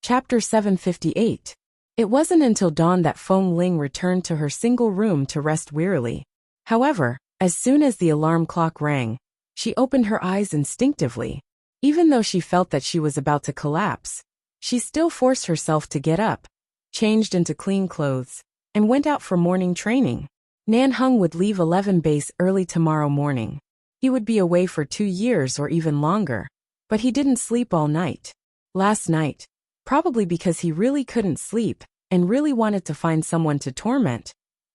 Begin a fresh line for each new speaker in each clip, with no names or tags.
Chapter 758. It wasn't until dawn that Feng Ling returned to her single room to rest wearily. However, as soon as the alarm clock rang, she opened her eyes instinctively. Even though she felt that she was about to collapse, she still forced herself to get up, changed into clean clothes, and went out for morning training. Nan Heng would leave 11 base early tomorrow morning. He would be away for 2 years or even longer, but he didn't sleep all night. Last night, probably because he really couldn't sleep and really wanted to find someone to torment,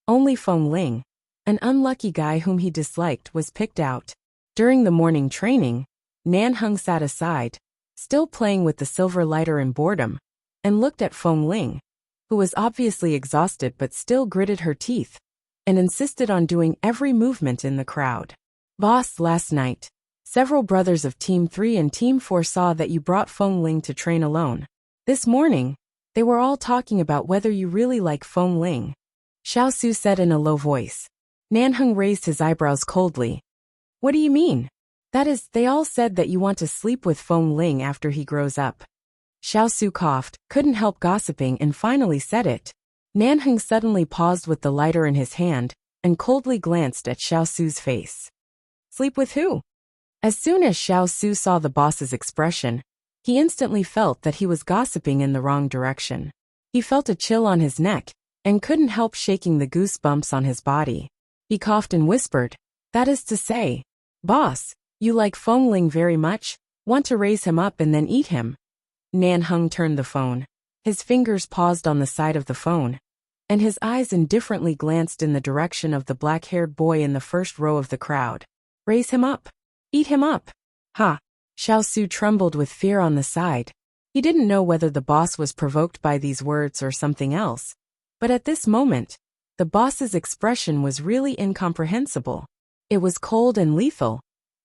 only Feng Ling, an unlucky guy whom he disliked, was picked out. During the morning training, Nan Heng sat aside, still playing with the silver lighter in boredom, and looked at Feng Ling, who was obviously exhausted but still gritted her teeth and insisted on doing every movement in the crowd. Boss, last night, several brothers of Team 3 and Team 4 saw that you brought Feng Ling to train alone. This morning, they were all talking about whether you really like Feng Ling. Xiao Su said in a low voice. Nan Heng raised his eyebrows coldly. What do you mean? That is, they all said that you want to sleep with Feng Ling after he grows up. Xiao Su coughed, couldn't help gossiping, and finally said it. Nan Heng suddenly paused with the lighter in his hand and coldly glanced at Xiao Su's face. Sleep with who? As soon as Xiao Su saw the boss's expression, he instantly felt that he was gossiping in the wrong direction. He felt a chill on his neck and couldn't help shaking the goosebumps on his body. He coughed and whispered, that is to say, boss, you like Feng Ling very much, want to raise him up and then eat him. Nan Heng turned the phone. His fingers paused on the side of the phone, and his eyes indifferently glanced in the direction of the black-haired boy in the first row of the crowd. Raise him up. Eat him up. Ha! Xiao Su trembled with fear on the side. He didn't know whether the boss was provoked by these words or something else, but at this moment, the boss's expression was really incomprehensible. It was cold and lethal,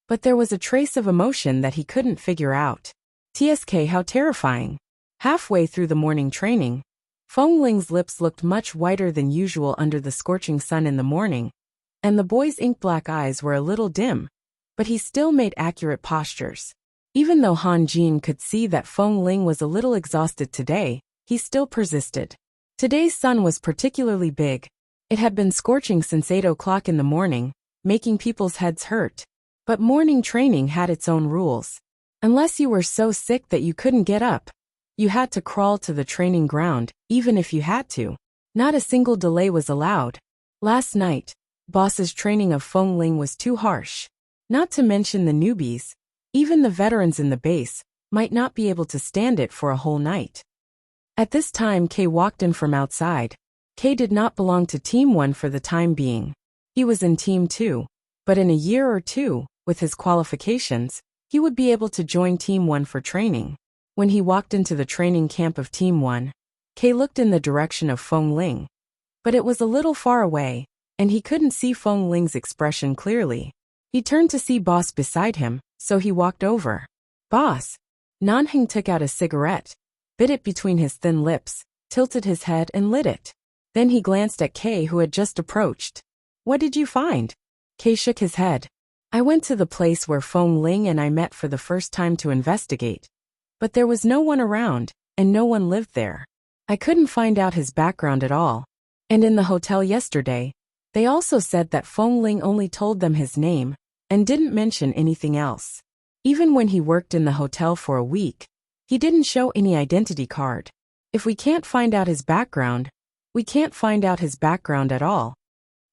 but there was a trace of emotion that he couldn't figure out. TSK, how terrifying. Halfway through the morning training, Feng Ling's lips looked much whiter than usual under the scorching sun in the morning, and the boy's ink-black eyes were a little dim, but he still made accurate postures. Even though Han Jin could see that Feng Ling was a little exhausted today, he still persisted. Today's sun was particularly big. It had been scorching since 8 o'clock in the morning, making people's heads hurt. But morning training had its own rules. Unless you were so sick that you couldn't get up, you had to crawl to the training ground, even if you had to. Not a single delay was allowed. Last night, boss's training of Feng Ling was too harsh. Not to mention the newbies, even the veterans in the base, might not be able to stand it for a whole night. At this time, Kay walked in from outside. Kay did not belong to Team 1 for the time being. He was in Team 2, but in a year or two, with his qualifications, he would be able to join Team 1 for training. When he walked into the training camp of Team 1, Kay looked in the direction of Feng Ling. But it was a little far away, and he couldn't see Feng Ling's expression clearly. He turned to see Boss beside him, so he walked over. Boss. Nan Heng took out a cigarette, bit it between his thin lips, tilted his head and lit it. Then he glanced at Kay, who had just approached. What did you find? Kay shook his head. I went to the place where Feng Ling and I met for the first time to investigate. But there was no one around, and no one lived there. I couldn't find out his background at all. And in the hotel yesterday, they also said that Feng Ling only told them his name, and didn't mention anything else. Even when he worked in the hotel for a week, he didn't show any identity card. If we can't find out his background, we can't find out his background at all.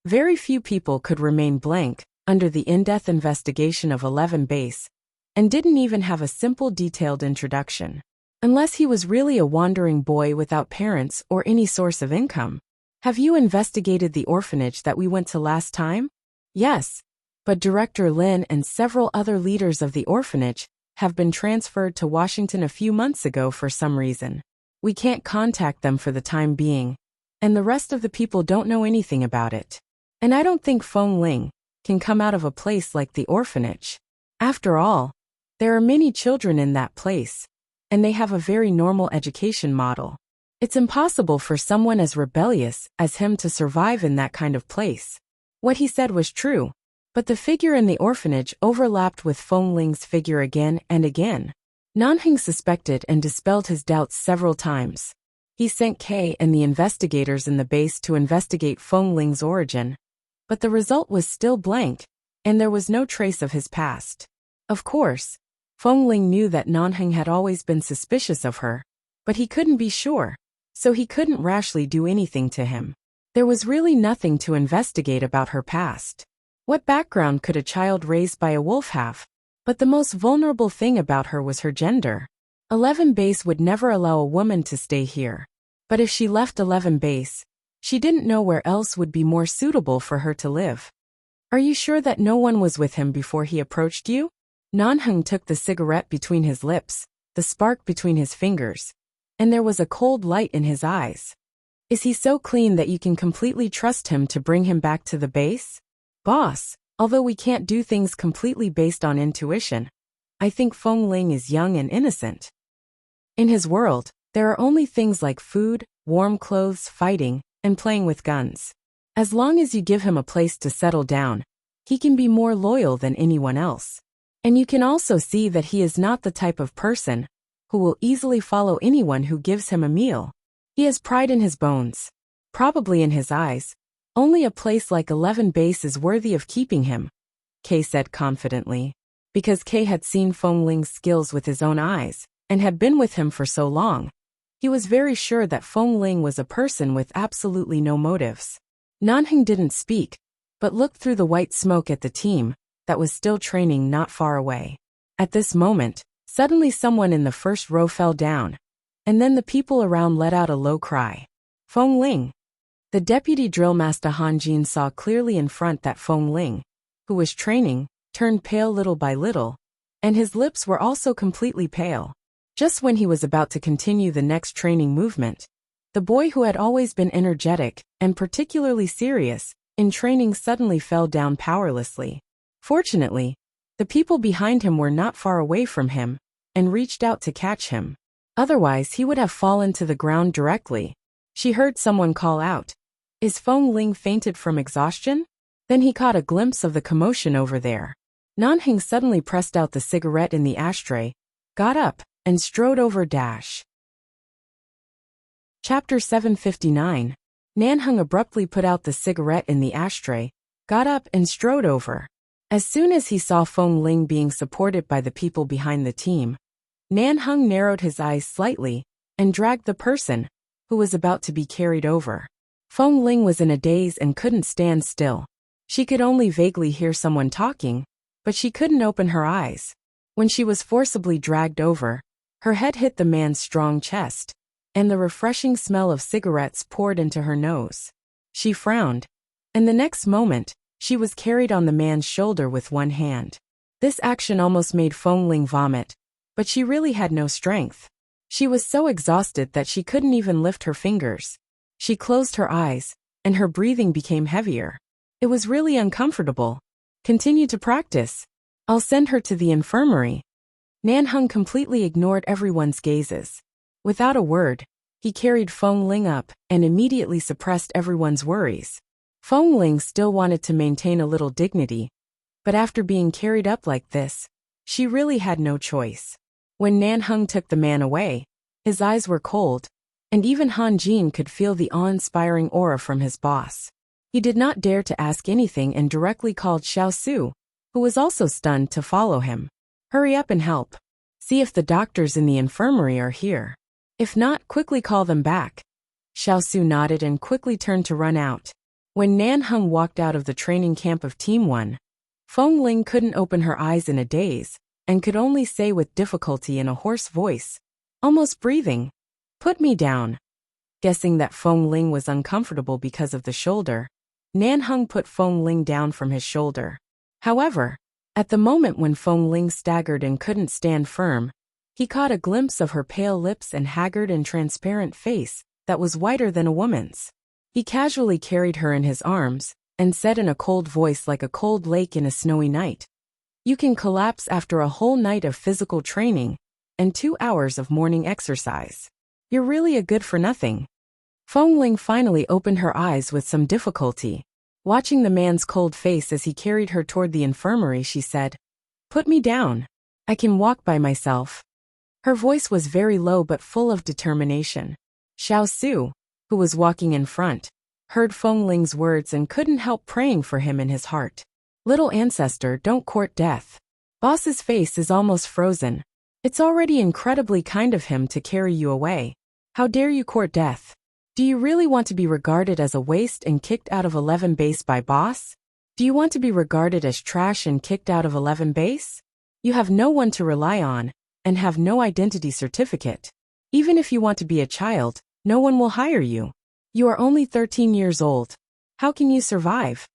Very few people could remain blank under the in-depth investigation of 11 base, and didn't even have a simple detailed introduction. Unless he was really a wandering boy without parents or any source of income. Have you investigated the orphanage that we went to last time? Yes. But Director Lin and several other leaders of the orphanage have been transferred to Washington a few months ago for some reason. We can't contact them for the time being, and the rest of the people don't know anything about it. And I don't think Feng Ling can come out of a place like the orphanage. After all, there are many children in that place, and they have a very normal education model. It's impossible for someone as rebellious as him to survive in that kind of place. What he said was true. But the figure in the orphanage overlapped with Feng Ling's figure again and again. Nanheng suspected and dispelled his doubts several times. He sent Kay and the investigators in the base to investigate Feng Ling's origin, but the result was still blank, and there was no trace of his past. Of course, Feng Ling knew that Nanheng had always been suspicious of her, but he couldn't be sure, so he couldn't rashly do anything to him. There was really nothing to investigate about her past. What background could a child raised by a wolf have? But the most vulnerable thing about her was her gender. 11 Base would never allow a woman to stay here. But if she left 11 Base, she didn't know where else would be more suitable for her to live. Are you sure that no one was with him before he approached you? Nanheng took the cigarette between his lips, the spark between his fingers, and there was a cold light in his eyes. Is he so clean that you can completely trust him to bring him back to the base? Boss, although we can't do things completely based on intuition, I think Feng Ling is young and innocent. In his world, there are only things like food, warm clothes, fighting, and playing with guns. As long as you give him a place to settle down, he can be more loyal than anyone else. And you can also see that he is not the type of person who will easily follow anyone who gives him a meal. He has pride in his bones. Probably in his eyes, only a place like 11 Base is worthy of keeping him, Kay said confidently. Because Kay had seen Feng Ling's skills with his own eyes, and had been with him for so long, he was very sure that Feng Ling was a person with absolutely no motives. Nanheng didn't speak, but looked through the white smoke at the team that was still training not far away. At this moment, suddenly someone in the first row fell down, and then the people around let out a low cry. Feng Ling! The deputy drill master Han Jin saw clearly in front that Feng Ling, who was training, turned pale little by little, and his lips were also completely pale. Just when he was about to continue the next training movement, the boy who had always been energetic and particularly serious in training suddenly fell down powerlessly. Fortunately, the people behind him were not far away from him and reached out to catch him. Otherwise, he would have fallen to the ground directly. She heard someone call out, "Is Feng Ling fainted from exhaustion?" Then he caught a glimpse of the commotion over there. Nanheng suddenly pressed out the cigarette in the ashtray, got up, and strode over Dash. Chapter 759. Nanheng abruptly put out the cigarette in the ashtray, got up and strode over. As soon as he saw Feng Ling being supported by the people behind the team, Nanheng narrowed his eyes slightly and dragged the person who was about to be carried over. Feng Ling was in a daze and couldn't stand still. She could only vaguely hear someone talking, but she couldn't open her eyes. When she was forcibly dragged over, her head hit the man's strong chest, and the refreshing smell of cigarettes poured into her nose. She frowned, and the next moment, she was carried on the man's shoulder with one hand. This action almost made Feng Ling vomit, but she really had no strength. She was so exhausted that she couldn't even lift her fingers. She closed her eyes, and her breathing became heavier. It was really uncomfortable. Continue to practice. I'll send her to the infirmary. Nanheng completely ignored everyone's gazes. Without a word, he carried Feng Ling up and immediately suppressed everyone's worries. Feng Ling still wanted to maintain a little dignity, but after being carried up like this, she really had no choice. When Nanheng took the man away, his eyes were cold, and even Han Jin could feel the awe-inspiring aura from his boss. He did not dare to ask anything and directly called Xiao Su, who was also stunned, to follow him. Hurry up and help. See if the doctors in the infirmary are here. If not, quickly call them back. Xiao Su nodded and quickly turned to run out. When Nanheng walked out of the training camp of Team 1, Feng Ling couldn't open her eyes in a daze, and could only say with difficulty in a hoarse voice, almost breathing, "Put me down." Guessing that Feng Ling was uncomfortable because of the shoulder, Nanheng put Feng Ling down from his shoulder. However, at the moment when Feng Ling staggered and couldn't stand firm, he caught a glimpse of her pale lips and haggard and transparent face that was whiter than a woman's. He casually carried her in his arms and said in a cold voice like a cold lake in a snowy night, "You can collapse after a whole night of physical training and 2 hours of morning exercise. You're really a good-for-nothing." Feng Ling finally opened her eyes with some difficulty. Watching the man's cold face as he carried her toward the infirmary, she said, "Put me down. I can walk by myself." Her voice was very low but full of determination. Xiao Su, who was walking in front, heard Feng Ling's words and couldn't help praying for him in his heart. Little ancestor, don't court death. Boss's face is almost frozen. It's already incredibly kind of him to carry you away. How dare you court death? Do you really want to be regarded as a waste and kicked out of 11 base by boss? Do you want to be regarded as trash and kicked out of 11 base? You have no one to rely on, and have no identity certificate. Even if you want to be a child, no one will hire you. You are only 13 years old. How can you survive?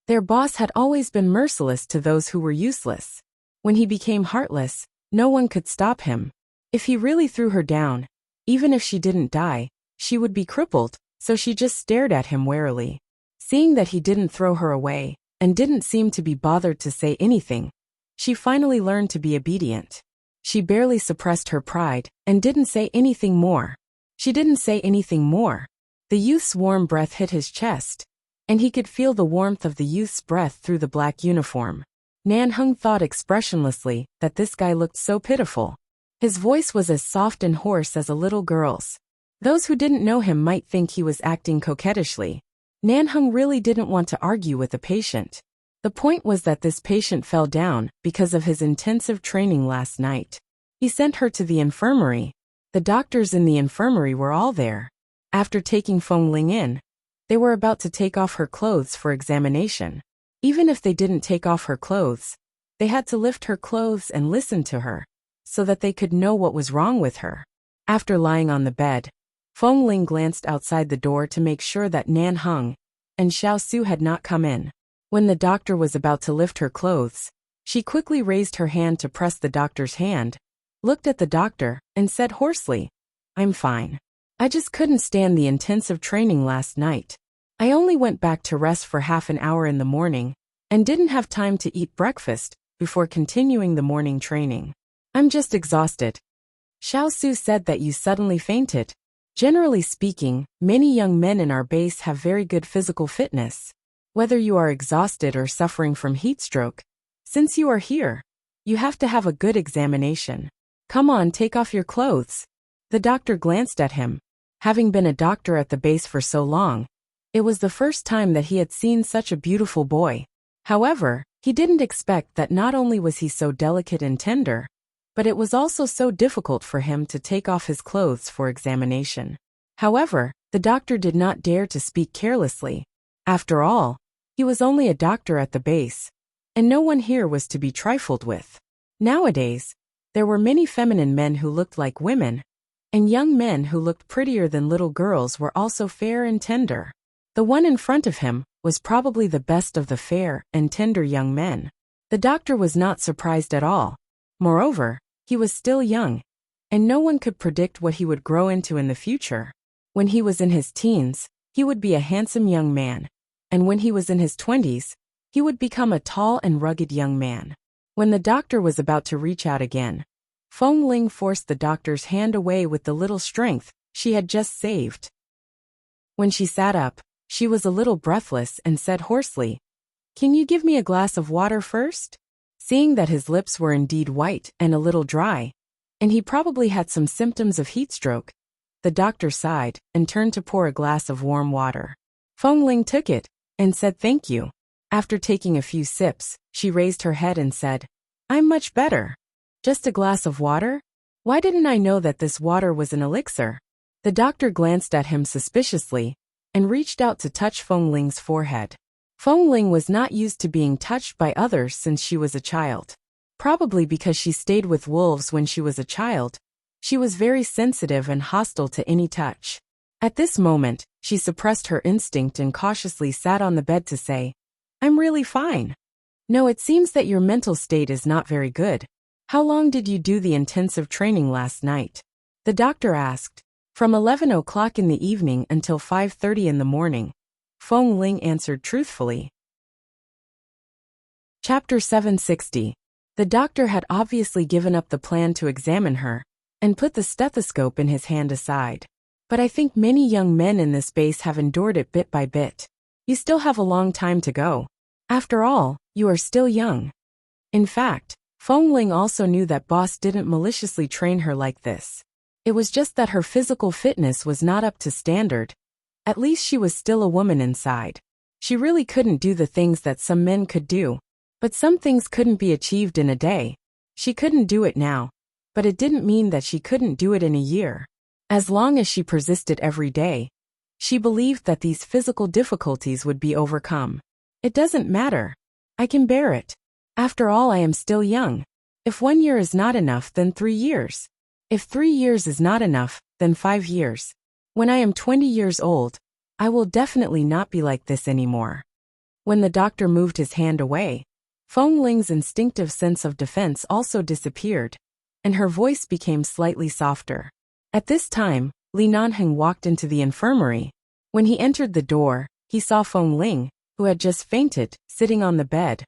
Their boss had always been merciless to those who were useless. When he became heartless, no one could stop him. If he really threw her down, even if she didn't die, she would be crippled, so she just stared at him warily. Seeing that he didn't throw her away, and didn't seem to be bothered to say anything, she finally learned to be obedient. She barely suppressed her pride, and didn't say anything more. She didn't say anything more. The youth's warm breath hit his chest, and he could feel the warmth of the youth's breath through the black uniform. Nan Heng thought expressionlessly that this guy looked so pitiful. His voice was as soft and hoarse as a little girl's. Those who didn't know him might think he was acting coquettishly. Nan Heng really didn't want to argue with the patient. The point was that this patient fell down because of his intensive training last night. He sent her to the infirmary. The doctors in the infirmary were all there. After taking Feng Ling in, they were about to take off her clothes for examination. Even if they didn't take off her clothes, they had to lift her clothes and listen to her, so that they could know what was wrong with her. After lying on the bed, Feng Ling glanced outside the door to make sure that Nan Heng and Xiao Su had not come in. When the doctor was about to lift her clothes, she quickly raised her hand to press the doctor's hand, looked at the doctor, and said hoarsely, "I'm fine. I just couldn't stand the intensive training last night. I only went back to rest for half an hour in the morning, and didn't have time to eat breakfast before continuing the morning training. I'm just exhausted." Xiao Su said that you suddenly fainted. Generally speaking, many young men in our base have very good physical fitness. Whether you are exhausted or suffering from heat stroke, since you are here, you have to have a good examination. Come on, take off your clothes. The doctor glanced at him. Having been a doctor at the base for so long, it was the first time that he had seen such a beautiful boy. However, he didn't expect that not only was he so delicate and tender, but it was also so difficult for him to take off his clothes for examination. However, the doctor did not dare to speak carelessly. After all, he was only a doctor at the base, and no one here was to be trifled with. Nowadays, there were many feminine men who looked like women, and young men who looked prettier than little girls were also fair and tender. The one in front of him was probably the best of the fair and tender young men. The doctor was not surprised at all. Moreover, he was still young, and no one could predict what he would grow into in the future. When he was in his teens, he would be a handsome young man, and when he was in his 20s, he would become a tall and rugged young man. When the doctor was about to reach out again, Feng Ling forced the doctor's hand away with the little strength she had just saved. When she sat up, she was a little breathless and said hoarsely, "Can you give me a glass of water first?" Seeing that his lips were indeed white and a little dry, and he probably had some symptoms of heat stroke, the doctor sighed and turned to pour a glass of warm water. Feng Ling took it and said thank you. After taking a few sips, she raised her head and said, "I'm much better. Just a glass of water? Why didn't I know that this water was an elixir?" The doctor glanced at him suspiciously and reached out to touch Feng Ling's forehead. Feng Ling was not used to being touched by others since she was a child. Probably because she stayed with wolves when she was a child, she was very sensitive and hostile to any touch. At this moment, she suppressed her instinct and cautiously sat on the bed to say, "I'm really fine." "No, it seems that your mental state is not very good. How long did you do the intensive training last night?" The doctor asked. "From 11 o'clock in the evening until 5:30 in the morning," Feng Ling answered truthfully. Chapter 760. The doctor had obviously given up the plan to examine her, and put the stethoscope in his hand aside. "But I think many young men in this base have endured it bit by bit. You still have a long time to go. After all, you are still young." In fact, Feng Ling also knew that boss didn't maliciously train her like this. It was just that her physical fitness was not up to standard. At least she was still a woman inside. She really couldn't do the things that some men could do. But some things couldn't be achieved in a day. She couldn't do it now. But it didn't mean that she couldn't do it in a year. As long as she persisted every day, she believed that these physical difficulties would be overcome. It doesn't matter. I can bear it. After all, I am still young. If 1 year is not enough, then 3 years. If 3 years is not enough, then 5 years. When I am 20 years old, I will definitely not be like this anymore. When the doctor moved his hand away, Feng Ling's instinctive sense of defense also disappeared, and her voice became slightly softer. At this time, Li Nanheng walked into the infirmary. When he entered the door, he saw Feng Ling, who had just fainted, sitting on the bed,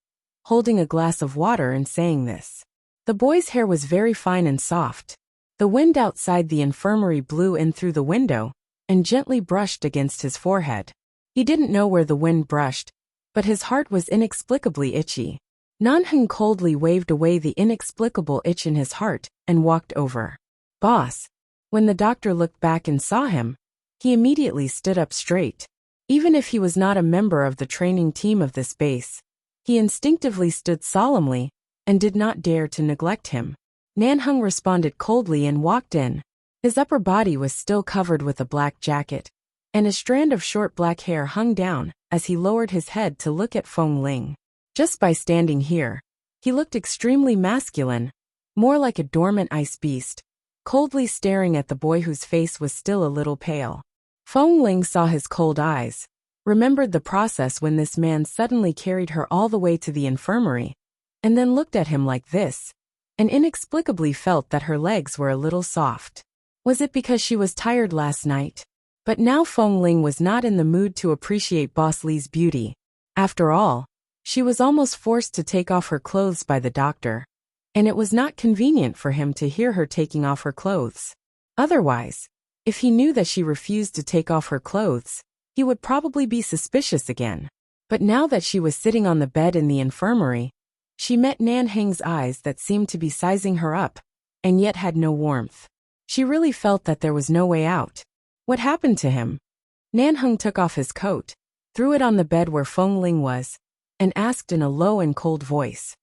holding a glass of water and saying this. The boy's hair was very fine and soft. The wind outside the infirmary blew in through the window and gently brushed against his forehead. He didn't know where the wind brushed, but his heart was inexplicably itchy. Nanheng coldly waved away the inexplicable itch in his heart and walked over. Boss. When the doctor looked back and saw him, he immediately stood up straight. Even if he was not a member of the training team of this base, he instinctively stood solemnly and did not dare to neglect him. Nanheng responded coldly and walked in. His upper body was still covered with a black jacket, and a strand of short black hair hung down as he lowered his head to look at Feng Ling. Just by standing here, he looked extremely masculine, more like a dormant ice beast, coldly staring at the boy whose face was still a little pale. Feng Ling saw his cold eyes, remembered the process when this man suddenly carried her all the way to the infirmary, and then looked at him like this, and inexplicably felt that her legs were a little soft. Was it because she was tired last night? But now Feng Ling was not in the mood to appreciate Boss Li's beauty. After all, she was almost forced to take off her clothes by the doctor, and it was not convenient for him to hear her taking off her clothes. Otherwise, if he knew that she refused to take off her clothes, he would probably be suspicious again. But now that she was sitting on the bed in the infirmary, she met Nanheng's eyes that seemed to be sizing her up, and yet had no warmth. She really felt that there was no way out. What happened to him? Nanheng took off his coat, threw it on the bed where Feng Ling was, and asked in a low and cold voice.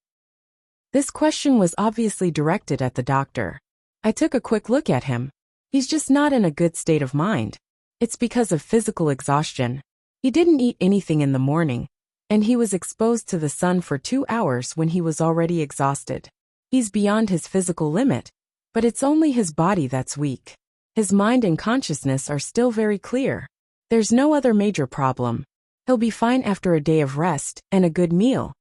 This question was obviously directed at the doctor. I took a quick look at him. He's just not in a good state of mind. It's because of physical exhaustion. He didn't eat anything in the morning, and he was exposed to the sun for 2 hours when he was already exhausted. He's beyond his physical limit, but it's only his body that's weak. His mind and consciousness are still very clear. There's no other major problem. He'll be fine after a day of rest and a good meal.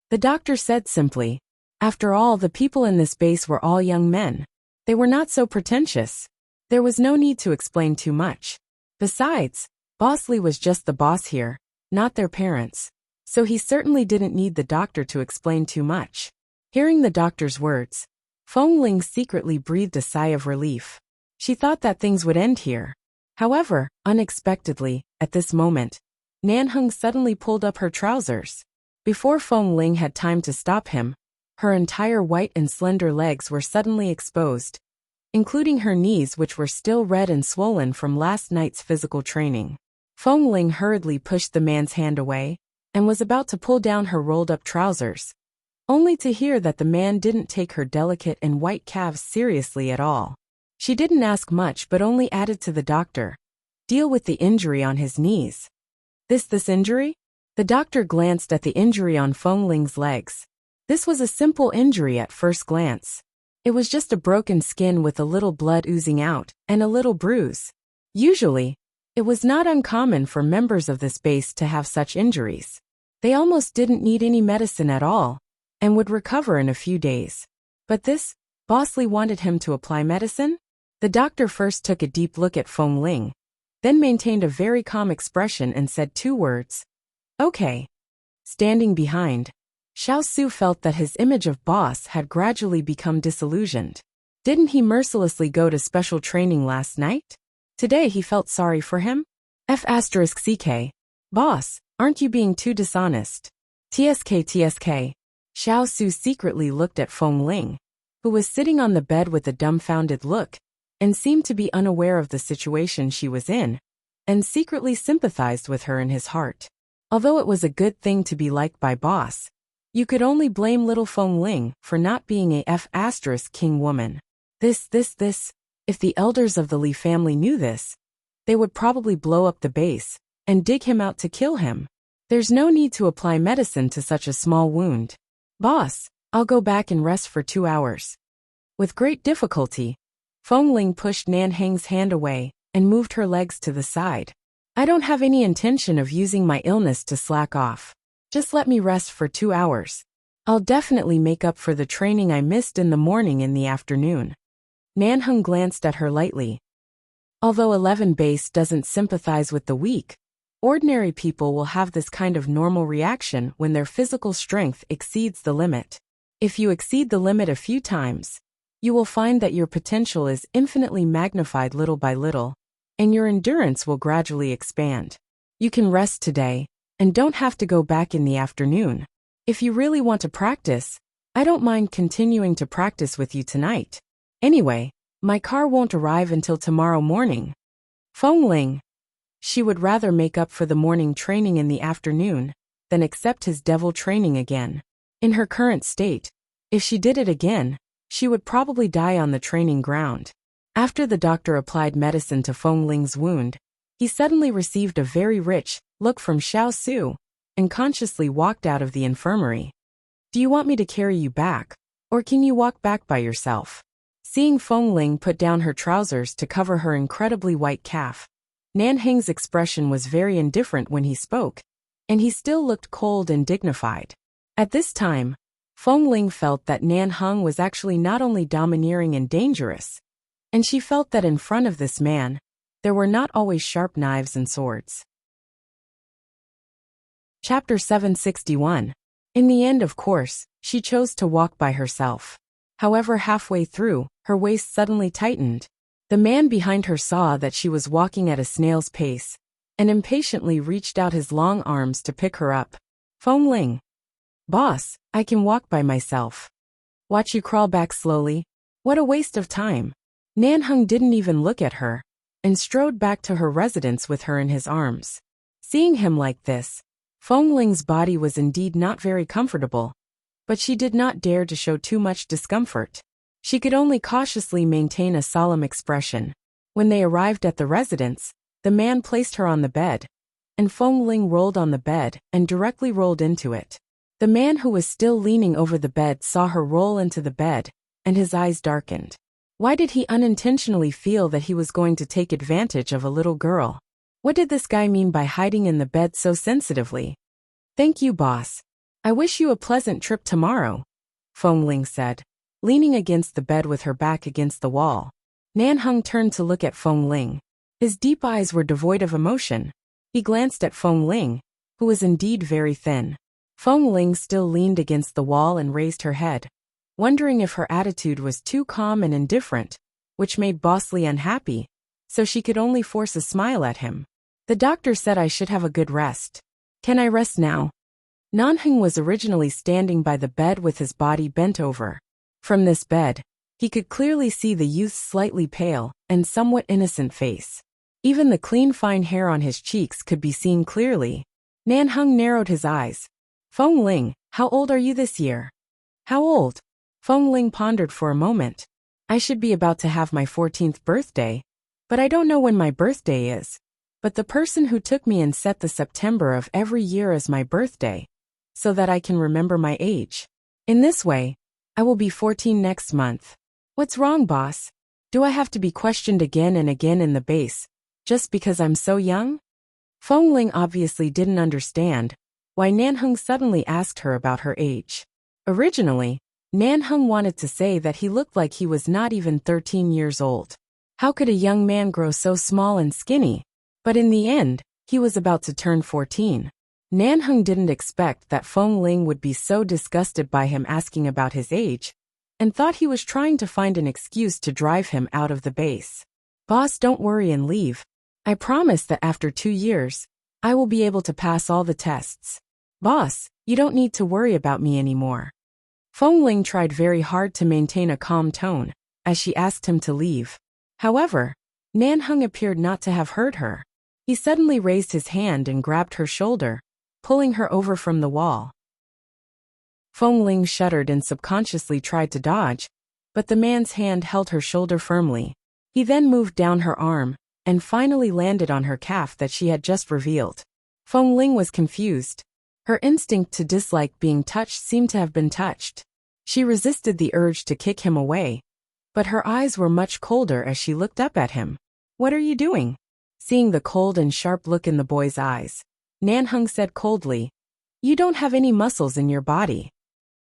The doctor said simply. After all, the people in this base were all young men. They were not so pretentious. There was no need to explain too much. Besides, Boss Li was just the boss here, not their parents, so he certainly didn't need the doctor to explain too much. Hearing the doctor's words, Feng Ling secretly breathed a sigh of relief. She thought that things would end here. However, unexpectedly, at this moment, Nanheng suddenly pulled up her trousers. Before Feng Ling had time to stop him, her entire white and slender legs were suddenly exposed, including her knees, which were still red and swollen from last night's physical training. Feng Ling hurriedly pushed the man's hand away and was about to pull down her rolled-up trousers, only to hear that the man didn't take her delicate and white calves seriously at all. She didn't ask much but only added to the doctor, "Deal with the injury on his knees." This injury? The doctor glanced at the injury on Feng Ling's legs. This was a simple injury at first glance. It was just a broken skin with a little blood oozing out and a little bruise. Usually, it was not uncommon for members of this base to have such injuries. They almost didn't need any medicine at all and would recover in a few days. But this, Boss Li wanted him to apply medicine? The doctor first took a deep look at Feng Ling, then maintained a very calm expression and said 2 words. Okay. Standing behind, Xiao Su felt that his image of boss had gradually become disillusioned. Didn't he mercilessly go to special training last night? Today he felt sorry for him? F***ck. Boss, aren't you being too dishonest? TSK. Xiao Su secretly looked at Feng Ling, who was sitting on the bed with a dumbfounded look, and seemed to be unaware of the situation she was in, and secretly sympathized with her in his heart. Although it was a good thing to be liked by boss, you could only blame little Feng Ling for not being a king woman. If the elders of the Li family knew this, they would probably blow up the base and dig him out to kill him. There's no need to apply medicine to such a small wound. Boss, I'll go back and rest for 2 hours. With great difficulty, Feng Ling pushed Nan Heng's hand away and moved her legs to the side. I don't have any intention of using my illness to slack off. Just let me rest for 2 hours. I'll definitely make up for the training I missed in the morning and the afternoon. Nan Heng glanced at her lightly. Although 11 base doesn't sympathize with the weak, ordinary people will have this kind of normal reaction when their physical strength exceeds the limit. If you exceed the limit a few times, you will find that your potential is infinitely magnified little by little, and your endurance will gradually expand. You can rest today, and don't have to go back in the afternoon. If you really want to practice, I don't mind continuing to practice with you tonight. Anyway, my car won't arrive until tomorrow morning. Feng Ling. She would rather make up for the morning training in the afternoon than accept his devil training again. In her current state, if she did it again, she would probably die on the training ground. After the doctor applied medicine to Feng Ling's wound, he suddenly received a very rich look from Xiao Su and consciously walked out of the infirmary. Do you want me to carry you back, or can you walk back by yourself? Seeing Feng Ling put down her trousers to cover her incredibly white calf, Nan Heng's expression was very indifferent when he spoke, and he still looked cold and dignified. At this time, Feng Ling felt that Nan Heng was actually not only domineering and dangerous, and she felt that in front of this man, there were not always sharp knives and swords. Chapter 761. In the end, of course, she chose to walk by herself. However, halfway through, her waist suddenly tightened. The man behind her saw that she was walking at a snail's pace, and impatiently reached out his long arms to pick her up. Feng Ling. Boss, I can walk by myself. Watch you crawl back slowly. What a waste of time. Nan Heng didn't even look at her, and strode back to her residence with her in his arms. Seeing him like this, Feng Ling's body was indeed not very comfortable, but she did not dare to show too much discomfort. She could only cautiously maintain a solemn expression. When they arrived at the residence, the man placed her on the bed, and Feng Ling rolled on the bed and directly rolled into it. The man who was still leaning over the bed saw her roll into the bed, and his eyes darkened. Why did he unintentionally feel that he was going to take advantage of a little girl? What did this guy mean by hiding in the bed so sensitively? Thank you, boss. I wish you a pleasant trip tomorrow, Feng Ling said, leaning against the bed with her back against the wall. Nan Heng turned to look at Feng Ling. His deep eyes were devoid of emotion. He glanced at Feng Ling, who was indeed very thin. Feng Ling still leaned against the wall and raised her head, wondering if her attitude was too calm and indifferent, which made Boss Li unhappy, so she could only force a smile at him. The doctor said I should have a good rest. Can I rest now? Nan Heng was originally standing by the bed with his body bent over. From this bed, he could clearly see the youth's slightly pale and somewhat innocent face. Even the clean fine hair on his cheeks could be seen clearly. Nan Heng narrowed his eyes. Feng Ling, how old are you this year? How old? Feng Ling pondered for a moment. I should be about to have my 14th birthday, but I don't know when my birthday is. But the person who took me and set the September of every year as my birthday, so that I can remember my age. In this way, I will be 14 next month. What's wrong, boss? Do I have to be questioned again and again in the base, just because I'm so young? Feng Ling obviously didn't understand why Nan Heng suddenly asked her about her age. Originally, Nan Heng wanted to say that he looked like he was not even 13 years old. How could a young man grow so small and skinny? But in the end, he was about to turn 14. Nan Heng didn't expect that Feng Ling would be so disgusted by him asking about his age, and thought he was trying to find an excuse to drive him out of the base. Boss, don't worry and leave. I promise that after 2 years, I will be able to pass all the tests. Boss, you don't need to worry about me anymore. Feng Ling tried very hard to maintain a calm tone as she asked him to leave. However, Nan Heng appeared not to have heard her. He suddenly raised his hand and grabbed her shoulder, pulling her over from the wall. Feng Ling shuddered and subconsciously tried to dodge, but the man's hand held her shoulder firmly. He then moved down her arm and finally landed on her calf that she had just revealed. Feng Ling was confused. Her instinct to dislike being touched seemed to have been touched. She resisted the urge to kick him away, but her eyes were much colder as she looked up at him. "What are you doing?" Seeing the cold and sharp look in the boy's eyes, Nan Heng said coldly, "You don't have any muscles in your body."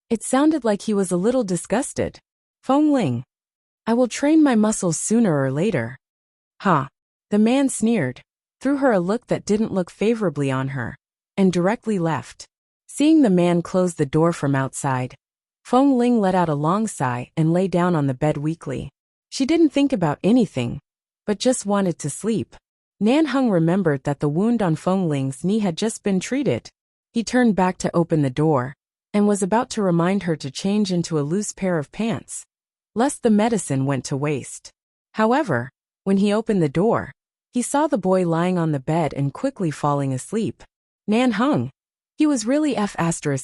It sounded like he was a little disgusted. "Feng Ling, I will train my muscles sooner or later." "Huh." The man sneered, threw her a look that didn't look favorably on her, and directly left. Seeing the man close the door from outside, Feng Ling let out a long sigh and lay down on the bed weakly. She didn't think about anything, but just wanted to sleep. Nan Heng remembered that the wound on Feng Ling's knee had just been treated. He turned back to open the door, and was about to remind her to change into a loose pair of pants, lest the medicine went to waste. However, when he opened the door, he saw the boy lying on the bed and quickly falling asleep. Nan Heng. He was really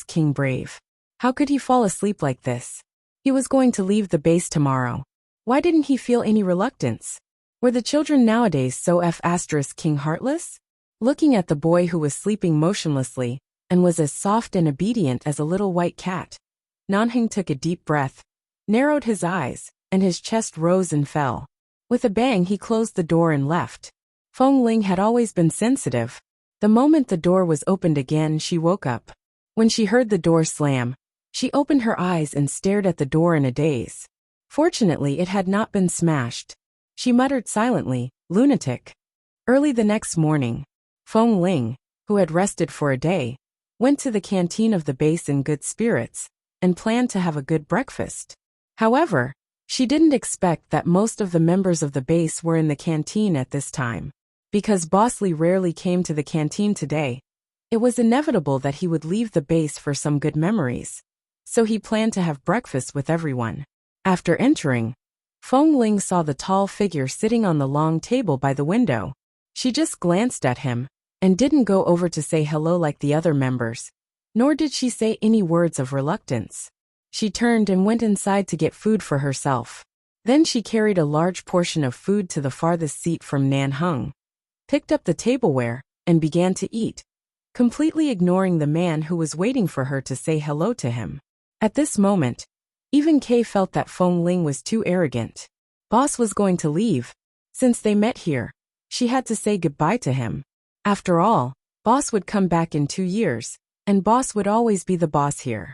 King brave. How could he fall asleep like this? He was going to leave the base tomorrow. Why didn't he feel any reluctance? Were the children nowadays so King heartless? Looking at the boy who was sleeping motionlessly and was as soft and obedient as a little white cat, Nan Heng took a deep breath, narrowed his eyes, and his chest rose and fell. With a bang he closed the door and left. Feng Ling had always been sensitive. The moment the door was opened again, she woke up. When she heard the door slam, she opened her eyes and stared at the door in a daze. Fortunately, it had not been smashed. She muttered silently, "Lunatic." Early the next morning, Feng Ling, who had rested for a day, went to the canteen of the base in good spirits and planned to have a good breakfast. However, she didn't expect that most of the members of the base were in the canteen at this time. Because Boss Lee rarely came to the canteen today, it was inevitable that he would leave the base for some good memories. So he planned to have breakfast with everyone. After entering, Feng Ling saw the tall figure sitting on the long table by the window. She just glanced at him and didn't go over to say hello like the other members, nor did she say any words of reluctance. She turned and went inside to get food for herself. Then she carried a large portion of food to the farthest seat from Nan Heng, picked up the tableware, and began to eat, completely ignoring the man who was waiting for her to say hello to him. At this moment, even Kay felt that Feng Ling was too arrogant. Boss was going to leave. Since they met here, she had to say goodbye to him. After all, Boss would come back in 2 years, and Boss would always be the boss here.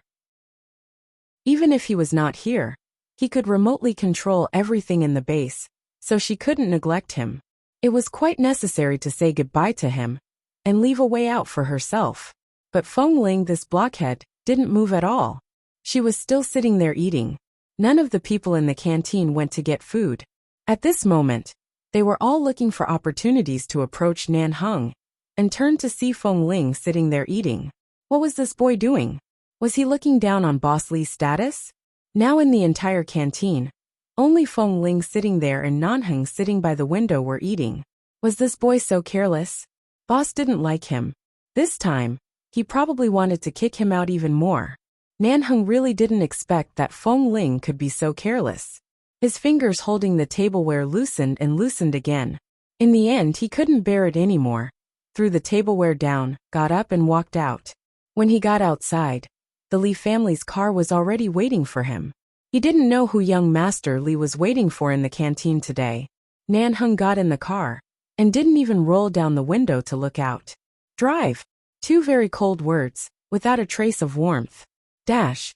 Even if he was not here, he could remotely control everything in the base, so she couldn't neglect him. It was quite necessary to say goodbye to him and leave a way out for herself. But Feng Ling, this blockhead, didn't move at all. She was still sitting there eating. None of the people in the canteen went to get food. At this moment, they were all looking for opportunities to approach Nan Heng and turned to see Feng Ling sitting there eating. What was this boy doing? Was he looking down on Boss Lee's status? Now in the entire canteen, only Feng Ling sitting there and Nan Heng sitting by the window were eating. Was this boy so careless? Boss didn't like him. This time, he probably wanted to kick him out even more. Nan Heng really didn't expect that Feng Ling could be so careless. His fingers holding the tableware loosened and loosened again. In the end, he couldn't bear it anymore, threw the tableware down, got up and walked out. When he got outside, the Lee family's car was already waiting for him. He didn't know who young Master Lee was waiting for in the canteen today. Nan Heng got in the car and didn't even roll down the window to look out. Drive. 2 very cold words, without a trace of warmth. Dash.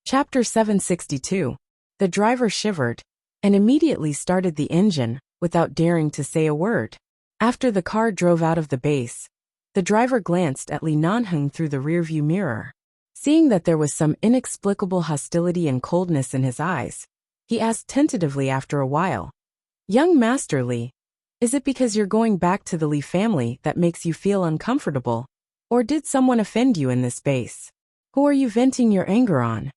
Chapter 762. The driver shivered and immediately started the engine without daring to say a word. After the car drove out of the base, the driver glanced at Li Nanheng through the rearview mirror. Seeing that there was some inexplicable hostility and coldness in his eyes, he asked tentatively after a while, "Young Master Li, is it because you're going back to the Li family that makes you feel uncomfortable? Or did someone offend you in this base?" Who are you venting your anger on?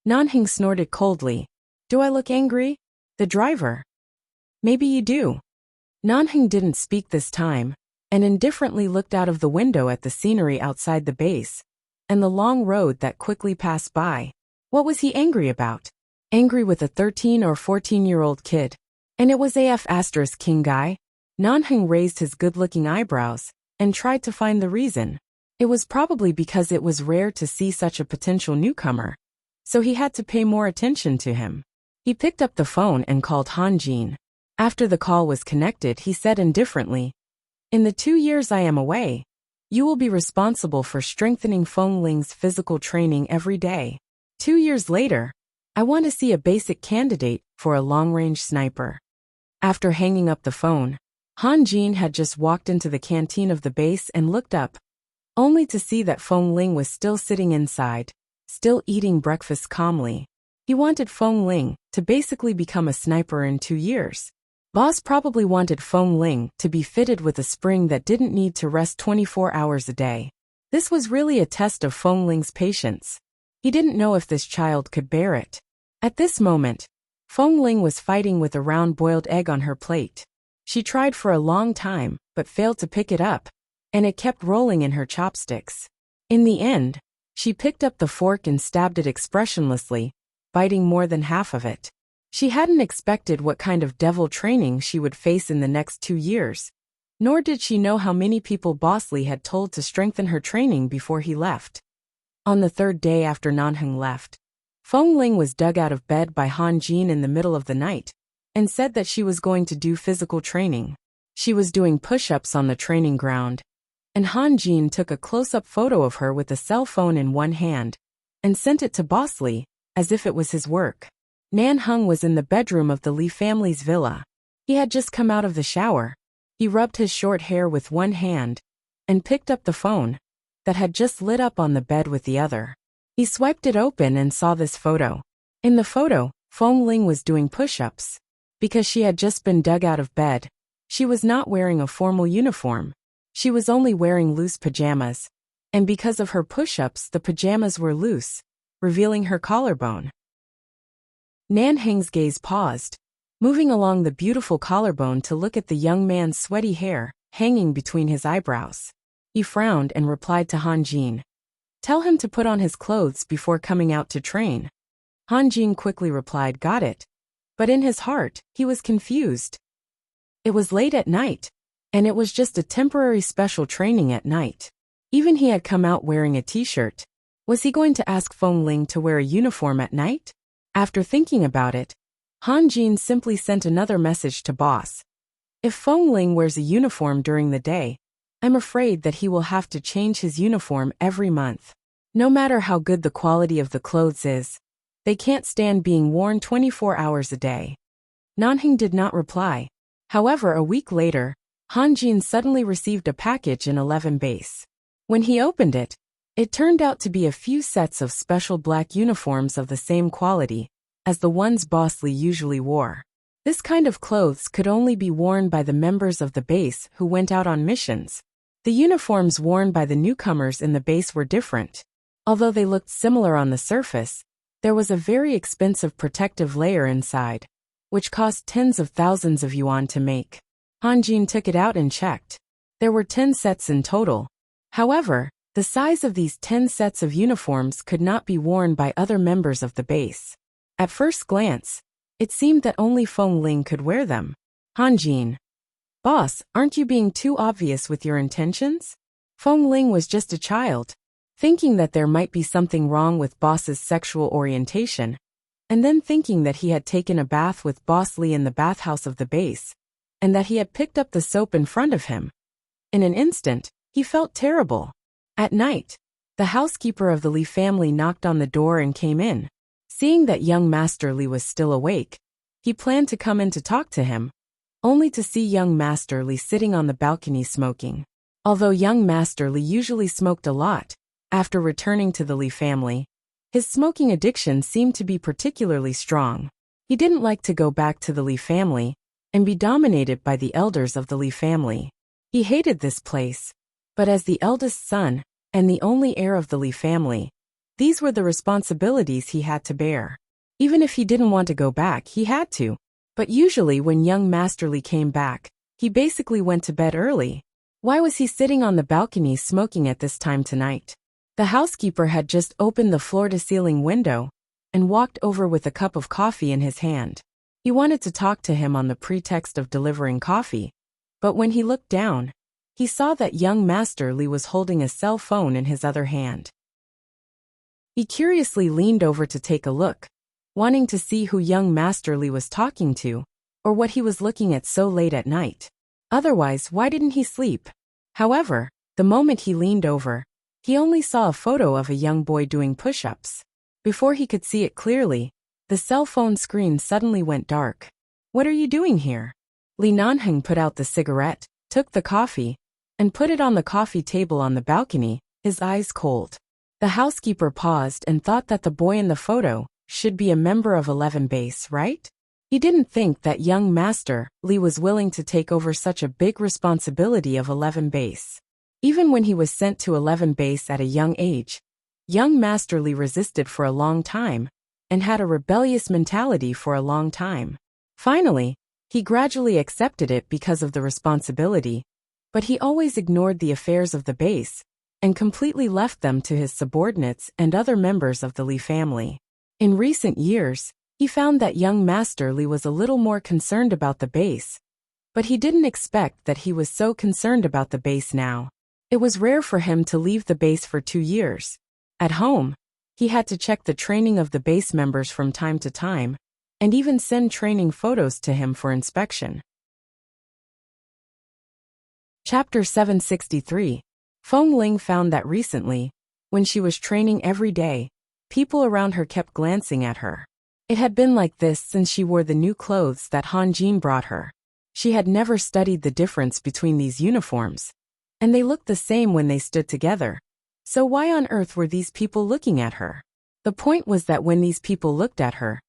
Nanhing snorted coldly. Do I look angry? The driver. Maybe you do. Nanhing didn't speak this time, and indifferently looked out of the window at the scenery outside the base, and the long road that quickly passed by. What was he angry about? Angry with a 13 or 14-year-old kid. And it was AF** King guy? Nanhing raised his good-looking eyebrows, and tried to find the reason. It was probably because it was rare to see such a potential newcomer, so he had to pay more attention to him. He picked up the phone and called Han Jin. After the call was connected, he said indifferently, "In the 2 years I am away, you will be responsible for strengthening Feng Ling's physical training every day. 2 years later, I want to see a basic candidate for a long-range sniper." After hanging up the phone, Han Jin had just walked into the canteen of the base and looked up, only to see that Feng Ling was still sitting inside, still eating breakfast calmly. He wanted Feng Ling to basically become a sniper in 2 years. Boss probably wanted Feng Ling to be fitted with a spring that didn't need to rest 24 hours a day. This was really a test of Feng Ling's patience. He didn't know if this child could bear it. At this moment, Feng Ling was fighting with a round boiled egg on her plate. She tried for a long time, but failed to pick it up, and it kept rolling in her chopsticks. In the end, she picked up the fork and stabbed it expressionlessly, biting more than half of it. She hadn't expected what kind of devil training she would face in the next 2 years, nor did she know how many people Boss Lee had told to strengthen her training before he left. On the 3rd day after Nanheng left, Feng Ling was dug out of bed by Han Jin in the middle of the night, and said that she was going to do physical training. She was doing push-ups on the training ground, and Han Jin took a close-up photo of her with a cell phone in one hand, and sent it to Boss Lee, as if it was his work. Nanheng was in the bedroom of the Lee family's villa. He had just come out of the shower. He rubbed his short hair with one hand, and picked up the phone, that had just lit up on the bed with the other. He swiped it open and saw this photo. In the photo, Feng Ling was doing push-ups. Because she had just been dug out of bed, she was not wearing a formal uniform. She was only wearing loose pajamas, and because of her push-ups the pajamas were loose, revealing her collarbone. Nanheng's gaze paused, moving along the beautiful collarbone to look at the young man's sweaty hair hanging between his eyebrows. He frowned and replied to Han Jin, "Tell him to put on his clothes before coming out to train." Han Jin quickly replied, "Got it." But in his heart, he was confused. It was late at night, and it was just a temporary special training at night. Even he had come out wearing a t-shirt. Was he going to ask Feng Ling to wear a uniform at night? After thinking about it, Han Jin simply sent another message to Boss. "If Feng Ling wears a uniform during the day, I'm afraid that he will have to change his uniform every month. No matter how good the quality of the clothes is, they can't stand being worn 24 hours a day." Nanheng did not reply. However, a week later, Han Jin suddenly received a package in 11 base. When he opened it, it turned out to be a few sets of special black uniforms of the same quality as the ones Boss Lee usually wore. This kind of clothes could only be worn by the members of the base who went out on missions. The uniforms worn by the newcomers in the base were different. Although they looked similar on the surface, there was a very expensive protective layer inside, which cost tens of thousands of yuan to make. Han Jin took it out and checked. There were 10 sets in total. However, the size of these 10 sets of uniforms could not be worn by other members of the base. At first glance, it seemed that only Feng Ling could wear them. Han Jin, "Boss, aren't you being too obvious with your intentions?" Feng Ling was just a child, thinking that there might be something wrong with Boss's sexual orientation, and then thinking that he had taken a bath with Boss Lee in the bathhouse of the base, and that he had picked up the soap in front of him. In an instant, he felt terrible. At night, the housekeeper of the Lee family knocked on the door and came in. Seeing that young Master Lee was still awake, he planned to come in to talk to him, only to see young Master Lee sitting on the balcony smoking. Although young Master Lee usually smoked a lot, after returning to the Lee family, his smoking addiction seemed to be particularly strong. He didn't like to go back to the Lee family and be dominated by the elders of the Lee family. He hated this place, but as the eldest son and the only heir of the Lee family, These were the responsibilities he had to bear. Even if he didn't want to go back, he had to. But usually when young Master Li came back, he basically went to bed early. Why was he sitting on the balcony smoking at this time tonight? The housekeeper had just opened the floor-to-ceiling window and walked over with a cup of coffee in his hand. He wanted to talk to him on the pretext of delivering coffee, but when he looked down, he saw that young Master Li was holding a cell phone in his other hand. He curiously leaned over to take a look, wanting to see who young Master Li was talking to, or what he was looking at so late at night. Otherwise, why didn't he sleep? However, the moment he leaned over, he only saw a photo of a young boy doing push-ups. Before he could see it clearly, the cell phone screen suddenly went dark. What are you doing here? Li Nanheng put out the cigarette, took the coffee, and put it on the coffee table on the balcony, his eyes cold. The housekeeper paused and thought that the boy in the photo should be a member of 11 Base, right? He didn't think that young Master Li was willing to take over such a big responsibility of 11 Base. Even when he was sent to 11 Base at a young age, young Master Li resisted for a long time and had a rebellious mentality for a long time. Finally, he gradually accepted it because of the responsibility, but he always ignored the affairs of the base and completely left them to his subordinates and other members of the Li family. In recent years, he found that young Master Li was a little more concerned about the base, but he didn't expect that he was so concerned about the base now. It was rare for him to leave the base for 2 years. At home, he had to check the training of the base members from time to time, and even send training photos to him for inspection. Chapter 763. Feng Ling found that recently, when she was training every day, people around her kept glancing at her. It had been like this since she wore the new clothes that Han Jin brought her. She had never studied the difference between these uniforms, and they looked the same when they stood together. So why on earth were these people looking at her? The point was that when these people looked at her,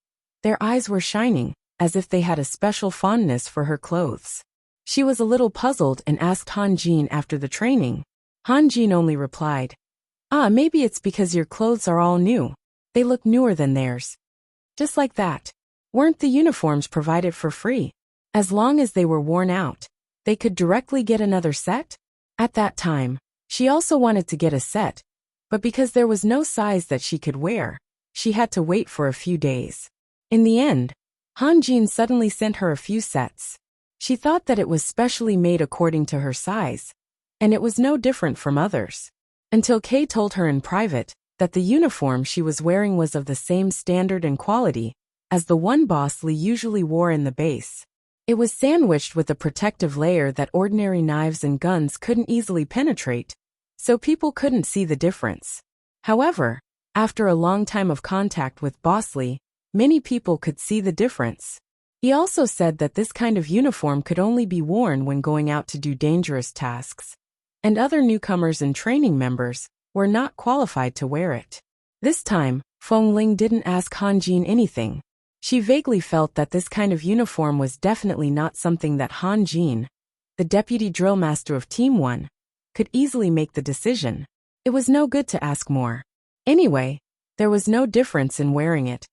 their eyes were shining, as if they had a special fondness for her clothes. She was a little puzzled and asked Han Jin after the training. Han Jin only replied, maybe it's because your clothes are all new. They look newer than theirs. Just like that. Weren't the uniforms provided for free? As long as they were worn out, they could directly get another set? At that time, she also wanted to get a set, but because there was no size that she could wear, she had to wait for a few days. In the end, Han Jin suddenly sent her a few sets. She thought that it was specially made according to her size, and it was no different from others. Until Kay told her in private that the uniform she was wearing was of the same standard and quality as the one Boss Li usually wore in the base. It was sandwiched with a protective layer that ordinary knives and guns couldn't easily penetrate, so people couldn't see the difference. However, after a long time of contact with Boss Li, many people could see the difference. He also said that this kind of uniform could only be worn when going out to do dangerous tasks, and other newcomers and training members were not qualified to wear it. This time, Feng Ling didn't ask Han Jin anything. She vaguely felt that this kind of uniform was definitely not something that Han Jin, the deputy drill master of Team 1, could easily make the decision. It was no good to ask more. Anyway, there was no difference in wearing it,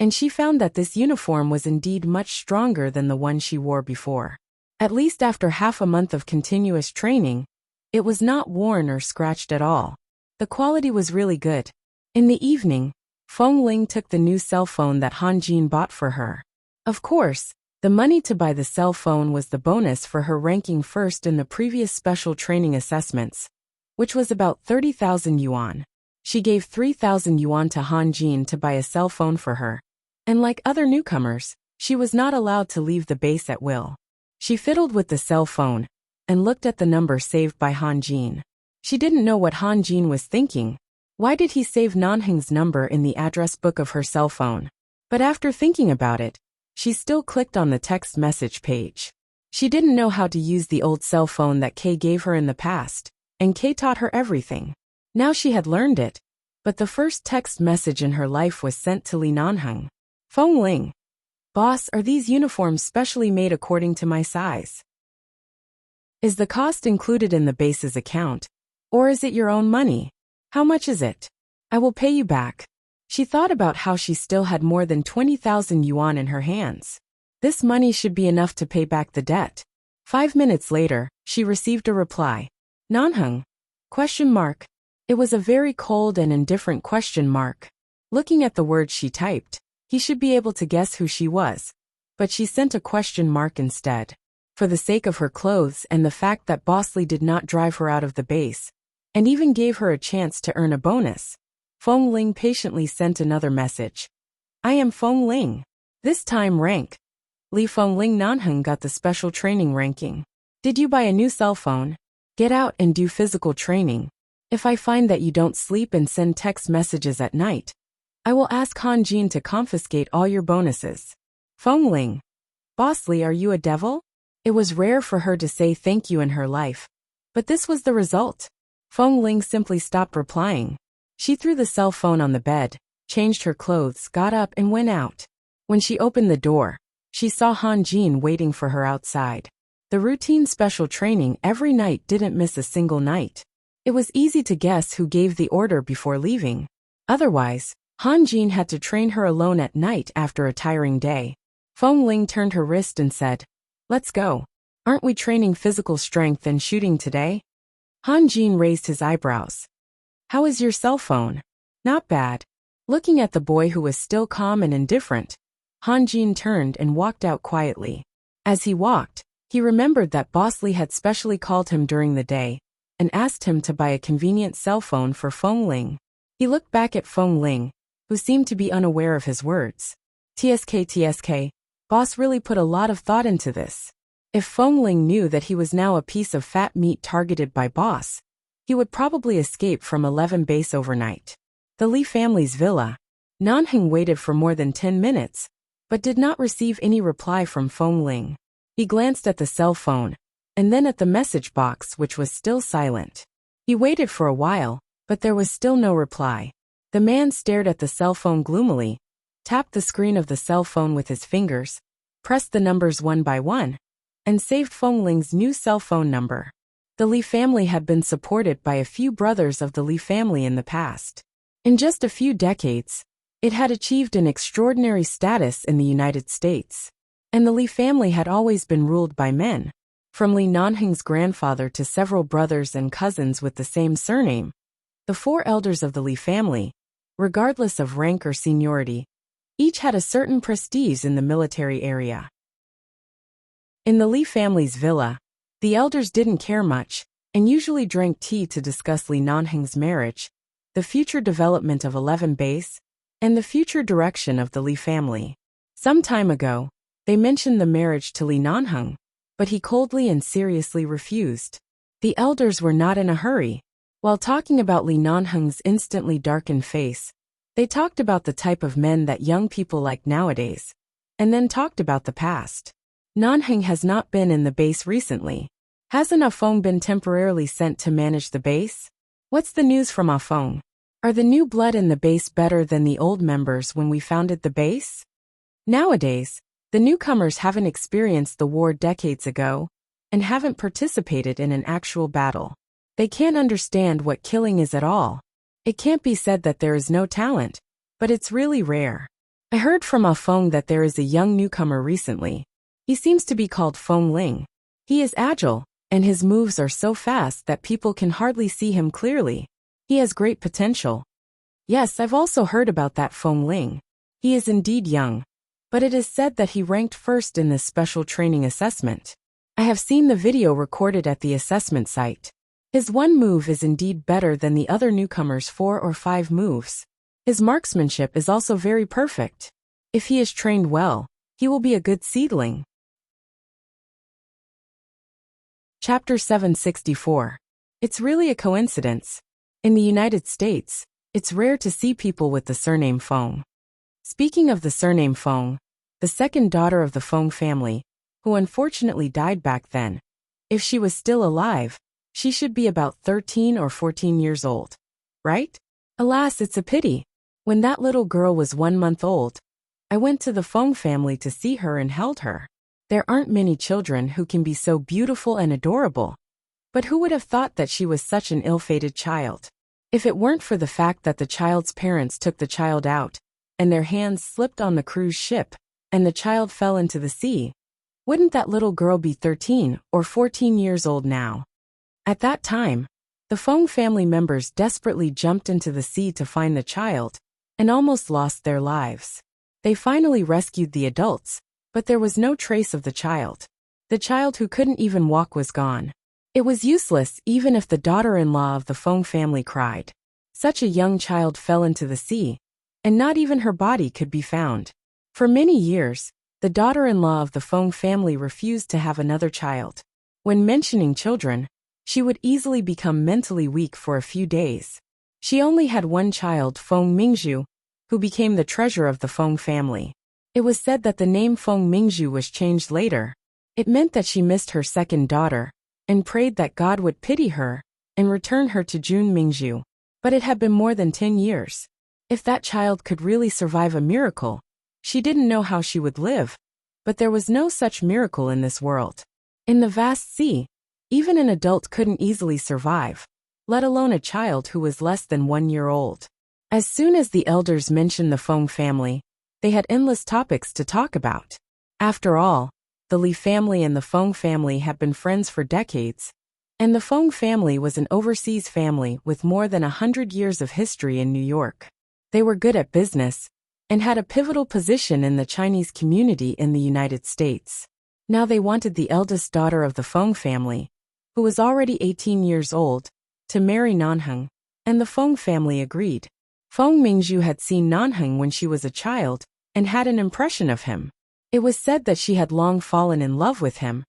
and she found that this uniform was indeed much stronger than the one she wore before. At least after half a month of continuous training, it was not worn or scratched at all. The quality was really good. In the evening, Feng Ling took the new cell phone that Han Jin bought for her. Of course, the money to buy the cell phone was the bonus for her ranking first in the previous special training assessments, which was about 30,000 yuan. She gave 3,000 yuan to Han Jin to buy a cell phone for her, and like other newcomers, she was not allowed to leave the base at will. She fiddled with the cell phone and looked at the number saved by Han Jin. She didn't know what Han Jin was thinking. Why did he save Nanheng's number in the address book of her cell phone? But after thinking about it, she still clicked on the text message page. She didn't know how to use the old cell phone that Kay gave her in the past, and Kay taught her everything. Now she had learned it, but the first text message in her life was sent to Li Nanheng. Feng Ling. Boss, are these uniforms specially made according to my size? Is the cost included in the base's account, or is it your own money? How much is it? I will pay you back. She thought about how she still had more than 20,000 yuan in her hands. This money should be enough to pay back the debt. 5 minutes later, she received a reply. Nanheng? Question mark. It was a very cold and indifferent question mark. Looking at the words she typed, he should be able to guess who she was. But she sent a question mark instead. For the sake of her clothes and the fact that Boss Lee did not drive her out of the base, and even gave her a chance to earn a bonus, Feng Ling patiently sent another message. I am Feng Ling. This time rank. Li Feng Ling Nanheng got the special training ranking. Did you buy a new cell phone? Get out and do physical training. If I find that you don't sleep and send text messages at night, I will ask Han Jin to confiscate all your bonuses. Feng Ling. Boss Lee, are you a devil? It was rare for her to say thank you in her life, but this was the result. Feng Ling simply stopped replying. She threw the cell phone on the bed, changed her clothes, got up and went out. When she opened the door, she saw Han Jin waiting for her outside. The routine special training every night didn't miss a single night. It was easy to guess who gave the order before leaving. Otherwise, Han Jin had to train her alone at night after a tiring day. Feng Ling turned her wrist and said, Let's go. Aren't we training physical strength and shooting today? Han Jin raised his eyebrows. How is your cell phone? Not bad. Looking at the boy who was still calm and indifferent, Han Jin turned and walked out quietly. As he walked, he remembered that Boss Lee had specially called him during the day and asked him to buy a convenient cell phone for Feng Ling. He looked back at Feng Ling, who seemed to be unaware of his words. TSK, Boss really put a lot of thought into this. If Feng Ling knew that he was now a piece of fat meat targeted by Boss, he would probably escape from 11 base overnight. The Li family's villa. Nanheng waited for more than 10 minutes, but did not receive any reply from Feng Ling. He glanced at the cell phone, and then at the message box, which was still silent. He waited for a while, but there was still no reply. The man stared at the cell phone gloomily, tapped the screen of the cell phone with his fingers, pressed the numbers one by one, and saved Feng Ling's new cell phone number. The Li family had been supported by a few brothers of the Li family in the past. In just a few decades, it had achieved an extraordinary status in the United States. And the Li family had always been ruled by men. From Li Nanheng's grandfather to several brothers and cousins with the same surname, the 4 elders of the Li family, regardless of rank or seniority, each had a certain prestige in the military area. In the Li family's villa, the elders didn't care much, and usually drank tea to discuss Li Nanheng's marriage, the future development of 11 base, and the future direction of the Li family. Some time ago, they mentioned the marriage to Li Nanheng, but he coldly and seriously refused. The elders were not in a hurry. While talking about Li Nanheng's instantly darkened face, they talked about the type of men that young people like nowadays, and then talked about the past. Nanheng has not been in the base recently. Hasn't Afeng been temporarily sent to manage the base? What's the news from Afeng? Are the new blood in the base better than the old members when we founded the base? Nowadays, the newcomers haven't experienced the war decades ago and haven't participated in an actual battle. They can't understand what killing is at all. It can't be said that there is no talent, but it's really rare. I heard from Afeng that there is a young newcomer recently. He seems to be called Feng Ling. He is agile, and his moves are so fast that people can hardly see him clearly. He has great potential. Yes, I've also heard about that Feng Ling. He is indeed young, but it is said that he ranked first in this special training assessment. I have seen the video recorded at the assessment site. His one move is indeed better than the other newcomers' 4 or 5 moves. His marksmanship is also very perfect. If he is trained well, he will be a good seedling. Chapter 764. It's really a coincidence. In the United States, it's rare to see people with the surname Feng. Speaking of the surname Feng, the second daughter of the Feng family, who unfortunately died back then, if she was still alive, she should be about 13 or 14 years old. Right? Alas, it's a pity. When that little girl was 1 month old, I went to the Feng family to see her and held her. There aren't many children who can be so beautiful and adorable. But who would have thought that she was such an ill-fated child? If it weren't for the fact that the child's parents took the child out, and their hands slipped on the cruise ship, and the child fell into the sea, wouldn't that little girl be 13 or 14 years old now? At that time, the Fong family members desperately jumped into the sea to find the child, and almost lost their lives. They finally rescued the adults, but there was no trace of the child. The child who couldn't even walk was gone. It was useless even if the daughter-in-law of the Fong family cried. Such a young child fell into the sea, and not even her body could be found. For many years, the daughter-in-law of the Fong family refused to have another child. When mentioning children, she would easily become mentally weak for a few days. She only had one child, Fong Mingzhu, who became the treasure of the Fong family. It was said that the name Fong Mingzhu was changed later. It meant that she missed her second daughter, and prayed that God would pity her and return her to Jun Mingzhu. But it had been more than 10 years. If that child could really survive a miracle, she didn't know how she would live. But there was no such miracle in this world. In the vast sea, even an adult couldn't easily survive, let alone a child who was less than 1 year old. As soon as the elders mentioned the Fong family, they had endless topics to talk about. After all, the Li family and the Fong family had been friends for decades, and the Fong family was an overseas family with more than 100 years of history in New York. They were good at business, and had a pivotal position in the Chinese community in the United States. Now they wanted the eldest daughter of the Fong family, who was already 18 years old, to marry Nanheng, and the Fong family agreed. Fong Mingzhu had seen Nanheng when she was a child, and had an impression of him. It was said that she had long fallen in love with him,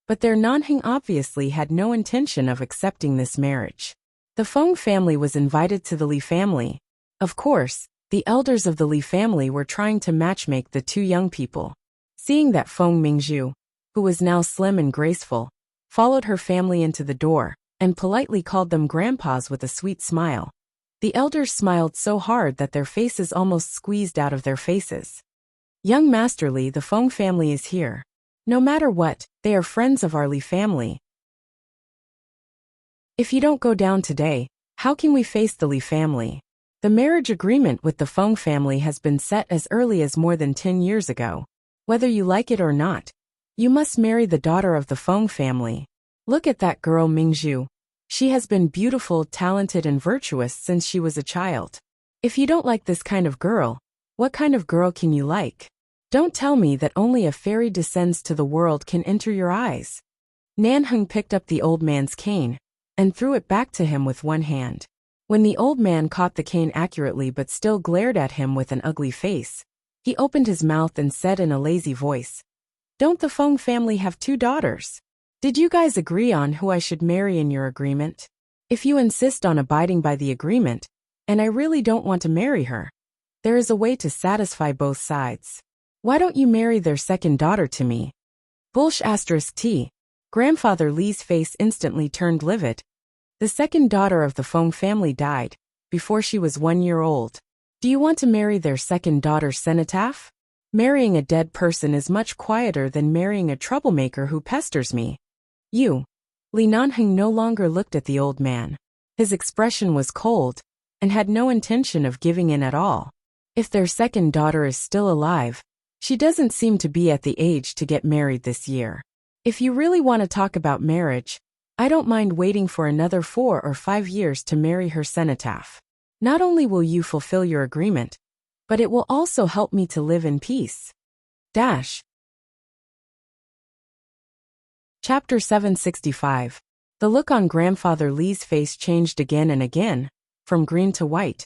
but their Nanheng obviously had no intention of accepting this marriage. The Fong family was invited to the Li family. Of course, the elders of the Li family were trying to matchmake the two young people. Seeing that Fong Mingzhu, who was now slim and graceful, followed her family into the door, and politely called them grandpas with a sweet smile. The elders smiled so hard that their faces almost squeezed out of their faces. Young Master Li, the Fong family is here. No matter what, they are friends of our Li family. If you don't go down today, how can we face the Li family? The marriage agreement with the Fong family has been set as early as more than 10 years ago. Whether you like it or not, you must marry the daughter of the Fong family. Look at that girl Mingzhu. She has been beautiful, talented, and virtuous since she was a child. If you don't like this kind of girl, what kind of girl can you like? Don't tell me that only a fairy descends to the world can enter your eyes. Nanheng picked up the old man's cane and threw it back to him with one hand. When the old man caught the cane accurately but still glared at him with an ugly face, he opened his mouth and said in a lazy voice, "Don't the Fong family have 2 daughters? Did you guys agree on who I should marry in your agreement? If you insist on abiding by the agreement, and I really don't want to marry her, there is a way to satisfy both sides. Why don't you marry their second daughter to me?" T. Grandfather Li's face instantly turned livid. The second daughter of the Fong family died before she was 1 year old. Do you want to marry their second daughter's cenotaph? Marrying a dead person is much quieter than marrying a troublemaker who pesters me. You. Li Nanheng no longer looked at the old man. His expression was cold, and had no intention of giving in at all. If their second daughter is still alive, she doesn't seem to be at the age to get married this year. If you really want to talk about marriage, I don't mind waiting for another 4 or 5 years to marry her cenotaph. Not only will you fulfill your agreement, but it will also help me to live in peace. Chapter 765. The look on Grandfather Li's face changed again and again, from green to white,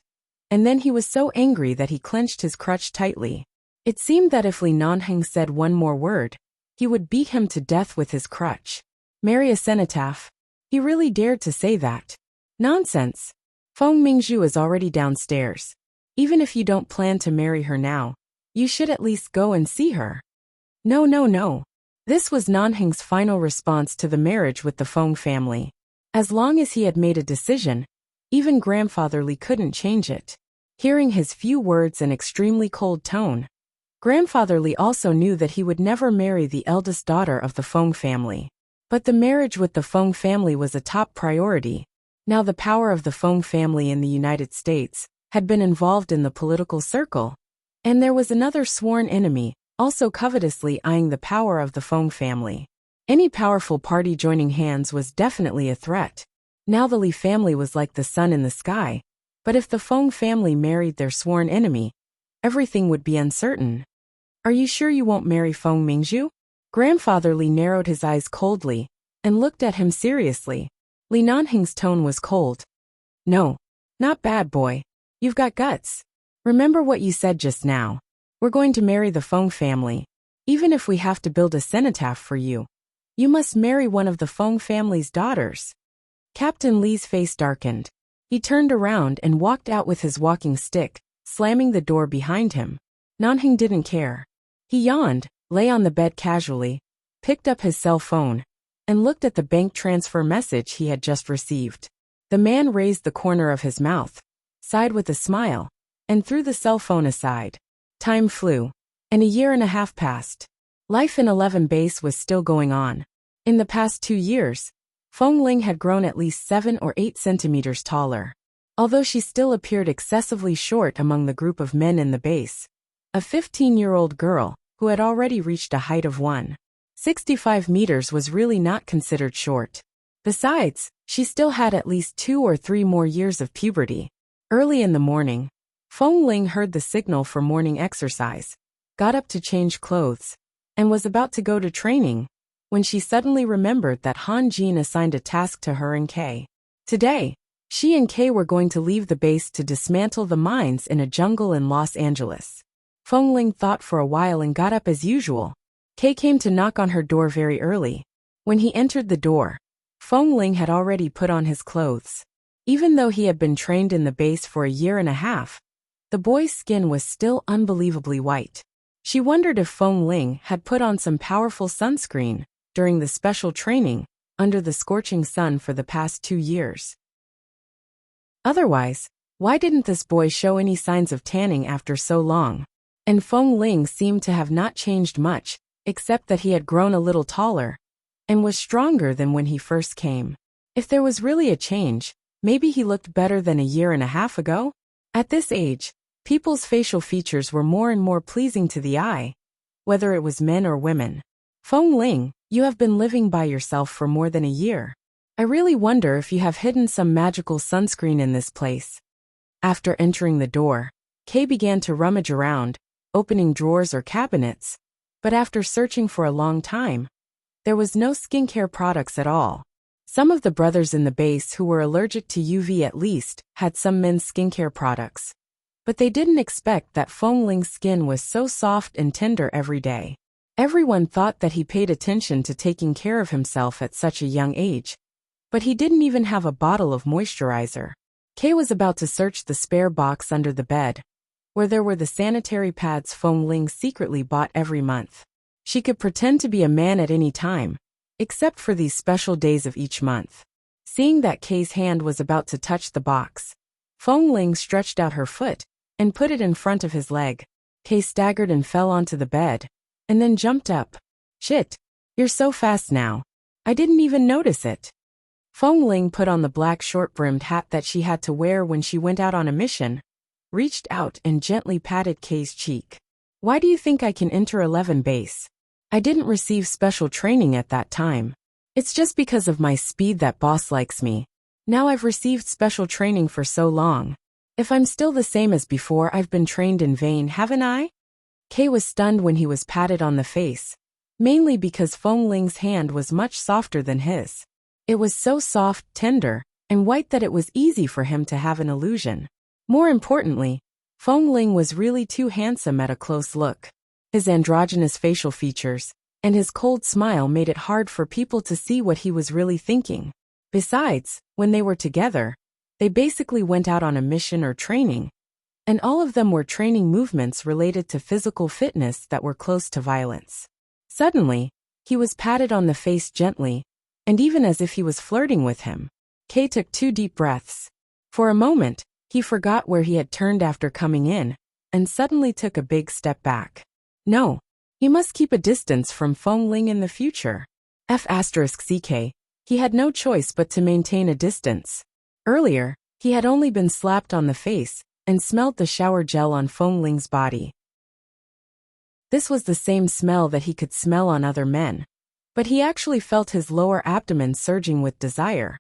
and then he was so angry that he clenched his crutch tightly. It seemed that if Li Nanheng said one more word, he would beat him to death with his crutch. Marry a cenotaph? He really dared to say that. Nonsense. Fong Mingzhu is already downstairs. Even if you don't plan to marry her now, you should at least go and see her. No. This was Nanheng's final response to the marriage with the Fong family. As long as he had made a decision, even Grandfather Li couldn't change it. Hearing his few words and extremely cold tone, Grandfather Li also knew that he would never marry the eldest daughter of the Fong family. But the marriage with the Fong family was a top priority. Now the power of the Feng family in the United States had been involved in the political circle, and there was another sworn enemy, also covetously eyeing the power of the Feng family. Any powerful party joining hands was definitely a threat. Now the Li family was like the sun in the sky, but if the Feng family married their sworn enemy, everything would be uncertain. Are you sure you won't marry Feng Mingzhu? Grandfather Li narrowed his eyes coldly and looked at him seriously. Li Nanhing's tone was cold. No, not bad, boy. You've got guts. Remember what you said just now. We're going to marry the Feng family. Even if we have to build a cenotaph for you, you must marry one of the Feng family's daughters. Captain Li's face darkened. He turned around and walked out with his walking stick, slamming the door behind him. Nanhing didn't care. He yawned, lay on the bed casually, picked up his cell phone, and looked at the bank transfer message he had just received. The man raised the corner of his mouth, sighed with a smile, and threw the cell phone aside. Time flew, and a year and a half passed. Life in 11 Base was still going on. In the past 2 years, Feng Ling had grown at least 7 or 8 centimeters taller. Although she still appeared excessively short among the group of men in the base, a 15-year-old girl, who had already reached a height of 165 meters, was really not considered short. Besides, she still had at least 2 or 3 more years of puberty. Early in the morning, Feng Ling heard the signal for morning exercise, got up to change clothes, and was about to go to training, when she suddenly remembered that Han Jin assigned a task to her and Kay. Today, she and Kay were going to leave the base to dismantle the mines in a jungle in Los Angeles. Feng Ling thought for a while and got up as usual. Kay came to knock on her door very early. When he entered the door, Feng Ling had already put on his clothes. Even though he had been trained in the base for a year and a half, the boy's skin was still unbelievably white. She wondered if Feng Ling had put on some powerful sunscreen during the special training under the scorching sun for the past 2 years. Otherwise, why didn't this boy show any signs of tanning after so long? And Feng Ling seemed to have not changed much, except that he had grown a little taller and was stronger than when he first came. If there was really a change, maybe he looked better than a year and a half ago? At this age, people's facial features were more and more pleasing to the eye, whether it was men or women. Feng Ling, you have been living by yourself for more than a year. I really wonder if you have hidden some magical sunscreen in this place. After entering the door, Kay began to rummage around, opening drawers or cabinets, but after searching for a long time, there was no skincare products at all. Some of the brothers in the base who were allergic to UV at least had some men's skincare products, but they didn't expect that Feng Ling's skin was so soft and tender every day. Everyone thought that he paid attention to taking care of himself at such a young age, but he didn't even have a bottle of moisturizer. Kay was about to search the spare box under the bed, where there were the sanitary pads Feng Ling secretly bought every month. She could pretend to be a man at any time, except for these special days of each month. Seeing that Kay's hand was about to touch the box, Feng Ling stretched out her foot and put it in front of his leg. Kay staggered and fell onto the bed, and then jumped up. Shit, you're so fast now. I didn't even notice it. Feng Ling put on the black short-brimmed hat that she had to wear when she went out on a mission, reached out and gently patted Kay's cheek. Why do you think I can enter 11 Base? I didn't receive special training at that time. It's just because of my speed that boss likes me. Now I've received special training for so long. If I'm still the same as before, I've been trained in vain, haven't I? Kay was stunned when he was patted on the face, mainly because Feng Ling's hand was much softer than his. It was so soft, tender, and white that it was easy for him to have an illusion. More importantly, Feng Ling was really too handsome at a close look. His androgynous facial features and his cold smile made it hard for people to see what he was really thinking. Besides, when they were together, they basically went out on a mission or training, and all of them were training movements related to physical fitness that were close to violence. Suddenly, he was patted on the face gently, and even as if he was flirting with him. Kay took 2 deep breaths. For a moment, he forgot where he had turned after coming in, and suddenly took a big step back. No, he must keep a distance from Feng Ling in the future. F***ck, he had no choice but to maintain a distance. Earlier, he had only been slapped on the face and smelled the shower gel on Feng Ling's body. This was the same smell that he could smell on other men. But he actually felt his lower abdomen surging with desire.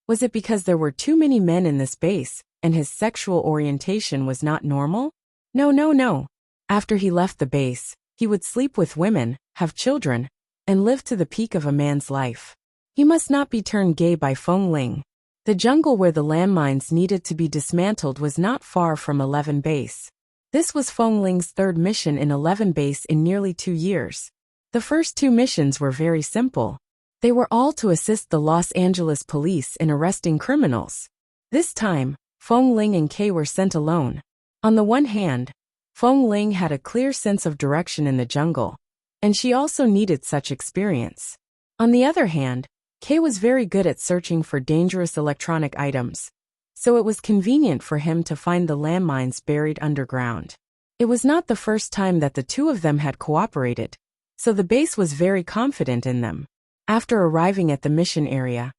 Was it because there were too many men in this base, and his sexual orientation was not normal? No. After he left the base, he would sleep with women, have children, and live to the peak of a man's life. He must not be turned gay by Feng Ling. The jungle where the landmines needed to be dismantled was not far from 11 Base. This was Feng Ling's third mission in 11 Base in nearly 2 years. The first 2 missions were very simple. They were all to assist the Los Angeles police in arresting criminals. This time, Feng Ling and Kay were sent alone. On the one hand, Feng Ling had a clear sense of direction in the jungle, and she also needed such experience. On the other hand, Kay was very good at searching for dangerous electronic items, so it was convenient for him to find the landmines buried underground. It was not the first time that the two of them had cooperated, so the base was very confident in them. After arriving at the mission area,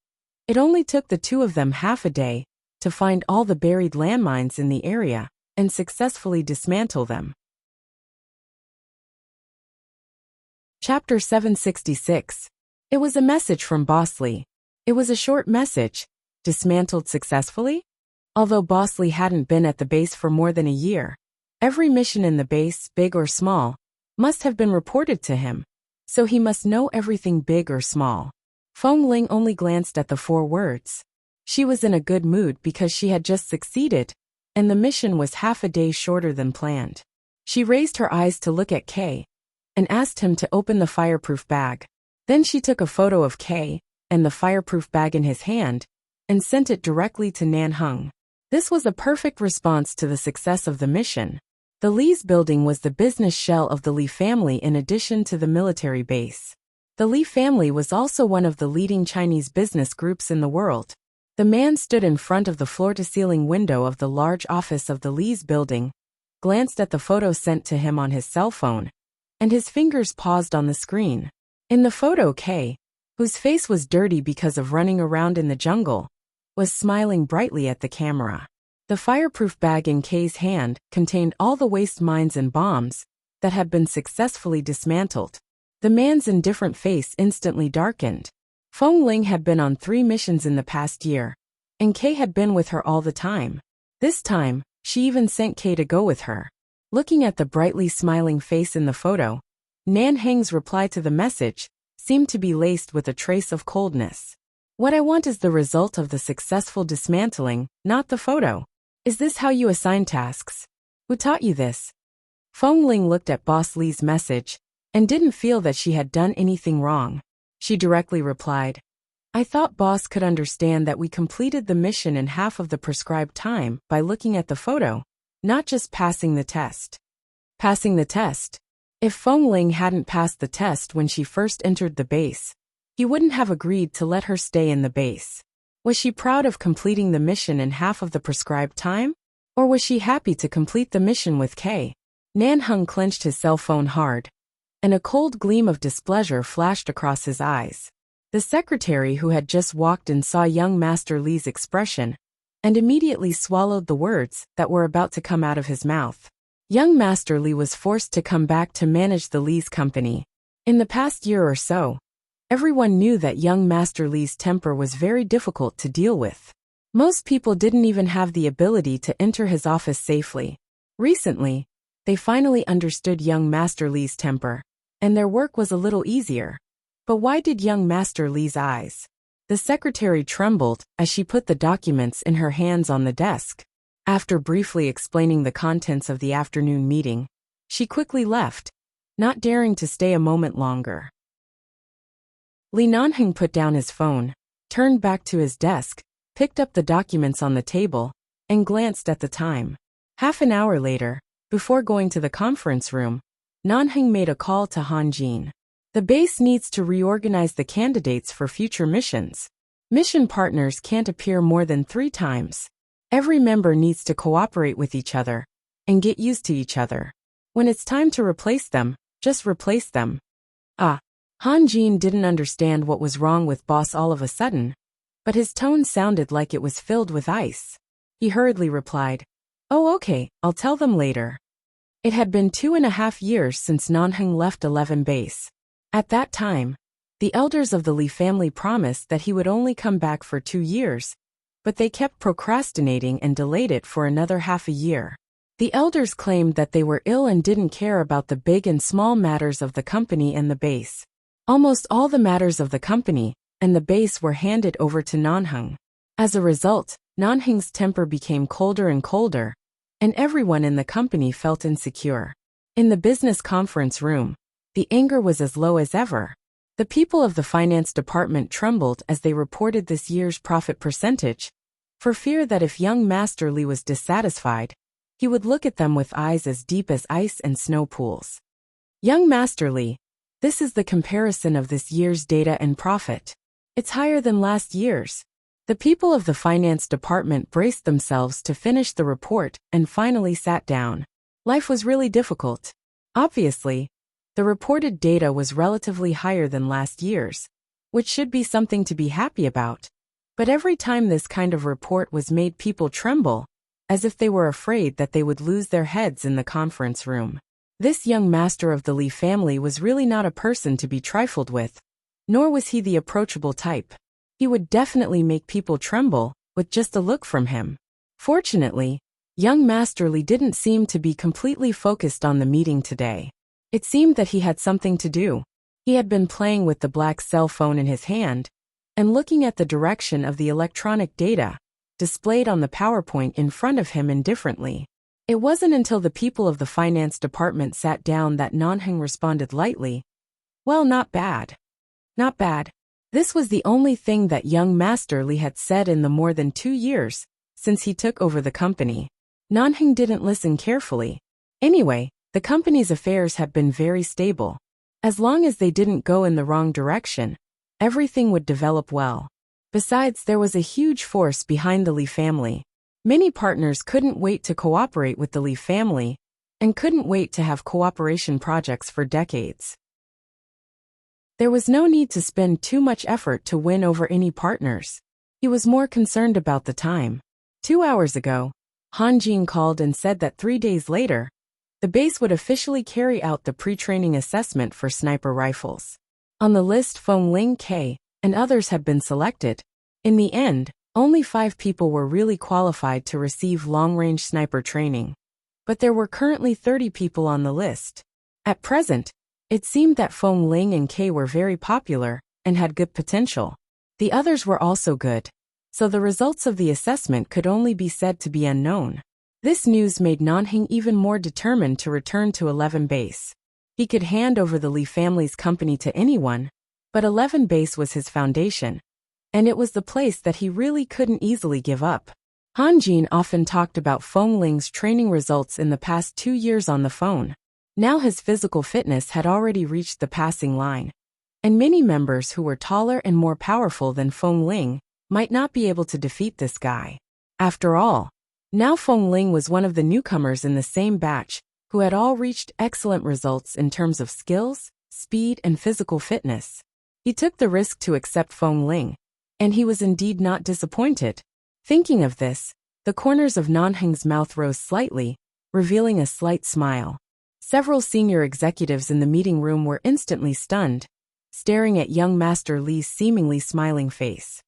it only took the two of them half a day to find all the buried landmines in the area and successfully dismantle them. Chapter 766. It was a message from Boss Lee. It was a short message. Dismantled successfully? Although Boss Lee hadn't been at the base for more than a year, every mission in the base, big or small, must have been reported to him, so he must know everything big or small. Feng Ling only glanced at the 4 words. She was in a good mood because she had just succeeded, and the mission was half a day shorter than planned. She raised her eyes to look at Kay and asked him to open the fireproof bag. Then she took a photo of Kay and the fireproof bag in his hand and sent it directly to Nanheng. This was a perfect response to the success of the mission. The Lee's building was the business shell of the Lee family in addition to the military base. The Lee family was also one of the leading Chinese business groups in the world. The man stood in front of the floor-to-ceiling window of the large office of the Lee's building, glanced at the photo sent to him on his cell phone, and his fingers paused on the screen. In the photo, Kay, whose face was dirty because of running around in the jungle, was smiling brightly at the camera. The fireproof bag in Kay's hand contained all the waste mines and bombs that had been successfully dismantled. The man's indifferent face instantly darkened. Feng Ling had been on 3 missions in the past year, and Kay had been with her all the time. This time, she even sent Kay to go with her. Looking at the brightly smiling face in the photo, Nanheng's reply to the message seemed to be laced with a trace of coldness. What I want is the result of the successful dismantling, not the photo. Is this how you assign tasks? Who taught you this? Feng Ling looked at Boss Lee's message and didn't feel that she had done anything wrong. She directly replied, I thought Boss could understand that we completed the mission in half of the prescribed time by looking at the photo, not just passing the test. Passing the test? If Feng Ling hadn't passed the test when she first entered the base, he wouldn't have agreed to let her stay in the base. Was she proud of completing the mission in half of the prescribed time? Or was she happy to complete the mission with Kay? Nanheng clenched his cell phone hard, and a cold gleam of displeasure flashed across his eyes. The secretary who had just walked in saw young Master Lee's expression and immediately swallowed the words that were about to come out of his mouth. Young Master Lee was forced to come back to manage the Lee's company. In the past year or so, everyone knew that young Master Lee's temper was very difficult to deal with. Most people didn't even have the ability to enter his office safely. Recently, they finally understood young Master Lee's temper, and their work was a little easier. But why did young Master Lee's eyes? The secretary trembled as she put the documents in her hands on the desk. After briefly explaining the contents of the afternoon meeting, she quickly left, not daring to stay a moment longer. Li Nanheng put down his phone, turned back to his desk, picked up the documents on the table, and glanced at the time. Half an hour later, before going to the conference room, Nanheng made a call to Han Jin. The base needs to reorganize the candidates for future missions. Mission partners can't appear more than 3 times. Every member needs to cooperate with each other and get used to each other. When it's time to replace them, just replace them. Han Jin didn't understand what was wrong with Boss all of a sudden, but his tone sounded like it was filled with ice. He hurriedly replied, "Oh, okay, I'll tell them later." It had been 2.5 years since Nanheng left 11 base. At that time, the elders of the Li family promised that he would only come back for 2 years, but they kept procrastinating and delayed it for another half a year. The elders claimed that they were ill and didn't care about the big and small matters of the company and the base. Almost all the matters of the company and the base were handed over to Nanheng. As a result, Nanheng's temper became colder and colder, and everyone in the company felt insecure. In the business conference room, the anger was as low as ever. The people of the finance department trembled as they reported this year's profit percentage, for fear that if young Master Li was dissatisfied, he would look at them with eyes as deep as ice and snow pools. "Young Master Li, this is the comparison of this year's data and profit. It's higher than last year's." The people of the finance department braced themselves to finish the report and finally sat down. Life was really difficult. Obviously, the reported data was relatively higher than last year's, which should be something to be happy about. But every time this kind of report was made, people tremble, as if they were afraid that they would lose their heads in the conference room. This young master of the Li family was really not a person to be trifled with, nor was he the approachable type. He would definitely make people tremble with just a look from him. Fortunately, young Master Li didn't seem to be completely focused on the meeting today. It seemed that he had something to do. He had been playing with the black cell phone in his hand and looking at the direction of the electronic data displayed on the PowerPoint in front of him indifferently. It wasn't until the people of the finance department sat down that Nanheng responded lightly, "Well, not bad. Not bad." This was the only thing that young Master Li had said in the more than 2 years since he took over the company. Nanheng didn't listen carefully. Anyway, the company's affairs had been very stable. As long as they didn't go in the wrong direction, everything would develop well. Besides, there was a huge force behind the Li family. Many partners couldn't wait to cooperate with the Li family and couldn't wait to have cooperation projects for decades. There was no need to spend too much effort to win over any partners. He was more concerned about the time. 2 hours ago, Han Jin called and said that 3 days later, the base would officially carry out the pre-training assessment for sniper rifles. On the list, Feng Ling K and others had been selected. In the end, only 5 people were really qualified to receive long-range sniper training. But there were currently 30 people on the list. At present, it seemed that Feng Ling and K were very popular and had good potential. The others were also good, so the results of the assessment could only be said to be unknown. This news made Nanheng even more determined to return to 11 base. He could hand over the Li family's company to anyone, but 11 base was his foundation, and it was the place that he really couldn't easily give up. Han Jin often talked about Feng Ling's training results in the past 2 years on the phone. Now his physical fitness had already reached the passing line, and many members who were taller and more powerful than Feng Ling might not be able to defeat this guy. After all, now Feng Ling was one of the newcomers in the same batch who had all reached excellent results in terms of skills, speed, and physical fitness. He took the risk to accept Feng Ling, and he was indeed not disappointed. Thinking of this, the corners of Nanheng's mouth rose slightly, revealing a slight smile. Several senior executives in the meeting room were instantly stunned, staring at young Master Li's seemingly smiling face.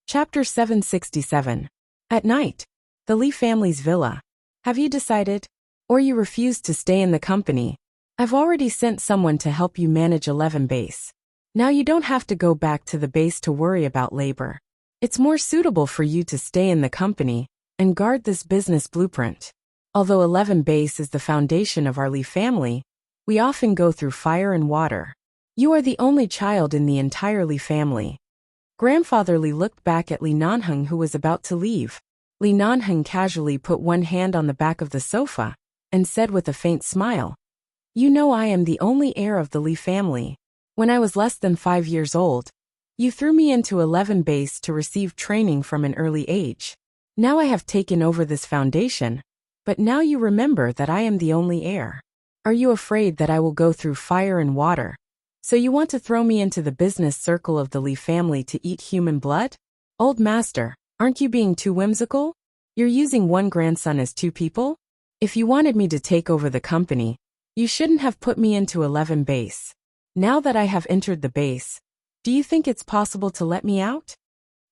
Chapter 767. At night, the Li family's villa. "Have you decided? Or you refuse to stay in the company? I've already sent someone to help you manage 11 base. Now you don't have to go back to the base to worry about labor. It's more suitable for you to stay in the company and guard this business blueprint. Although 11 base is the foundation of our Li family, we often go through fire and water. You are the only child in the entire Li family." Grandfather Li looked back at Li Nanheng, who was about to leave. Li Nanheng casually put one hand on the back of the sofa and said with a faint smile, "You know I am the only heir of the Li family. When I was less than 5 years old, you threw me into 11 base to receive training from an early age. Now I have taken over this foundation, but now you remember that I am the only heir. Are you afraid that I will go through fire and water, So you want to throw me into the business circle of the Lee family to eat human blood? Old master, aren't you being too whimsical? You're using one grandson as two people? If you wanted me to take over the company, you shouldn't have put me into 11 base. Now that I have entered the base, do you think it's possible to let me out?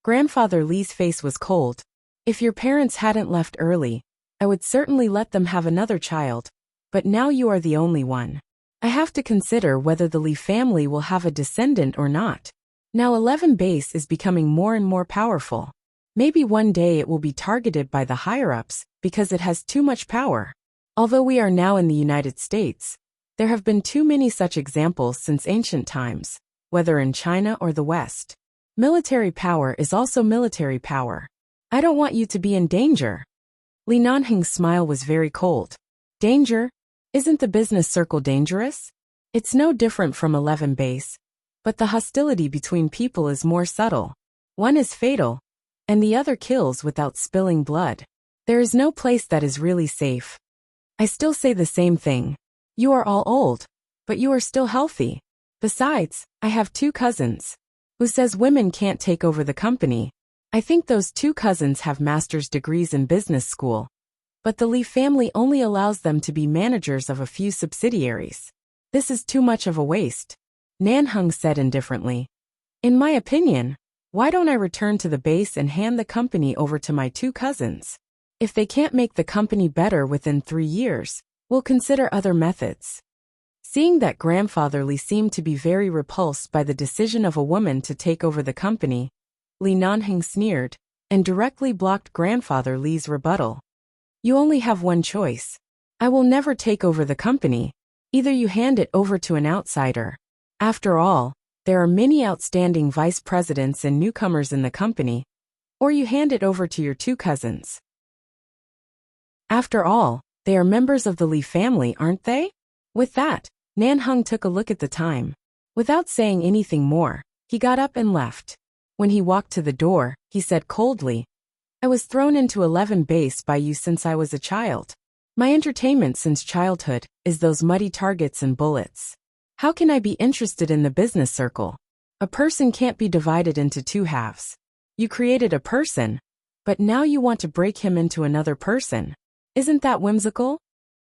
Grandfather Lee's face was cold. If your parents hadn't left early, I would certainly let them have another child, but now you are the only one. I have to consider whether the Lee family will have a descendant or not. Now 11 base is becoming more and more powerful. Maybe one day it will be targeted by the higher-ups because it has too much power. Although we are now in the United States, there have been too many such examples since ancient times, whether in China or the West. Military power is also military power. I don't want you to be in danger. Li Nanheng's smile was very cold. Danger? Isn't the business circle dangerous? It's no different from 11 base, but the hostility between people is more subtle. One is fatal, and the other kills without spilling blood. There is no place that is really safe. I still say the same thing. You are all old, but you are still healthy. Besides, I have 2 cousins. Who says women can't take over the company? I think those 2 cousins have master's degrees in business school. But the Lee family only allows them to be managers of a few subsidiaries. This is too much of a waste, Nanheng said indifferently. In my opinion, why don't I return to the base and hand the company over to my 2 cousins? If they can't make the company better within 3 years, we'll consider other methods. Seeing that Grandfather Lee seemed to be very repulsed by the decision of a woman to take over the company, Li Nanheng sneered and directly blocked Grandfather Lee's rebuttal. You only have one choice. I will never take over the company. Either you hand it over to an outsider. After all, there are many outstanding vice presidents and newcomers in the company, or you hand it over to your 2 cousins. After all, they are members of the Lee family, aren't they? With that, Nanheng took a look at the time. Without saying anything more, he got up and left. When he walked to the door, he said coldly, I was thrown into 11 base by you since I was a child. My entertainment since childhood is those muddy targets and bullets. How can I be interested in the business circle? A person can't be divided into 2 halves. You created a person, but now you want to break him into another person. Isn't that whimsical?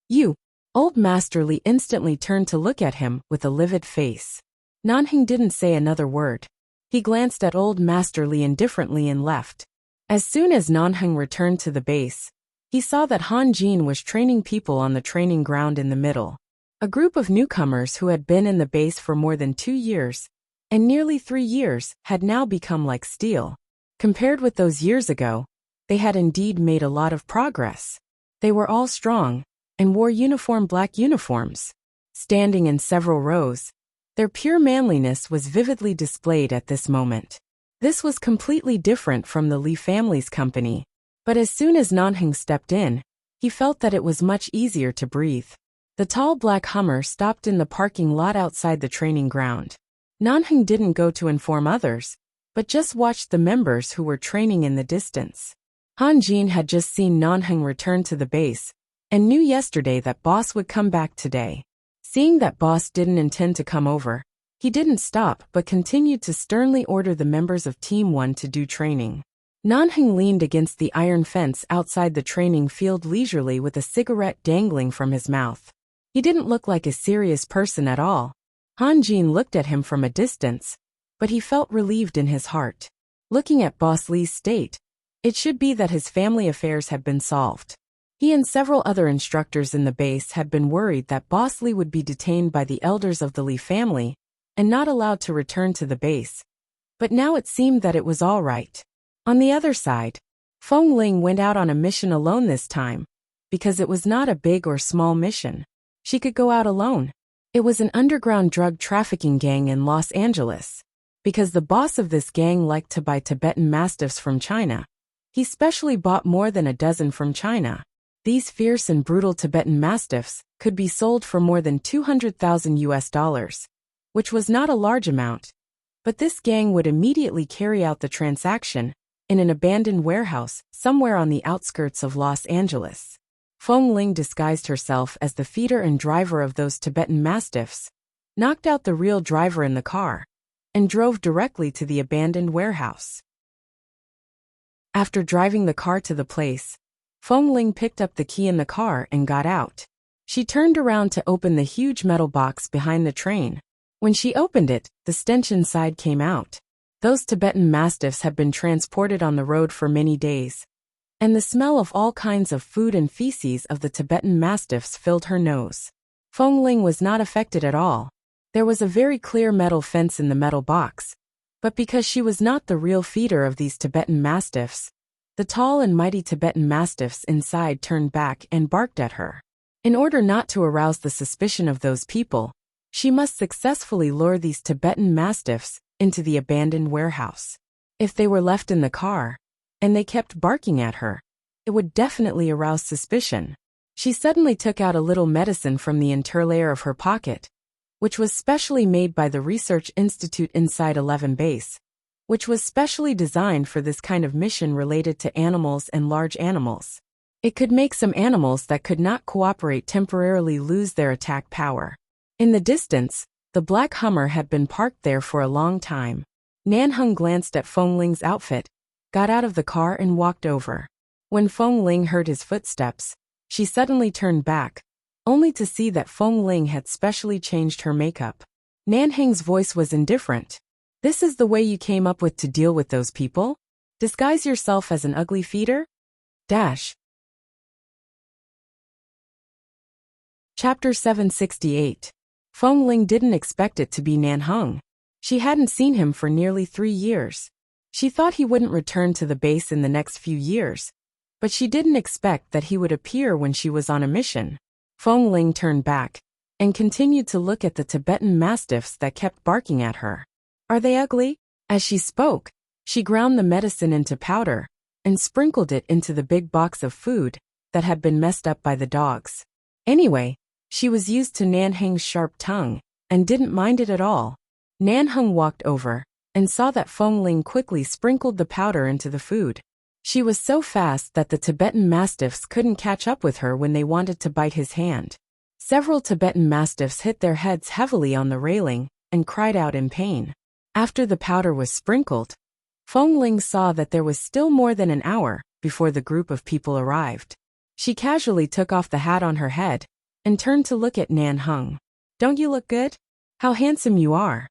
You. Old Master Lee instantly turned to look at him with a livid face. Nanheng didn't say another word. He glanced at Old Master Lee indifferently and left. As soon as Nanheng returned to the base, he saw that Han Jin was training people on the training ground in the middle. A group of newcomers who had been in the base for more than 2 years, and nearly 3 years, had now become like steel. Compared with those years ago, they had indeed made a lot of progress. They were all strong, and wore uniform black uniforms. Standing in several rows, their pure manliness was vividly displayed at this moment. This was completely different from the Lee family's company, but as soon as Nanheng stepped in, he felt that it was much easier to breathe. The tall black Hummer stopped in the parking lot outside the training ground. Nanheng didn't go to inform others, but just watched the members who were training in the distance. Han Jin had just seen Nanheng return to the base, and knew yesterday that boss would come back today. Seeing that boss didn't intend to come over, he didn't stop but continued to sternly order the members of Team 1 to do training. Nanheng leaned against the iron fence outside the training field leisurely with a cigarette dangling from his mouth. He didn't look like a serious person at all. Han Jin looked at him from a distance, but he felt relieved in his heart. Looking at Boss Lee's state, it should be that his family affairs had been solved. He and several other instructors in the base had been worried that Boss Lee would be detained by the elders of the Lee family and not allowed to return to the base. But now it seemed that it was all right. On the other side, Feng Ling went out on a mission alone this time, because it was not a big or small mission. She could go out alone. It was an underground drug trafficking gang in Los Angeles. Because the boss of this gang liked to buy Tibetan Mastiffs from China, he specially bought more than a dozen from China. These fierce and brutal Tibetan Mastiffs could be sold for more than $200,000, which was not a large amount, but this gang would immediately carry out the transaction in an abandoned warehouse somewhere on the outskirts of Los Angeles. Feng Ling disguised herself as the feeder and driver of those Tibetan Mastiffs, knocked out the real driver in the car, and drove directly to the abandoned warehouse. After driving the car to the place, Feng Ling picked up the key in the car and got out. She turned around to open the huge metal box behind the train. When she opened it, the stench inside came out. Those Tibetan mastiffs had been transported on the road for many days, and the smell of all kinds of food and feces of the Tibetan mastiffs filled her nose. Feng Ling was not affected at all. There was a very clear metal fence in the metal box, but because she was not the real feeder of these Tibetan mastiffs, the tall and mighty Tibetan mastiffs inside turned back and barked at her. In order not to arouse the suspicion of those people, she must successfully lure these Tibetan mastiffs into the abandoned warehouse. If they were left in the car, and they kept barking at her, it would definitely arouse suspicion. She suddenly took out a little medicine from the interlayer of her pocket, which was specially made by the Research Institute inside 11 Base, which was specially designed for this kind of mission related to animals and large animals. It could make some animals that could not cooperate temporarily lose their attack power. In the distance, the black Hummer had been parked there for a long time. Nanheng glanced at Feng Ling's outfit, got out of the car and walked over. When Feng Ling heard his footsteps, she suddenly turned back, only to see that Feng Ling had specially changed her makeup. Nanheng's voice was indifferent. "This is the way you came up with to deal with those people? Disguise yourself as an ugly feeder?" Chapter 768. Feng Ling didn't expect it to be Nanheng. She hadn't seen him for nearly 3 years. She thought he wouldn't return to the base in the next few years, but she didn't expect that he would appear when she was on a mission. Feng Ling turned back and continued to look at the Tibetan mastiffs that kept barking at her. "Are they ugly?" As she spoke, she ground the medicine into powder and sprinkled it into the big box of food that had been messed up by the dogs. Anyway, she was used to Nanheng's sharp tongue and didn't mind it at all. Nanheng walked over and saw that Feng Ling quickly sprinkled the powder into the food. She was so fast that the Tibetan mastiffs couldn't catch up with her when they wanted to bite his hand. Several Tibetan mastiffs hit their heads heavily on the railing and cried out in pain. After the powder was sprinkled, Feng Ling saw that there was still more than an hour before the group of people arrived. She casually took off the hat on her head and turned to look at Nanheng. "Don't you look good? How handsome you are."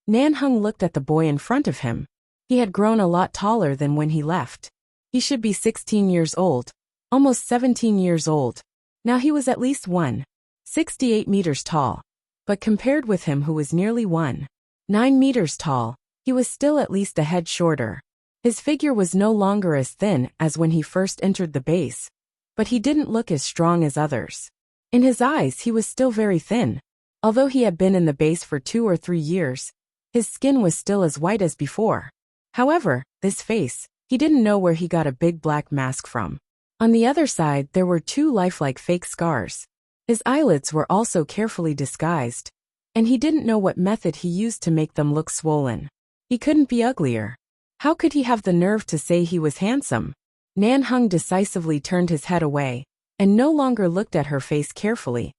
Nanheng looked at the boy in front of him. He had grown a lot taller than when he left. He should be 16 years old, almost 17 years old. Now he was at least 1.68 meters tall, but compared with him who was nearly 1.9 meters tall, he was still at least a head shorter. His figure was no longer as thin as when he first entered the base, but he didn't look as strong as others. In his eyes he was still very thin. Although he had been in the base for 2 or 3 years, his skin was still as white as before. However, this face, he didn't know where he got a big black mask from. On the other side there were 2 lifelike fake scars. His eyelids were also carefully disguised, and he didn't know what method he used to make them look swollen. He couldn't be uglier. How could he have the nerve to say he was handsome? Nanheng decisively turned his head away, and no longer looked at her face carefully,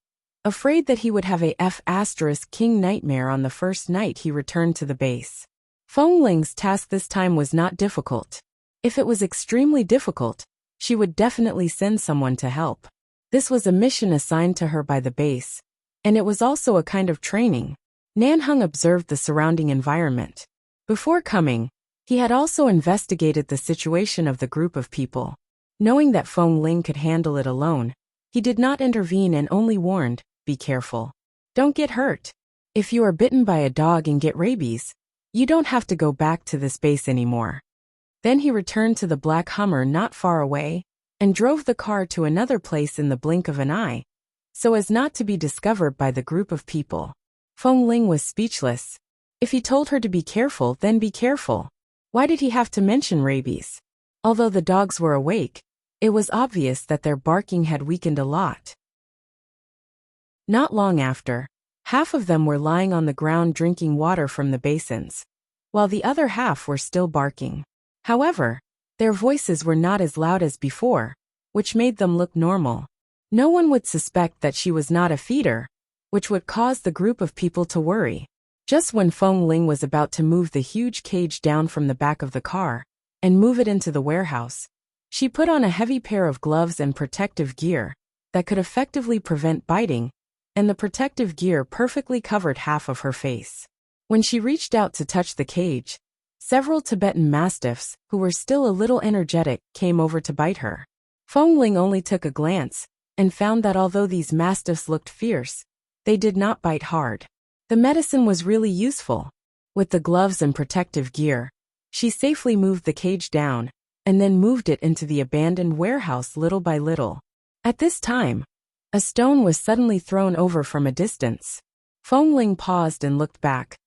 afraid that he would have a F***king nightmare on the first night he returned to the base. Feng Ling's task this time was not difficult. If it was extremely difficult, she would definitely send someone to help. This was a mission assigned to her by the base, and it was also a kind of training. Nanheng observed the surrounding environment. Before coming, he had also investigated the situation of the group of people. Knowing that Feng Ling could handle it alone, he did not intervene and only warned, "Be careful. Don't get hurt. If you are bitten by a dog and get rabies, you don't have to go back to this base anymore." Then he returned to the black Hummer not far away and drove the car to another place in the blink of an eye, so as not to be discovered by the group of people. Feng Ling was speechless. If he told her to be careful, then be careful. Why did he have to mention rabies? Although the dogs were awake, it was obvious that their barking had weakened a lot. Not long after, half of them were lying on the ground drinking water from the basins, while the other half were still barking. However, their voices were not as loud as before, which made them look normal. No one would suspect that she was not a feeder, which would cause the group of people to worry. Just when Feng Ling was about to move the huge cage down from the back of the car and move it into the warehouse, she put on a heavy pair of gloves and protective gear that could effectively prevent biting, and the protective gear perfectly covered half of her face. When she reached out to touch the cage, several Tibetan Mastiffs, who were still a little energetic, came over to bite her. Feng Ling only took a glance and found that although these Mastiffs looked fierce, they did not bite hard. The medicine was really useful. With the gloves and protective gear, she safely moved the cage down and then moved it into the abandoned warehouse little by little. At this time, a stone was suddenly thrown over from a distance. Feng Ling paused and looked back,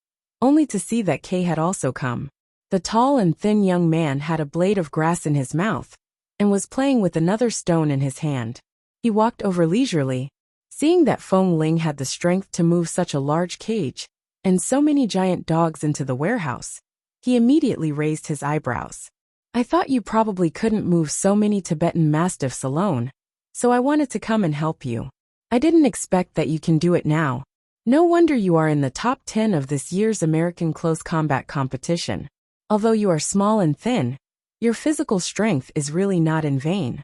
only to see that Kay had also come. The tall and thin young man had a blade of grass in his mouth and was playing with another stone in his hand. He walked over leisurely, seeing that Feng Ling had the strength to move such a large cage and so many giant dogs into the warehouse. He immediately raised his eyebrows. "I thought you probably couldn't move so many Tibetan Mastiffs alone, so I wanted to come and help you. I didn't expect that you can do it now. No wonder you are in the top 10 of this year's American Close Combat Competition. Although you are small and thin, your physical strength is really not in vain."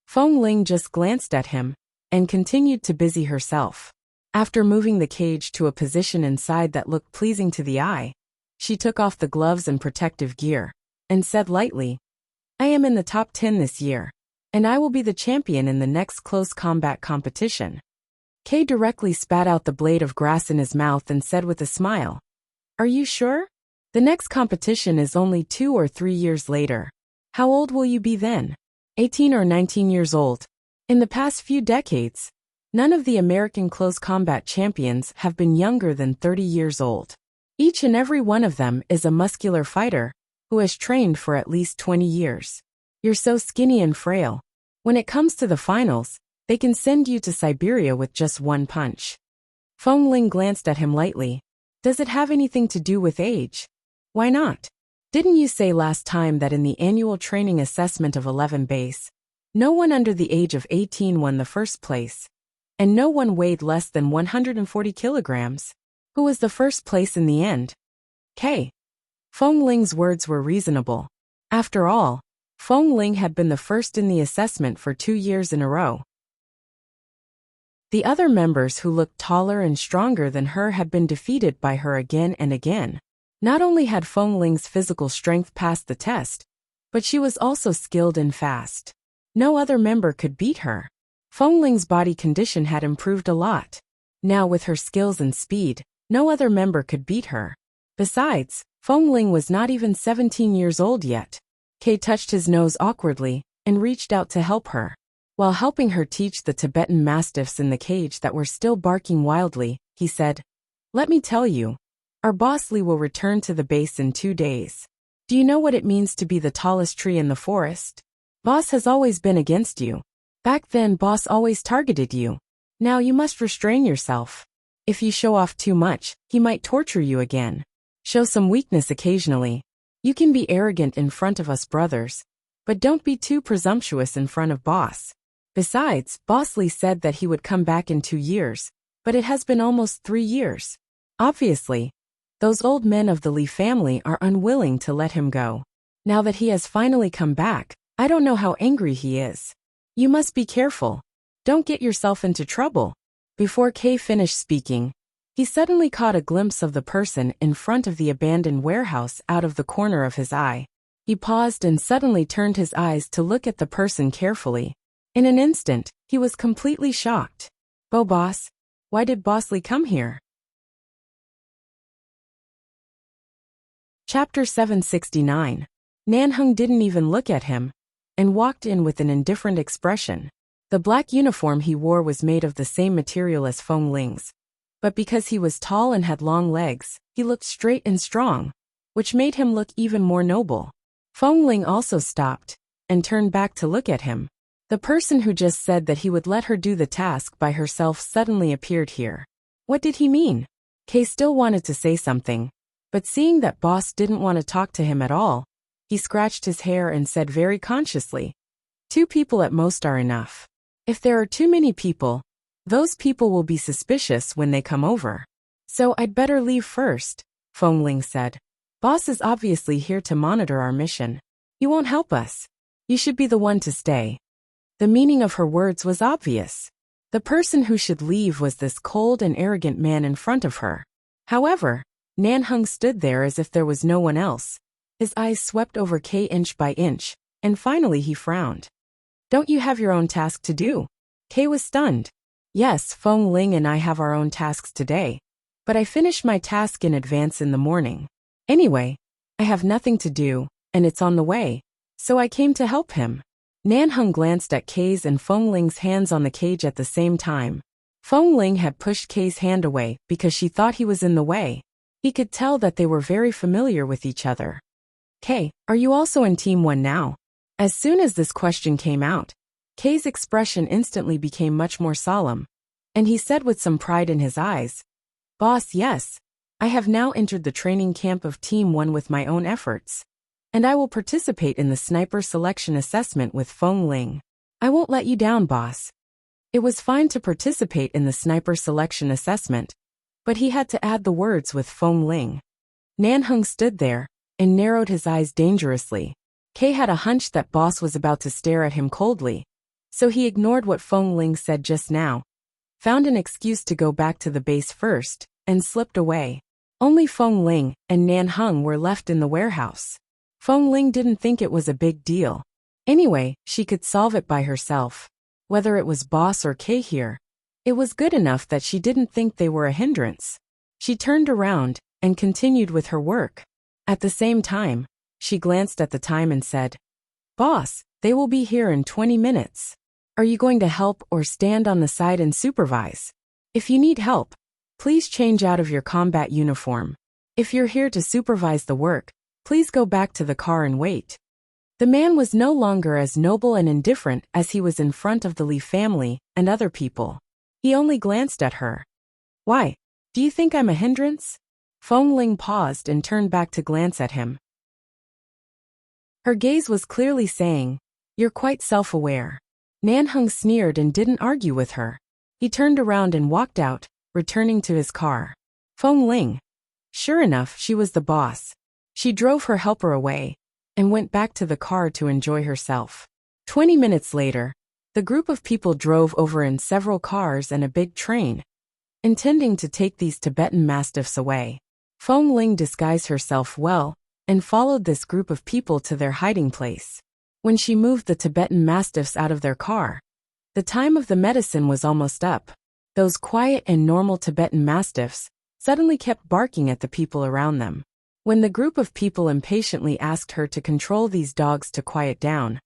Feng Ling just glanced at him and continued to busy herself. After moving the cage to a position inside that looked pleasing to the eye, she took off the gloves and protective gear and said lightly, "I am in the top 10 this year, and I will be the champion in the next close combat competition." Kay directly spat out the blade of grass in his mouth and said with a smile, "Are you sure? The next competition is only 2 or 3 years later. How old will you be then? 18 or 19 years old? In the past few decades, none of the American close combat champions have been younger than 30 years old. Each and every one of them is a muscular fighter who has trained for at least 20 years. You're so skinny and frail. When it comes to the finals, they can send you to Siberia with just one punch." Feng Ling glanced at him lightly. "Does it have anything to do with age? Why not? Didn't you say last time that in the annual training assessment of 11 base, no one under the age of 18 won the first place, and no one weighed less than 140 kilograms? Who was the first place in the end?" Kay. Feng Ling's words were reasonable. After all, Feng Ling had been the first in the assessment for 2 years in a row. The other members who looked taller and stronger than her had been defeated by her again and again. Not only had Feng Ling's physical strength passed the test, but she was also skilled and fast. No other member could beat her. Feng Ling's body condition had improved a lot. Now with her skills and speed, no other member could beat her. Besides, Feng Ling was not even 17 years old yet. Kay touched his nose awkwardly and reached out to help her. While helping her teach the Tibetan Mastiffs in the cage that were still barking wildly, he said, "Let me tell you, our boss Lee will return to the base in 2 days. Do you know what it means to be the tallest tree in the forest? Boss has always been against you. Back then boss always targeted you. Now you must restrain yourself. If you show off too much, he might torture you again. Show some weakness occasionally. You can be arrogant in front of us brothers, but don't be too presumptuous in front of boss." Besides, Boss Lee said that he would come back in 2 years, but it has been almost 3 years. Obviously, those old men of the Lee family are unwilling to let him go. Now that he has finally come back, I don't know how angry he is. You must be careful. Don't get yourself into trouble. Before Kay finished speaking, he suddenly caught a glimpse of the person in front of the abandoned warehouse out of the corner of his eye. He paused and suddenly turned his eyes to look at the person carefully. In an instant, he was completely shocked. Boss, why did Boss Lee come here?" Chapter 769. Nanheng didn't even look at him, and walked in with an indifferent expression. The black uniform he wore was made of the same material as Feng Ling's, but because he was tall and had long legs, he looked straight and strong, which made him look even more noble. Feng Ling also stopped, and turned back to look at him. The person who just said that he would let her do the task by herself suddenly appeared here. What did he mean? Kay still wanted to say something, but seeing that boss didn't want to talk to him at all, he scratched his hair and said very consciously, 2 people at most are enough. If there are too many people, Those people will be suspicious when they come over. So I'd better leave first, Feng Ling said. Boss is obviously here to monitor our mission. You won't help us. You should be the one to stay. The meaning of her words was obvious. The person who should leave was this cold and arrogant man in front of her. However, Nanheng stood there as if there was no one else. His eyes swept over Kay inch by inch, and finally he frowned. Don't you have your own task to do? Kay was stunned. Yes, Feng Ling and I have our own tasks today, but I finished my task in advance in the morning. Anyway, I have nothing to do, and it's on the way, so I came to help him. Nanheng glanced at Kay's and Feng Ling's hands on the cage at the same time. Feng Ling had pushed Kay's hand away because she thought he was in the way. He could tell that they were very familiar with each other. Kay, are you also in Team 1 now? As soon as this question came out, Kay's expression instantly became much more solemn, and he said with some pride in his eyes, Boss, yes. I have now entered the training camp of Team 1 with my own efforts, and I will participate in the sniper selection assessment with Feng Ling. I won't let you down, boss. It was fine to participate in the sniper selection assessment, but he had to add the words with Feng Ling. Nanheng stood there and narrowed his eyes dangerously. Kay had a hunch that boss was about to stare at him coldly, so he ignored what Feng Ling said just now, found an excuse to go back to the base first, and slipped away. Only Feng Ling and Nanheng were left in the warehouse. Feng Ling didn't think it was a big deal. Anyway, she could solve it by herself. Whether it was boss or Kay here, it was good enough that she didn't think they were a hindrance. She turned around and continued with her work. At the same time, she glanced at the time and said, Boss, they will be here in 20 minutes. Are you going to help or stand on the side and supervise? If you need help, please change out of your combat uniform. If you're here to supervise the work, please go back to the car and wait. The man was no longer as noble and indifferent as he was in front of the Li family and other people. He only glanced at her. Why? Do you think I'm a hindrance? Feng Ling paused and turned back to glance at him. Her gaze was clearly saying, You're quite self-aware. Nanheng sneered and didn't argue with her. He turned around and walked out, returning to his car. Feng Ling. Sure enough, she was the boss. She drove her helper away and went back to the car to enjoy herself. 20 minutes later, the group of people drove over in several cars and a big train, intending to take these Tibetan mastiffs away. Feng Ling disguised herself well and followed this group of people to their hiding place. When she moved the Tibetan mastiffs out of their car, the time of the medicine was almost up. Those quiet and normal Tibetan mastiffs suddenly kept barking at the people around them. When the group of people impatiently asked her to control these dogs to quiet down,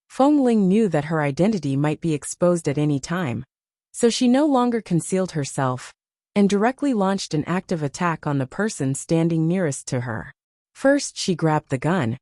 Feng Ling knew that her identity might be exposed at any time, so she no longer concealed herself and directly launched an active attack on the person standing nearest to her. First, she grabbed the gun,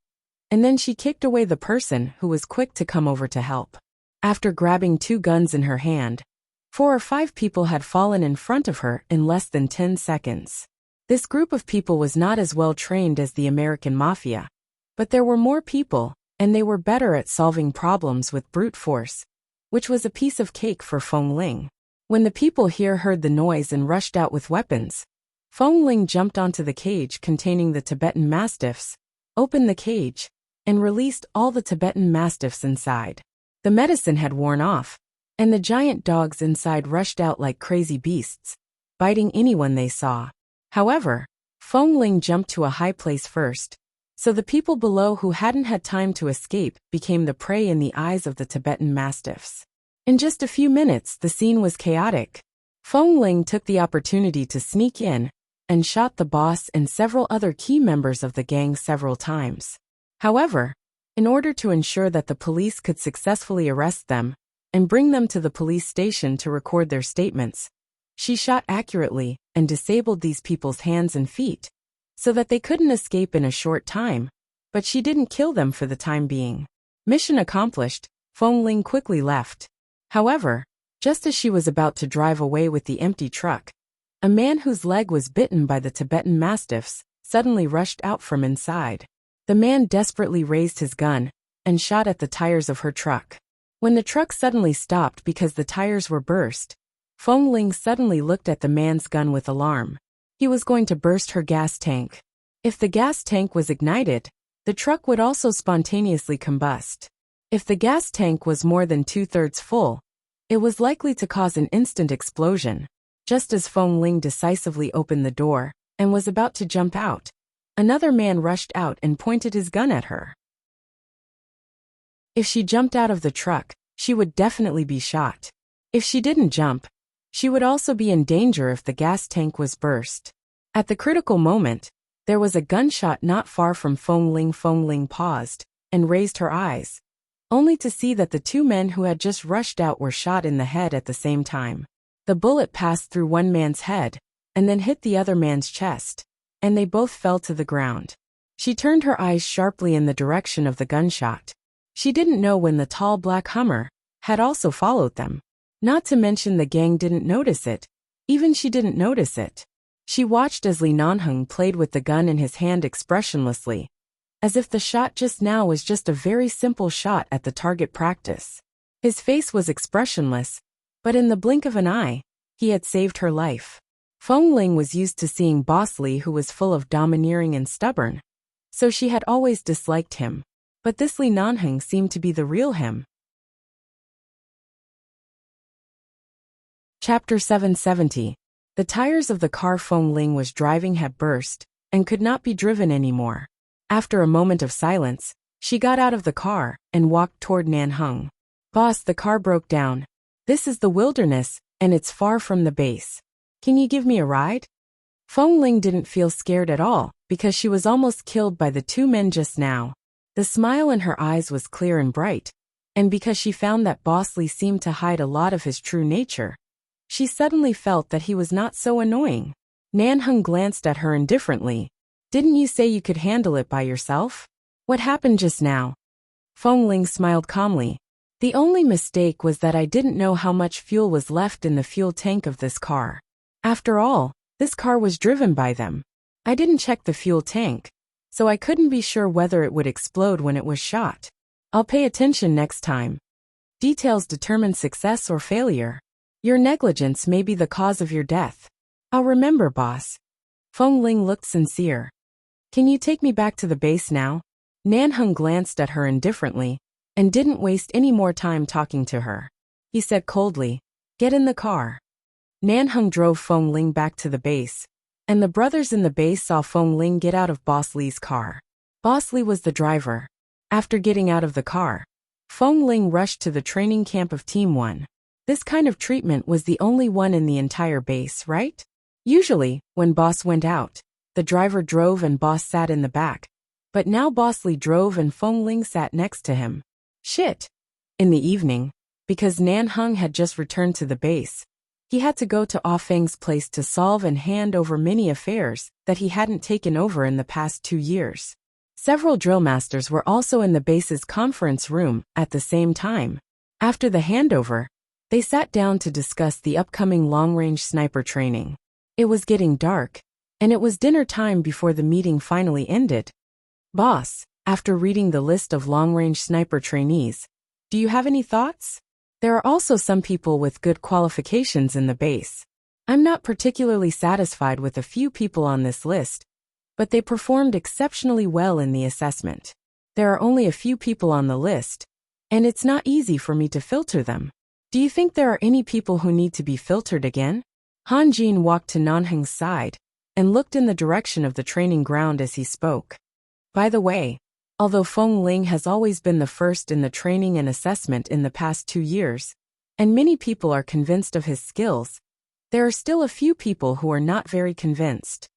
and then she kicked away the person who was quick to come over to help. After grabbing 2 guns in her hand, 4 or 5 people had fallen in front of her in less than 10 seconds. This group of people was not as well trained as the American Mafia, but there were more people, and they were better at solving problems with brute force, which was a piece of cake for Feng Ling. When the people here heard the noise and rushed out with weapons, Feng Ling jumped onto the cage containing the Tibetan mastiffs, opened the cage, and released all the Tibetan mastiffs inside. The medicine had worn off, and the giant dogs inside rushed out like crazy beasts, biting anyone they saw. However, Feng Ling jumped to a high place first, so the people below who hadn't had time to escape became the prey in the eyes of the Tibetan mastiffs. In just a few minutes, the scene was chaotic. Feng Ling took the opportunity to sneak in and shot the boss and several other key members of the gang several times. However, in order to ensure that the police could successfully arrest them and bring them to the police station to record their statements, she shot accurately and disabled these people's hands and feet so that they couldn't escape in a short time, but she didn't kill them for the time being. Mission accomplished, Feng Ling quickly left. However, just as she was about to drive away with the empty truck, a man whose leg was bitten by the Tibetan mastiffs suddenly rushed out from inside. The man desperately raised his gun and shot at the tires of her truck. When the truck suddenly stopped because the tires were burst, Feng Ling suddenly looked at the man's gun with alarm. He was going to burst her gas tank. If the gas tank was ignited, the truck would also spontaneously combust. If the gas tank was more than 2/3 full, it was likely to cause an instant explosion. Just as Feng Ling decisively opened the door and was about to jump out, another man rushed out and pointed his gun at her. If she jumped out of the truck, she would definitely be shot. If she didn't jump, she would also be in danger if the gas tank was burst. At the critical moment, there was a gunshot not far from Feng Ling. Feng Ling paused and raised her eyes, only to see that the two men who had just rushed out were shot in the head at the same time. The bullet passed through one man's head and then hit the other man's chest, and they both fell to the ground. She turned her eyes sharply in the direction of the gunshot. She didn't know when the tall black Hummer had also followed them. Not to mention the gang didn't notice it. Even she didn't notice it. She watched as Li Nanheng played with the gun in his hand expressionlessly, as if the shot just now was just a very simple shot at the target practice. His face was expressionless, but in the blink of an eye, he had saved her life. Feng Ling was used to seeing Boss Li, who was full of domineering and stubborn, so she had always disliked him. But this Li Nanheng seemed to be the real him. Chapter 770. The tires of the car Feng Ling was driving had burst and could not be driven anymore. After a moment of silence, she got out of the car and walked toward Nanheng. Boss, the car broke down. This is the wilderness, and it's far from the base. Can you give me a ride? Feng Ling didn't feel scared at all because she was almost killed by the two men just now. The smile in her eyes was clear and bright, and because she found that Boss Li seemed to hide a lot of his true nature, she suddenly felt that he was not so annoying. Nanheng glanced at her indifferently. Didn't you say you could handle it by yourself? What happened just now? Feng Ling smiled calmly. The only mistake was that I didn't know how much fuel was left in the fuel tank of this car. After all, this car was driven by them. I didn't check the fuel tank, so I couldn't be sure whether it would explode when it was shot. I'll pay attention next time. Details determine success or failure. Your negligence may be the cause of your death. I'll remember, boss. Feng Ling looked sincere. Can you take me back to the base now? Nanheng glanced at her indifferently and didn't waste any more time talking to her. He said coldly, get in the car. Nanheng drove Feng Ling back to the base, and the brothers in the base saw Feng Ling get out of Boss Li's car. Boss Li was the driver. After getting out of the car, Feng Ling rushed to the training camp of Team 1. This kind of treatment was the only one in the entire base, right? Usually, when Boss went out, the driver drove and Boss sat in the back. But now Boss Li drove and Feng Ling sat next to him. Shit. In the evening, because Nanheng had just returned to the base, he had to go to Ah Feng's place to solve and hand over many affairs that he hadn't taken over in the past 2 years. Several drill masters were also in the base's conference room at the same time. After the handover, they sat down to discuss the upcoming long-range sniper training. It was getting dark, and it was dinner time before the meeting finally ended. Boss, after reading the list of long-range sniper trainees, do you have any thoughts? There are also some people with good qualifications in the base. I'm not particularly satisfied with a few people on this list, but they performed exceptionally well in the assessment. There are only a few people on the list, and it's not easy for me to filter them. Do you think there are any people who need to be filtered again? Han Jin walked to Nanheng's side and looked in the direction of the training ground as he spoke. By the way, although Feng Ling has always been the first in the training and assessment in the past 2 years, and many people are convinced of his skills, there are still a few people who are not very convinced.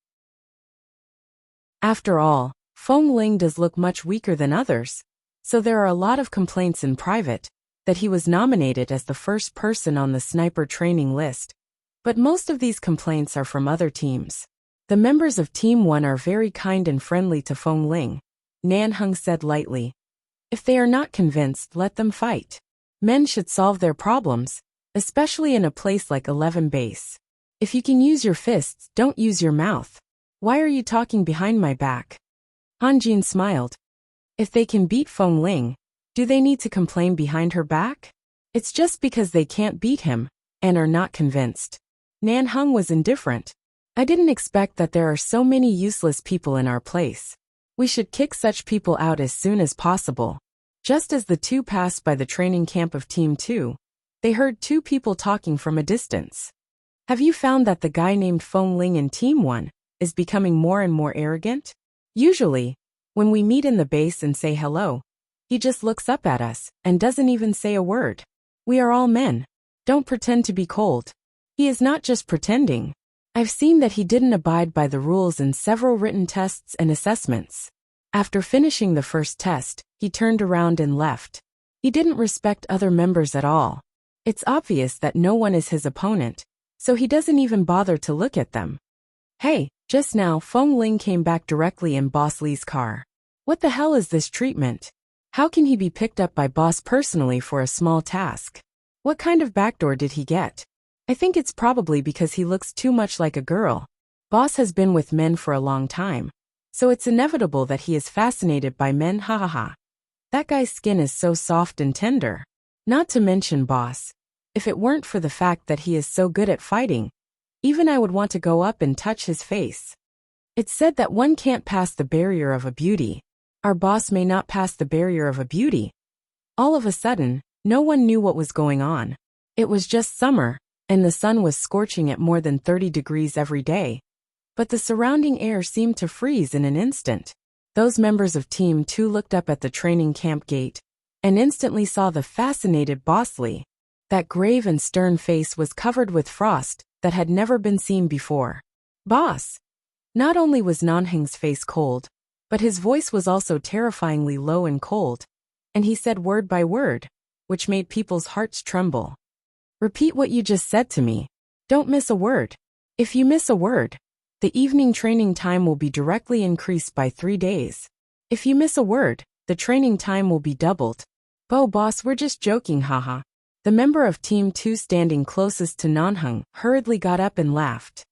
After all, Feng Ling does look much weaker than others, so there are a lot of complaints in private that he was nominated as the first person on the sniper training list, but most of these complaints are from other teams. The members of Team 1 are very kind and friendly to Feng Ling, Nanheng said lightly. If they are not convinced, let them fight. Men should solve their problems, especially in a place like 11 Base. If you can use your fists, don't use your mouth. Why are you talking behind my back? Han Jin smiled. If they can beat Feng Ling, do they need to complain behind her back? It's just because they can't beat him, and are not convinced. Nan Hung was indifferent. I didn't expect that there are so many useless people in our place. We should kick such people out as soon as possible. Just as the two passed by the training camp of Team 2, they heard two people talking from a distance. Have you found that the guy named Feng Ling in Team 1 is becoming more and more arrogant? Usually, when we meet in the base and say hello, he just looks up at us and doesn't even say a word. We are all men. Don't pretend to be cold. He is not just pretending. I've seen that he didn't abide by the rules in several written tests and assessments. After finishing the first test, he turned around and left. He didn't respect other members at all. It's obvious that no one is his opponent, so he doesn't even bother to look at them. Hey, just now Feng Ling came back directly in Boss Li's car. What the hell is this treatment? How can he be picked up by Boss personally for a small task? What kind of backdoor did he get? I think it's probably because he looks too much like a girl. Boss has been with men for a long time, so it's inevitable that he is fascinated by men, hahaha. That guy's skin is so soft and tender. Not to mention Boss. If it weren't for the fact that he is so good at fighting, even I would want to go up and touch his face. It's said that one can't pass the barrier of a beauty. Our boss may not pass the barrier of a beauty. All of a sudden, no one knew what was going on. It was just summer, and the sun was scorching at more than 30 degrees every day. But the surrounding air seemed to freeze in an instant. Those members of Team 2 looked up at the training camp gate and instantly saw the fascinated Boss Li. That grave and stern face was covered with frost that had never been seen before. Boss! Not only was Nanheng's face cold, but his voice was also terrifyingly low and cold, and he said word by word, which made people's hearts tremble. Repeat what you just said to me. Don't miss a word. If you miss a word, the evening training time will be directly increased by 3 days. If you miss a word, the training time will be doubled. Boss, we're just joking, haha. The member of Team 2 standing closest to Nanheng hurriedly got up and laughed.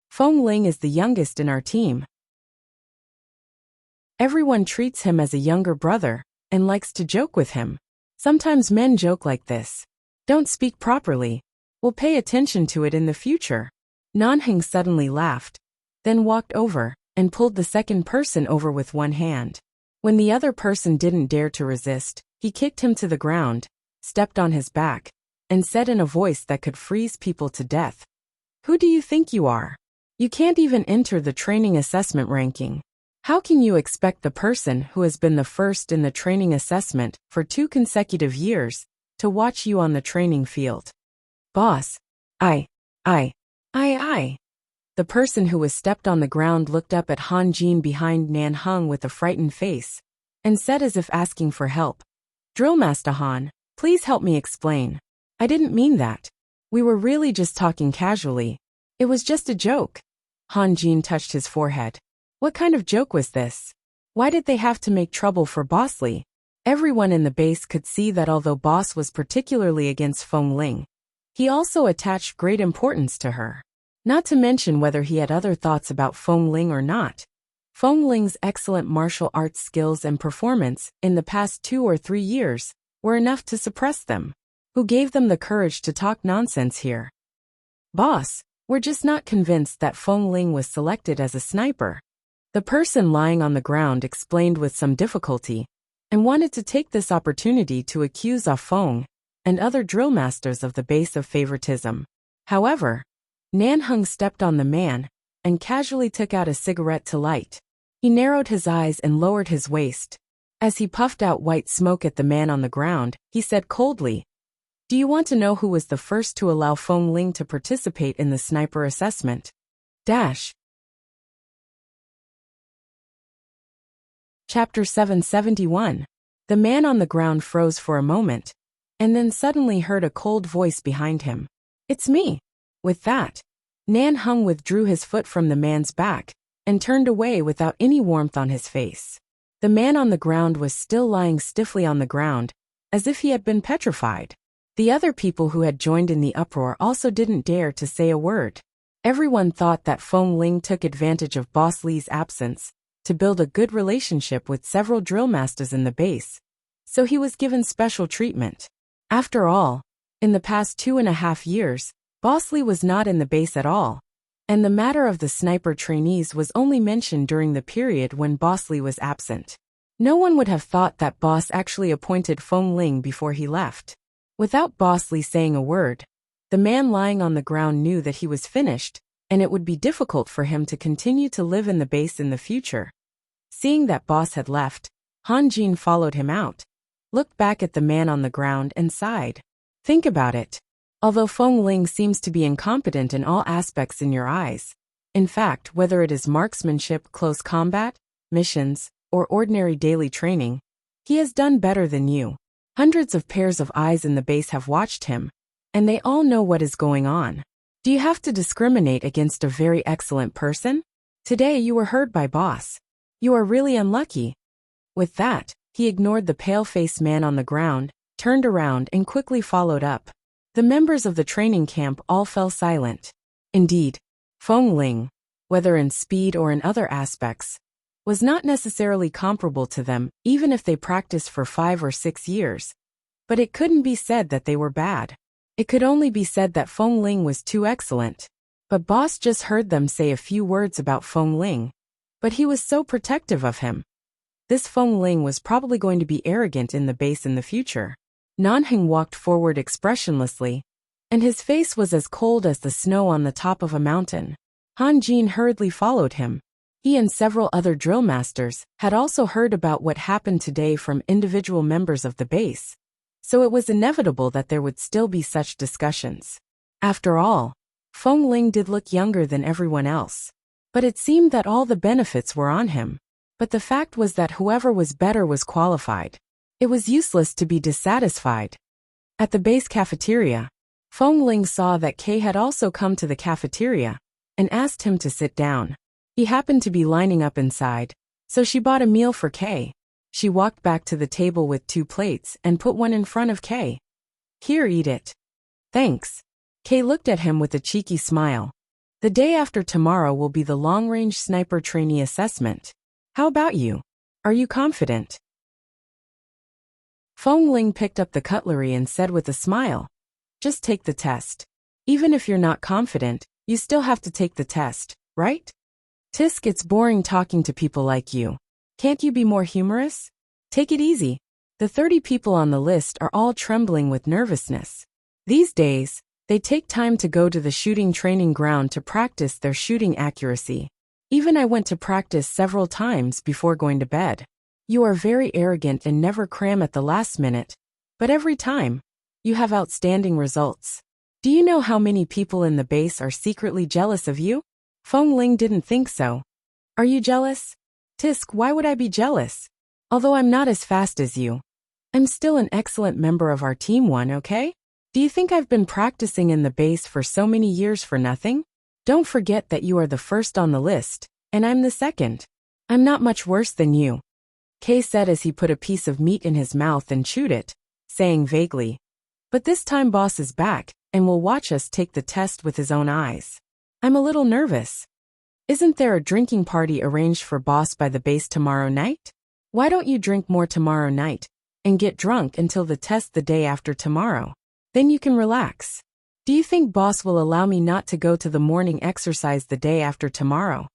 Feng Ling is the youngest in our team. Everyone treats him as a younger brother and likes to joke with him. Sometimes men joke like this. Don't speak properly. We'll pay attention to it in the future. Nanheng suddenly laughed, then walked over and pulled the second person over with one hand. When the other person didn't dare to resist, he kicked him to the ground, stepped on his back, and said in a voice that could freeze people to death, "Who do you think you are? You can't even enter the training assessment ranking. How can you expect the person who has been the first in the training assessment for 2 consecutive years to watch you on the training field?" Boss, I. The person who was stepped on the ground looked up at Han Jin behind Nan Hung with a frightened face, and said as if asking for help, "Drillmaster Han, please help me explain. I didn't mean that. We were really just talking casually. It was just a joke." Han Jin touched his forehead. What kind of joke was this? Why did they have to make trouble for Boss Li? Everyone in the base could see that although Boss was particularly against Feng Ling, he also attached great importance to her. Not to mention whether he had other thoughts about Feng Ling or not. Feng Ling's excellent martial arts skills and performance in the past 2 or 3 years were enough to suppress them. Who gave them the courage to talk nonsense here? Boss, we're just not convinced that Feng Ling was selected as a sniper. The person lying on the ground explained with some difficulty, and wanted to take this opportunity to accuse Ah Feng and other drill masters of the base of favoritism. However, Nan Hung stepped on the man and casually took out a cigarette to light. He narrowed his eyes and lowered his waist. As he puffed out white smoke at the man on the ground, he said coldly, "Do you want to know who was the first to allow Feng Ling to participate in the sniper assessment?" Chapter 771. The man on the ground froze for a moment, and then suddenly heard a cold voice behind him. "It's me." With that, Nan Hung withdrew his foot from the man's back and turned away without any warmth on his face. The man on the ground was still lying stiffly on the ground, as if he had been petrified. The other people who had joined in the uproar also didn't dare to say a word. Everyone thought that Feng Ling took advantage of Boss Li's absence to build a good relationship with several drill masters in the base, so he was given special treatment. After all, in the past 2.5 years, Boss Lee was not in the base at all, and the matter of the sniper trainees was only mentioned during the period when Boss Lee was absent. No one would have thought that Boss actually appointed Feng Ling before he left. Without Boss Lee saying a word, the man lying on the ground knew that he was finished, and it would be difficult for him to continue to live in the base in the future. Seeing that Boss had left, Han Jin followed him out, looked back at the man on the ground and sighed. Think about it. Although Feng Ling seems to be incompetent in all aspects in your eyes, in fact, whether it is marksmanship, close combat, missions, or ordinary daily training, he has done better than you. Hundreds of pairs of eyes in the base have watched him, and they all know what is going on. Do you have to discriminate against a very excellent person? Today you were heard by Boss. You are really unlucky. With that, he ignored the pale-faced man on the ground, turned around and quickly followed up. The members of the training camp all fell silent. Indeed, Feng Ling, whether in speed or in other aspects, was not necessarily comparable to them, even if they practiced for 5 or 6 years. But it couldn't be said that they were bad. It could only be said that Feng Ling was too excellent. But Boss just heard them say a few words about Feng Ling. But he was so protective of him. This Feng Ling was probably going to be arrogant in the base in the future. Nanheng walked forward expressionlessly, and his face was as cold as the snow on the top of a mountain. Han Jin hurriedly followed him. He and several other drill masters had also heard about what happened today from individual members of the base, so it was inevitable that there would still be such discussions. After all, Feng Ling did look younger than everyone else, but it seemed that all the benefits were on him. But the fact was that whoever was better was qualified. It was useless to be dissatisfied. At the base cafeteria, Feng Ling saw that Kay had also come to the cafeteria and asked him to sit down. He happened to be lining up inside, so she bought a meal for Kay. She walked back to the table with 2 plates and put one in front of Kay. Here, eat it. Thanks. Kay looked at him with a cheeky smile. The day after tomorrow will be the long-range sniper trainee assessment. How about you? Are you confident? Feng Ling picked up the cutlery and said with a smile, just take the test. Even if you're not confident, you still have to take the test, right? Tisk, it's boring talking to people like you. Can't you be more humorous? Take it easy. The 30 people on the list are all trembling with nervousness. These days, they take time to go to the shooting training ground to practice their shooting accuracy. Even I went to practice several times before going to bed. You are very arrogant and never cram at the last minute, but every time, you have outstanding results. Do you know how many people in the base are secretly jealous of you? Feng Ling didn't think so. Are you jealous? Tisk, why would I be jealous? Although I'm not as fast as you, I'm still an excellent member of our team one, okay? Do you think I've been practicing in the base for so many years for nothing? Don't forget that you are the first on the list, and I'm the second. I'm not much worse than you. Kay said as he put a piece of meat in his mouth and chewed it, saying vaguely, but this time Boss is back, and will watch us take the test with his own eyes. I'm a little nervous. Isn't there a drinking party arranged for Boss by the base tomorrow night? Why don't you drink more tomorrow night, and get drunk until the test the day after tomorrow? Then you can relax. Do you think Boss will allow me not to go to the morning exercise the day after tomorrow?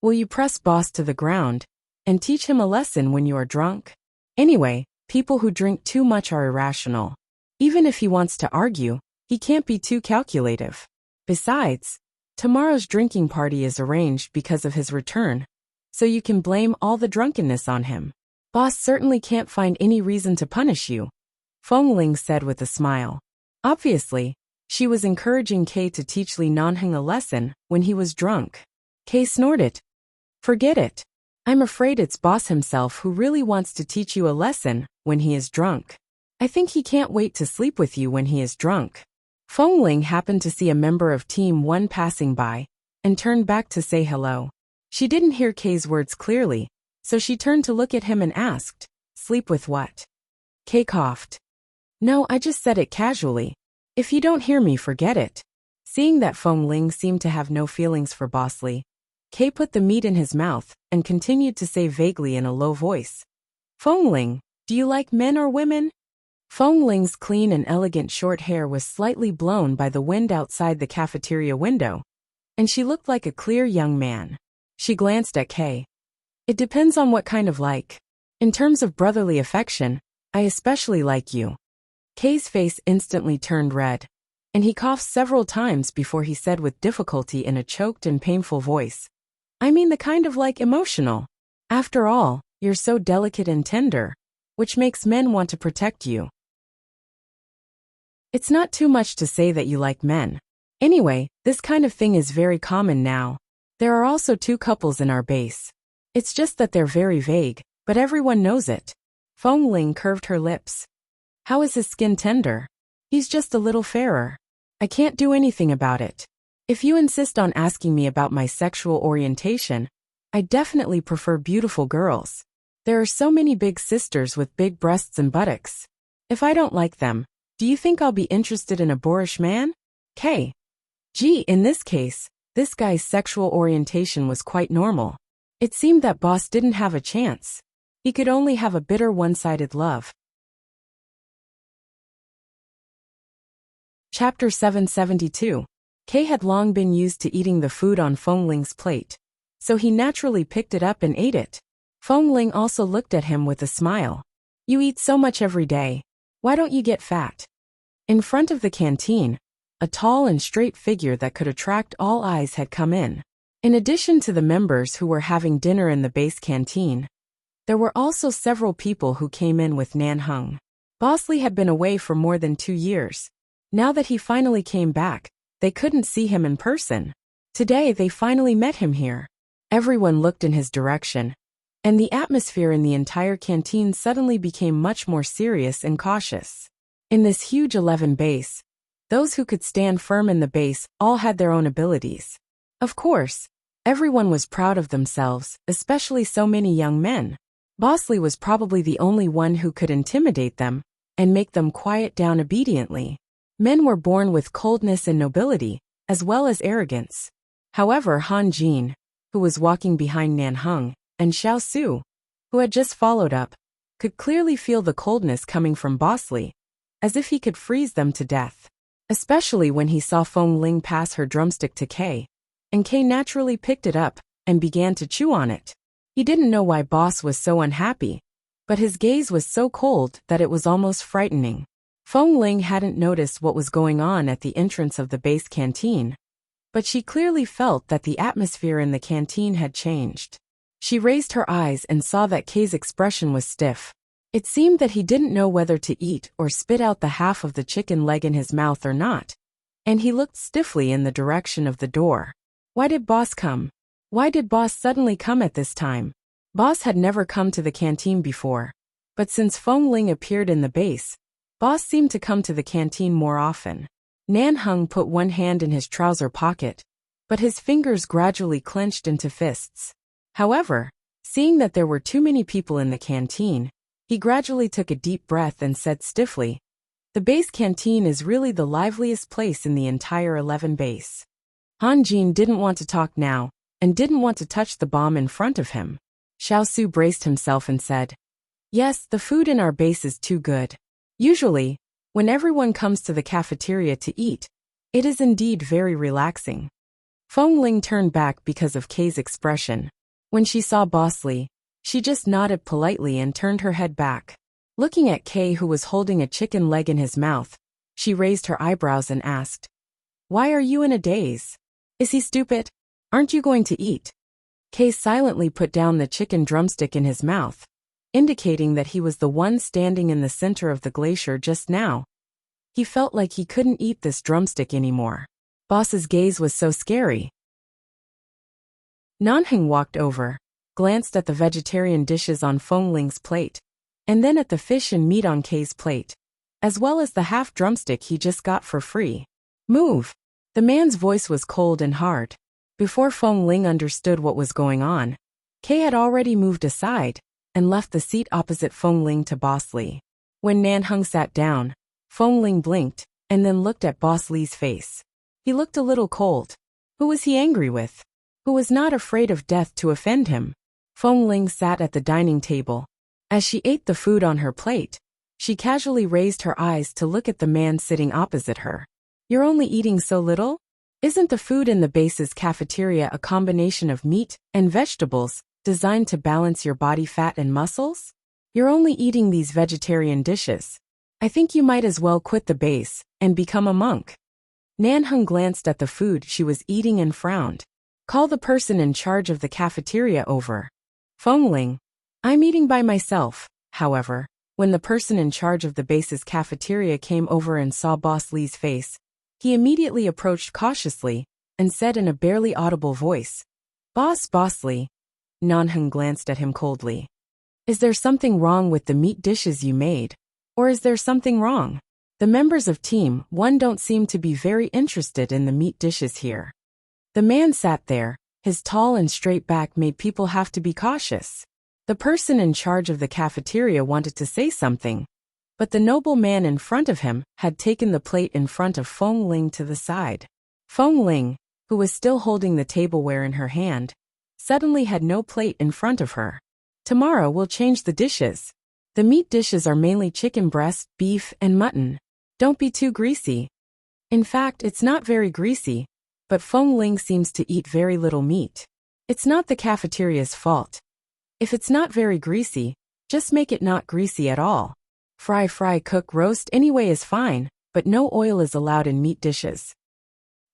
Will you press Boss to the ground and teach him a lesson when you are drunk? Anyway, people who drink too much are irrational. Even if he wants to argue, he can't be too calculative. Besides, tomorrow's drinking party is arranged because of his return, so you can blame all the drunkenness on him. Boss certainly can't find any reason to punish you, Feng Ling said with a smile. Obviously, she was encouraging Kay to teach Li Nanheng a lesson when he was drunk. Kay snorted. Forget it. I'm afraid it's Boss himself who really wants to teach you a lesson when he is drunk. I think he can't wait to sleep with you when he is drunk. Feng Ling happened to see a member of Team 1 passing by, and turned back to say hello. She didn't hear Kay's words clearly, so she turned to look at him and asked, sleep with what? Kay coughed. No, I just said it casually. If you don't hear me, forget it. Seeing that Feng Ling seemed to have no feelings for Boss Lee, Kay put the meat in his mouth and continued to say vaguely in a low voice, Feng Ling, do you like men or women? Feng Ling's clean and elegant short hair was slightly blown by the wind outside the cafeteria window, and she looked like a clear young man. She glanced at Kay. It depends on what kind of like. In terms of brotherly affection, I especially like you. Kay's face instantly turned red, and he coughed several times before he said with difficulty in a choked and painful voice, I mean the kind of like emotional. After all, you're so delicate and tender, which makes men want to protect you. It's not too much to say that you like men. Anyway, this kind of thing is very common now. There are also 2 couples in our base. It's just that they're very vague, but everyone knows it. Feng Ling curved her lips. How is his skin tender? He's just a little fairer. I can't do anything about it. If you insist on asking me about my sexual orientation, I definitely prefer beautiful girls. There are so many big sisters with big breasts and buttocks. If I don't like them, do you think I'll be interested in a boorish man? Gee, in this case, this guy's sexual orientation was quite normal. It seemed that boss didn't have a chance. He could only have a bitter one-sided love. Chapter 772. Kay had long been used to eating the food on Feng Ling's plate, so he naturally picked it up and ate it. Feng Ling also looked at him with a smile. You eat so much every day. Why don't you get fat? In front of the canteen, a tall and straight figure that could attract all eyes had come in. In addition to the members who were having dinner in the base canteen, there were also several people who came in with Nanheng. Bosley had been away for more than 2 years. Now that he finally came back, they couldn't see him in person. Today they finally met him here. Everyone looked in his direction, and the atmosphere in the entire canteen suddenly became much more serious and cautious. In this huge 11 base, those who could stand firm in the base all had their own abilities. Of course, everyone was proud of themselves, especially so many young men. Bosley was probably the only one who could intimidate them and make them quiet down obediently. Men were born with coldness and nobility, as well as arrogance. However, Han Jin, who was walking behind Nanheng, and Xiao Su, who had just followed up, could clearly feel the coldness coming from Bosley, as if he could freeze them to death. Especially when he saw Feng Ling pass her drumstick to Kay, and Kay naturally picked it up and began to chew on it. He didn't know why Boss was so unhappy, but his gaze was so cold that it was almost frightening. Feng Ling hadn't noticed what was going on at the entrance of the base canteen, but she clearly felt that the atmosphere in the canteen had changed. She raised her eyes and saw that Kay's expression was stiff. It seemed that he didn't know whether to eat or spit out the half of the chicken leg in his mouth or not, and he looked stiffly in the direction of the door. Why did Boss come? Why did Boss suddenly come at this time? Boss had never come to the canteen before, but since Feng Ling appeared in the base, Boss seemed to come to the canteen more often. Nanheng put one hand in his trouser pocket, but his fingers gradually clenched into fists. However, seeing that there were too many people in the canteen, he gradually took a deep breath and said stiffly, "The base canteen is really the liveliest place in the entire 11 base." Han Jin didn't want to talk now, and didn't want to touch the bomb in front of him. Xiao Su braced himself and said, "Yes, the food in our base is too good. Usually, when everyone comes to the cafeteria to eat, it is indeed very relaxing." Feng Ling turned back because of Kay's expression. When she saw Bosley, she just nodded politely and turned her head back. Looking at Kay, who was holding a chicken leg in his mouth, she raised her eyebrows and asked, "Why are you in a daze? Is he stupid? Aren't you going to eat?" Kay silently put down the chicken drumstick in his mouth, indicating that he was the one standing in the center of the glacier just now. He felt like he couldn't eat this drumstick anymore. Boss's gaze was so scary. Nanheng walked over, glanced at the vegetarian dishes on Feng Ling's plate, and then at the fish and meat on Kay's plate, as well as the half drumstick he just got for free. "Move!" The man's voice was cold and hard. Before Feng Ling understood what was going on, Kay had already moved aside and left the seat opposite Feng Ling to Bosley. When Nanheng sat down, Feng Ling blinked and then looked at Bosley's face. He looked a little cold. Who was he angry with? Who was not afraid of death to offend him? Feng Ling sat at the dining table. As she ate the food on her plate, She casually raised her eyes to look at the man sitting opposite her. You're only eating so little? Isn't the food in the base's cafeteria a combination of meat and vegetables designed to balance your body fat and muscles? You're only eating these vegetarian dishes. I think you might as well quit the base and become a monk. Nanheng glanced at the food she was eating and frowned. Call the person in charge of the cafeteria over. Fengling. I'm eating by myself. However, when the person in charge of the base's cafeteria came over and saw Boss Li's face, he immediately approached cautiously and said in a barely audible voice, Boss Li. Nanheng glanced at him coldly. Is there something wrong with the meat dishes you made? Or is there something wrong? The members of Team 1 don't seem to be very interested in the meat dishes here. The man sat there, his tall and straight back made people have to be cautious. The person in charge of the cafeteria wanted to say something, but the noble man in front of him had taken the plate in front of Fengling to the side. Fengling, who was still holding the tableware in her hand, suddenly had no plate in front of her. Tomorrow we'll change the dishes. The meat dishes are mainly chicken breast, beef, and mutton. Don't be too greasy. In fact, it's not very greasy, but Fengling seems to eat very little meat. It's not the cafeteria's fault. If it's not very greasy, just make it not greasy at all. Fry, cook, roast anyway is fine, but no oil is allowed in meat dishes.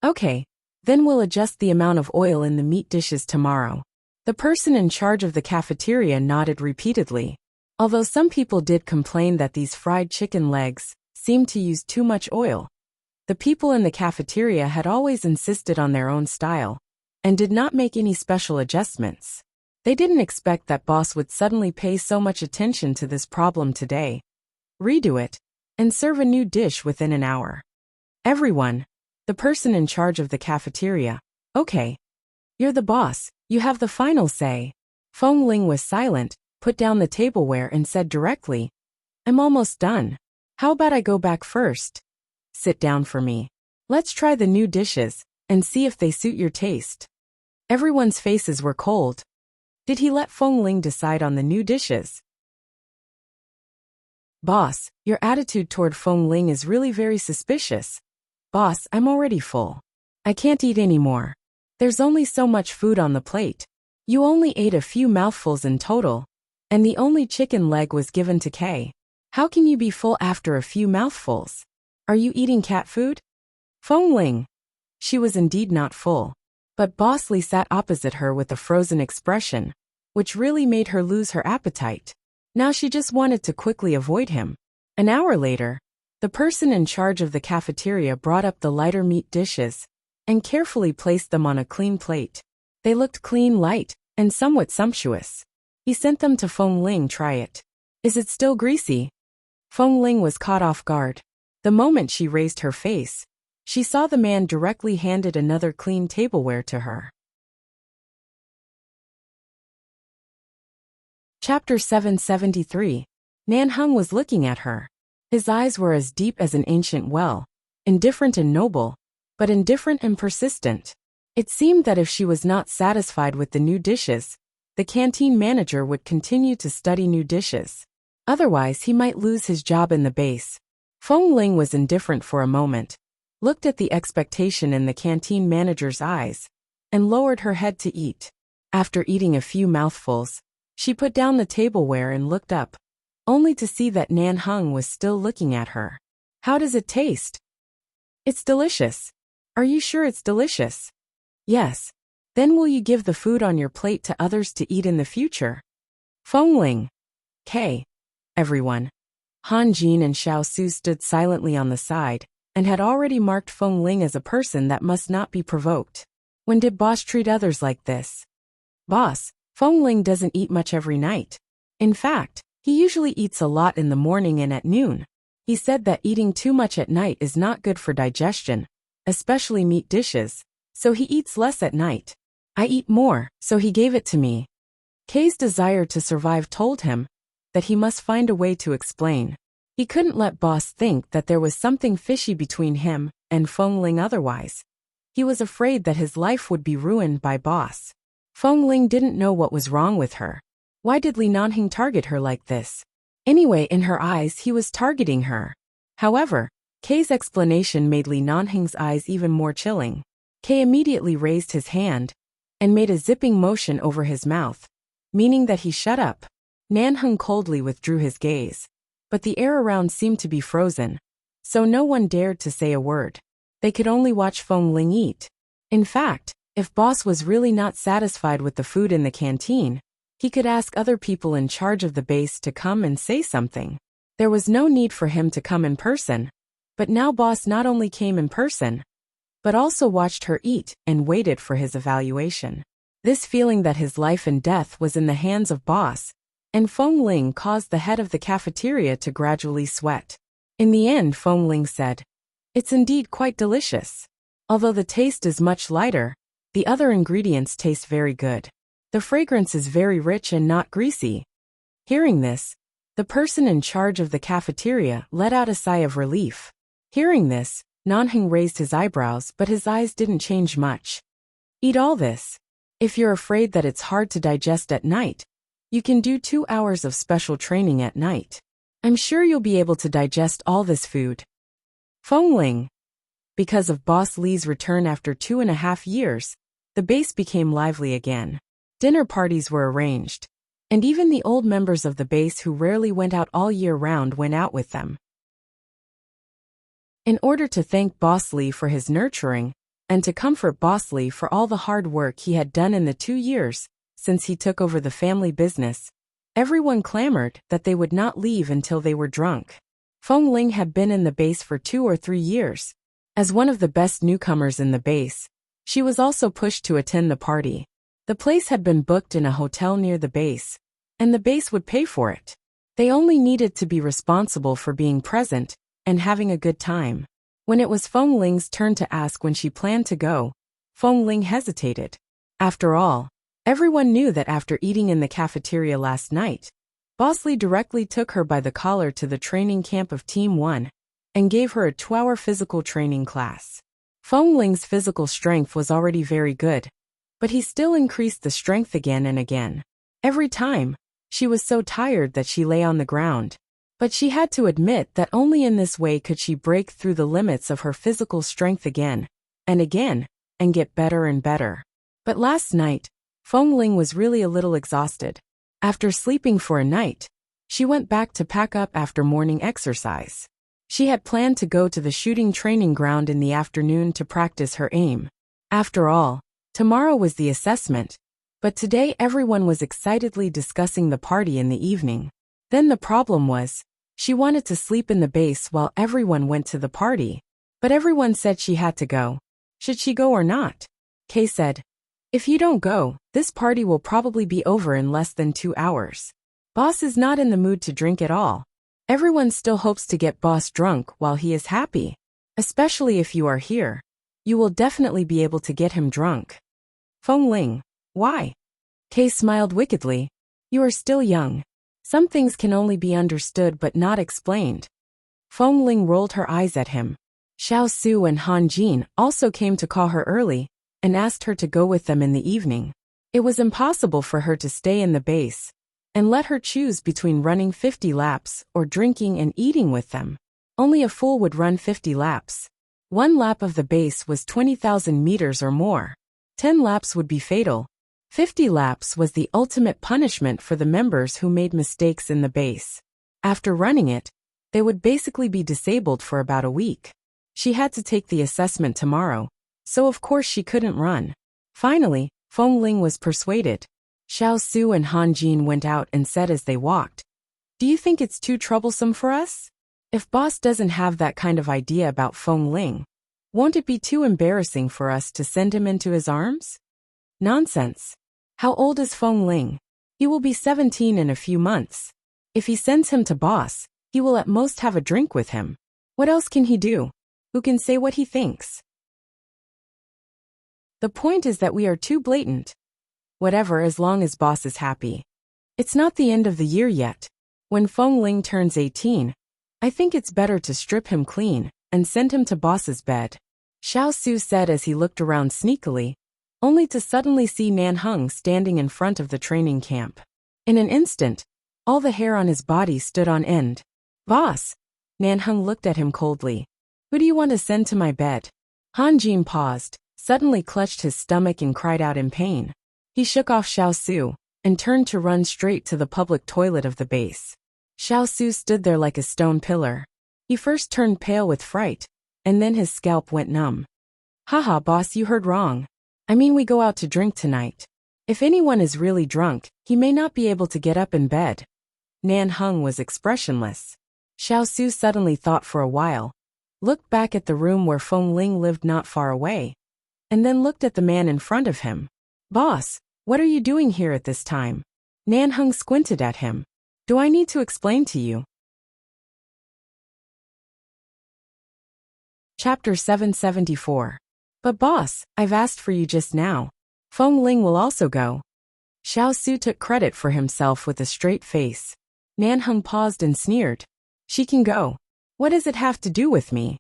Okay, then we'll adjust the amount of oil in the meat dishes tomorrow. The person in charge of the cafeteria nodded repeatedly. Although some people did complain that these fried chicken legs seemed to use too much oil, the people in the cafeteria had always insisted on their own style and did not make any special adjustments. They didn't expect that boss would suddenly pay so much attention to this problem today. Redo it and serve a new dish within an hour. Everyone, the person in charge of the cafeteria. Okay. You're the boss, you have the final say. Fengling was silent, put down the tableware and said directly, I'm almost done. How about I go back first? Sit down for me. Let's try the new dishes and see if they suit your taste. Everyone's faces were cold. Did he let Fengling decide on the new dishes? Boss, your attitude toward Fengling is really very suspicious. Boss, I'm already full. I can't eat anymore. There's only so much food on the plate. You only ate a few mouthfuls in total, and the only chicken leg was given to Kay. How can you be full after a few mouthfuls? Are you eating cat food? Fengling. She was indeed not full, but Boss Li sat opposite her with a frozen expression, which really made her lose her appetite. Now she just wanted to quickly avoid him. An hour later, the person in charge of the cafeteria brought up the lighter meat dishes and carefully placed them on a clean plate. They looked clean, light, and somewhat sumptuous. He sent them to Fengling. Try it. Is it still greasy? Fengling was caught off guard. The moment she raised her face, she saw the man directly handed another clean tableware to her. Chapter 773. Nanheng was looking at her. His eyes were as deep as an ancient well, indifferent and noble, but indifferent and persistent. It seemed that if she was not satisfied with the new dishes, the canteen manager would continue to study new dishes. Otherwise, he might lose his job in the base. Fengling was indifferent for a moment, looked at the expectation in the canteen manager's eyes, and lowered her head to eat. After eating a few mouthfuls, she put down the tableware and looked up, only to see that Nanheng was still looking at her. How does it taste? It's delicious. Are you sure it's delicious? Yes. Then will you give the food on your plate to others to eat in the future? Fengling. K. Everyone. Han Jin and Xiao Su stood silently on the side, and had already marked Fengling as a person that must not be provoked. When did boss treat others like this? Boss, Fengling doesn't eat much every night. In fact, he usually eats a lot in the morning and at noon. He said that eating too much at night is not good for digestion, especially meat dishes, so he eats less at night. I eat more, so he gave it to me. Kay's desire to survive told him that he must find a way to explain. He couldn't let boss think that there was something fishy between him and Fengling otherwise. He was afraid that his life would be ruined by boss. Fengling didn't know what was wrong with her. Why did Li Nanheng target her like this? Anyway, in her eyes he was targeting her. However, Kay's explanation made Li Nanheng's eyes even more chilling. Kay immediately raised his hand and made a zipping motion over his mouth, meaning that he shut up. Nanheng coldly withdrew his gaze, but the air around seemed to be frozen, so no one dared to say a word. They could only watch Feng Ling eat. In fact, if boss was really not satisfied with the food in the canteen, he could ask other people in charge of the base to come and say something. There was no need for him to come in person, but now boss not only came in person, but also watched her eat and waited for his evaluation. This feeling that his life and death was in the hands of boss, and Feng Ling caused the head of the cafeteria to gradually sweat. In the end, Feng Ling said, "It's indeed quite delicious. Although the taste is much lighter, the other ingredients taste very good. The fragrance is very rich and not greasy." Hearing this, the person in charge of the cafeteria let out a sigh of relief. Hearing this, Nanheng raised his eyebrows, but his eyes didn't change much. "Eat all this. If you're afraid that it's hard to digest at night, you can do 2 hours of special training at night. I'm sure you'll be able to digest all this food." Feng Ling. Because of Boss Li's return after 2.5 years, the base became lively again. Dinner parties were arranged, and even the old members of the base who rarely went out all year round went out with them. In order to thank Boss Li for his nurturing, and to comfort Boss Li for all the hard work he had done in the 2 years since he took over the family business, everyone clamored that they would not leave until they were drunk. Feng Ling had been in the base for 2 or 3 years. As one of the best newcomers in the base, she was also pushed to attend the party. The place had been booked in a hotel near the base, and the base would pay for it. They only needed to be responsible for being present and having a good time. When it was Feng Ling's turn to ask when she planned to go, Feng Ling hesitated. After all, everyone knew that after eating in the cafeteria last night, Boss Li directly took her by the collar to the training camp of Team 1 and gave her a 2-hour physical training class. Feng Ling's physical strength was already very good, but he still increased the strength again and again. Every time, she was so tired that she lay on the ground. But she had to admit that only in this way could she break through the limits of her physical strength again, and get better and better. But last night, Feng Ling was really a little exhausted. After sleeping for a night, she went back to pack up after morning exercise. She had planned to go to the shooting training ground in the afternoon to practice her aim. After all, tomorrow was the assessment, but today everyone was excitedly discussing the party in the evening. Then the problem was, she wanted to sleep in the base while everyone went to the party, but everyone said she had to go. Should she go or not? Kay said, "If you don't go, this party will probably be over in less than 2 hours. Boss is not in the mood to drink at all. Everyone still hopes to get boss drunk while he is happy. Especially if you are here. You will definitely be able to get him drunk." Feng Ling, why? Kay smiled wickedly. "You are still young. Some things can only be understood but not explained." Feng Ling rolled her eyes at him. Xiao Su and Han Jin also came to call her early and asked her to go with them in the evening. It was impossible for her to stay in the base and let her choose between running 50 laps or drinking and eating with them. Only a fool would run 50 laps. 1 lap of the base was 20,000 meters or more. 10 laps would be fatal. 50 laps was the ultimate punishment for the members who made mistakes in the base. After running it, they would basically be disabled for about a week. She had to take the assessment tomorrow, so of course she couldn't run. Finally, Feng Ling was persuaded. Xiao Su and Han Jin went out and said as they walked, "Do you think it's too troublesome for us? If boss doesn't have that kind of idea about Feng Ling, won't it be too embarrassing for us to send him into his arms?" Nonsense. How old is Feng Ling? He will be 17 in a few months. If he sends him to boss, he will at most have a drink with him. What else can he do? Who can say what he thinks? The point is that we are too blatant. Whatever, as long as boss is happy. It's not the end of the year yet. When Feng Ling turns 18, I think it's better to strip him clean and send him to boss's bed. Xiao Su said as he looked around sneakily, only to suddenly see Nanheng standing in front of the training camp. In an instant, All the hair on his body stood on end. Boss! Nanheng looked at him coldly. Who do you want to send to my bed? Han Jin paused, suddenly clutched his stomach and cried out in pain. He shook off Xiao Su, and turned to run straight to the public toilet of the base. Xiao Su stood there like a stone pillar. He first turned pale with fright, and then his scalp went numb. Haha, boss, you heard wrong. I mean, we go out to drink tonight. If anyone is really drunk, he may not be able to get up in bed. Nanheng was expressionless. Xiao Su suddenly thought for a while, looked back at the room where Feng Ling lived not far away, and then looked at the man in front of him. Boss, what are you doing here at this time? Nanheng squinted at him. Do I need to explain to you? Chapter 774. But boss, I've asked for you just now. Feng Ling will also go. Xiao Su took credit for himself with a straight face. Nanheng paused and sneered. She can go. What does it have to do with me?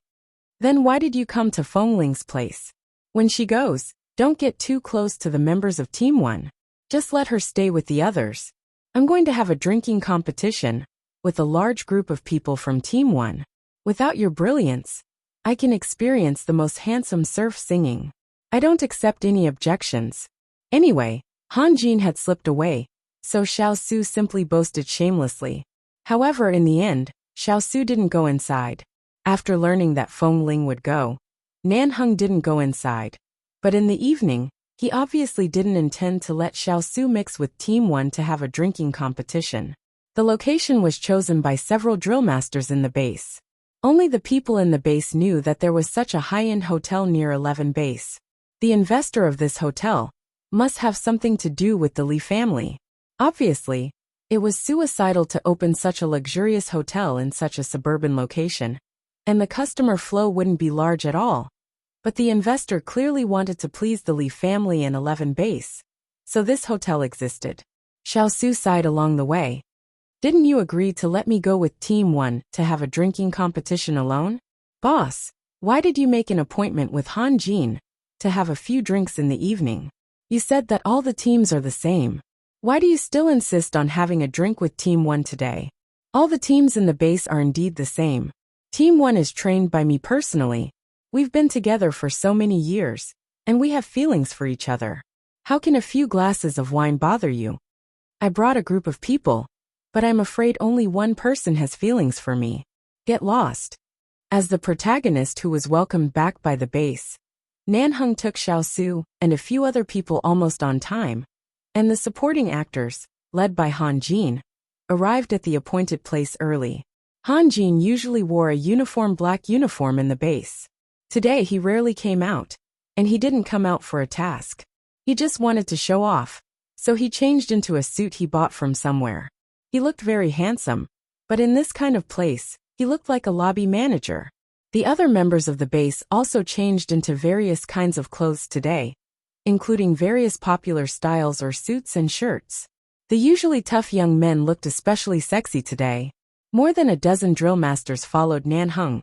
Then why did you come to Feng Ling's place? When she goes, don't get too close to the members of Team 1. Just let her stay with the others. I'm going to have a drinking competition with a large group of people from Team 1. Without your brilliance, I can experience the most handsome surf singing. I don't accept any objections. Anyway, Han Jin had slipped away, so Xiao Su simply boasted shamelessly. However, in the end, Xiao Su didn't go inside. After learning that Feng Ling would go, Nanheng didn't go inside. But in the evening, he obviously didn't intend to let Xiao Su mix with Team 1 to have a drinking competition. The location was chosen by several drill masters in the base. Only the people in the base knew that there was such a high-end hotel near 11 base. The investor of this hotel must have something to do with the Li family. Obviously, it was suicidal to open such a luxurious hotel in such a suburban location, and the customer flow wouldn't be large at all. But the investor clearly wanted to please the Li family and 11 base, so this hotel existed. Xiao Su sighed along the way. Didn't you agree to let me go with Team 1 to have a drinking competition alone? Boss, why did you make an appointment with Han Jin to have a few drinks in the evening? You said that all the teams are the same. Why do you still insist on having a drink with Team 1 today? All the teams in the base are indeed the same. Team 1 is trained by me personally. We've been together for so many years, and we have feelings for each other. How can a few glasses of wine bother you? I brought a group of people, but I'm afraid only one person has feelings for me. Get lost. As the protagonist who was welcomed back by the base, Nanheng took Xiao Su and a few other people almost on time, and the supporting actors, led by Han Jin, arrived at the appointed place early. Han Jin usually wore a uniform black uniform in the base. Today he rarely came out, and he didn't come out for a task. He just wanted to show off, so he changed into a suit he bought from somewhere. He looked very handsome, but in this kind of place, he looked like a lobby manager. The other members of the base also changed into various kinds of clothes today, including various popular styles or suits and shirts. The usually tough young men looked especially sexy today. More than a dozen drill masters followed Nanheng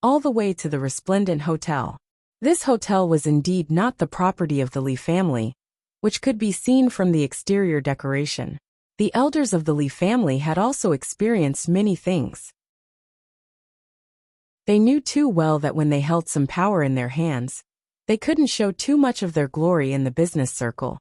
all the way to the resplendent hotel. This hotel was indeed not the property of the Li family, which could be seen from the exterior decoration. The elders of the Li family had also experienced many things. They knew too well that when they held some power in their hands, they couldn't show too much of their glory in the business circle.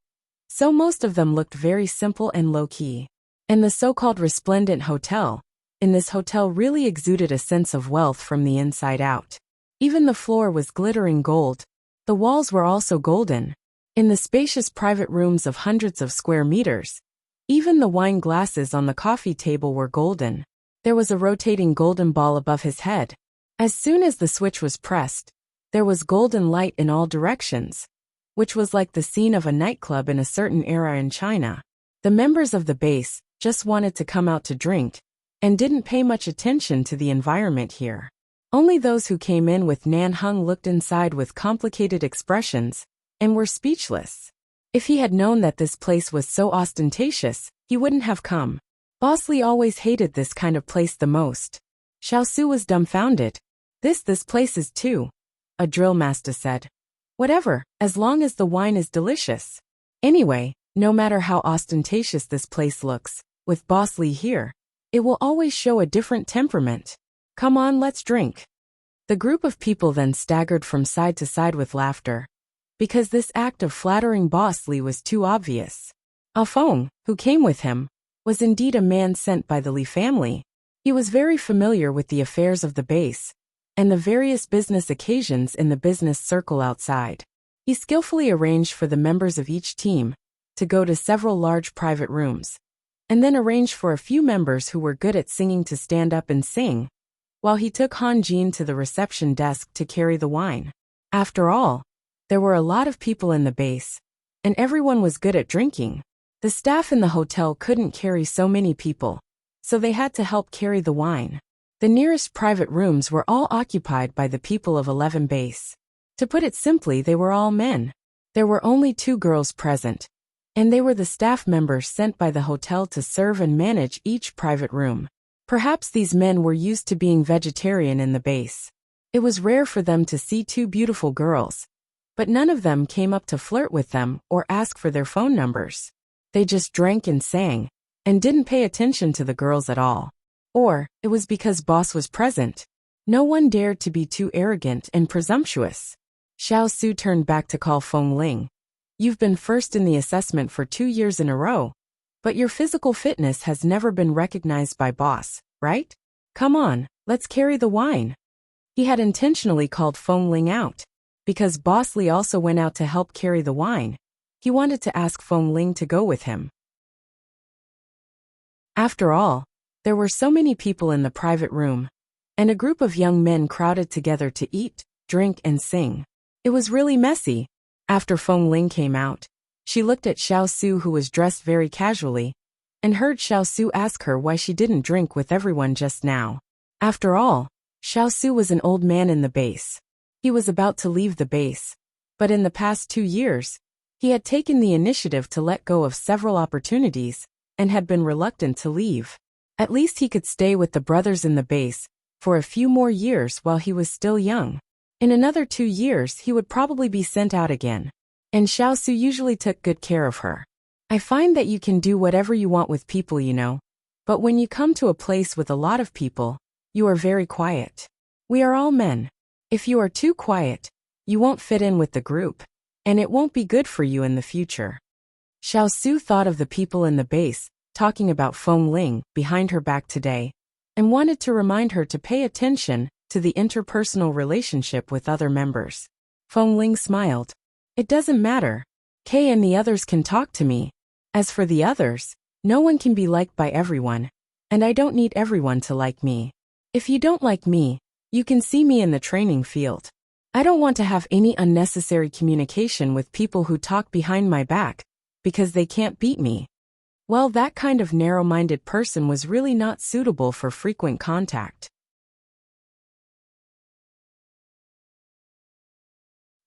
So most of them looked very simple and low-key. And the so-called resplendent hotel, in this hotel really exuded a sense of wealth from the inside out. Even the floor was glittering gold. The walls were also golden. In the spacious private rooms of hundreds of square meters, even the wine glasses on the coffee table were golden. There was a rotating golden ball above his head. As soon as the switch was pressed, there was golden light in all directions, which was like the scene of a nightclub in a certain era in China. The members of the base just wanted to come out to drink, and didn't pay much attention to the environment here. Only those who came in with Nanheng looked inside with complicated expressions, and were speechless. If he had known that this place was so ostentatious, he wouldn't have come. Boss Li always hated this kind of place the most. Xiao Su was dumbfounded. This place is too, a drill master said. Whatever, as long as the wine is delicious. Anyway, no matter how ostentatious this place looks, with Boss Lee here, it will always show a different temperament. Come on, let's drink. The group of people then staggered from side to side with laughter, because this act of flattering Boss Lee was too obvious. Ah Fong, who came with him, was indeed a man sent by the Lee family. He was very familiar with the affairs of the base and the various business occasions in the business circle outside. He skillfully arranged for the members of each team to go to several large private rooms, and then arranged for a few members who were good at singing to stand up and sing, while he took Han Jin to the reception desk to carry the wine. After all, there were a lot of people in the base, and everyone was good at drinking. The staff in the hotel couldn't carry so many people, so they had to help carry the wine. The nearest private rooms were all occupied by the people of 11 base. To put it simply, they were all men. There were only 2 girls present, and they were the staff members sent by the hotel to serve and manage each private room. Perhaps these men were used to being vegetarian in the base. It was rare for them to see 2 beautiful girls, but none of them came up to flirt with them or ask for their phone numbers. They just drank and sang, and didn't pay attention to the girls at all. Or, it was because Boss was present. No one dared to be too arrogant and presumptuous. Xiao Su turned back to call Feng Ling. You've been first in the assessment for 2 years in a row, but your physical fitness has never been recognized by Boss, right? Come on, let's carry the wine. He had intentionally called Feng Ling out, because Boss Lee also went out to help carry the wine. He wanted to ask Feng Ling to go with him. After all, there were so many people in the private room, and a group of young men crowded together to eat, drink, and sing. It was really messy. After Feng Ling came out, she looked at Xiao Su, who was dressed very casually, and heard Xiao Su ask her why she didn't drink with everyone just now. After all, Xiao Su was an old man in the base. He was about to leave the base, but in the past 2 years, he had taken the initiative to let go of several opportunities and had been reluctant to leave. At least he could stay with the brothers in the base for a few more years while he was still young. In another 2 years, he would probably be sent out again. And Xiao Su usually took good care of her. I find that you can do whatever you want with people, you know. But when you come to a place with a lot of people, you are very quiet. We are all men. If you are too quiet, you won't fit in with the group, and it won't be good for you in the future. Xiao Su thought of the people in the base talking about Feng Ling behind her back today, and wanted to remind her to pay attention to the interpersonal relationship with other members. Feng Ling smiled. It doesn't matter. Kay and the others can talk to me. As for the others, no one can be liked by everyone, and I don't need everyone to like me. If you don't like me, you can see me in the training field. I don't want to have any unnecessary communication with people who talk behind my back, because they can't beat me. Well, that kind of narrow-minded person was really not suitable for frequent contact.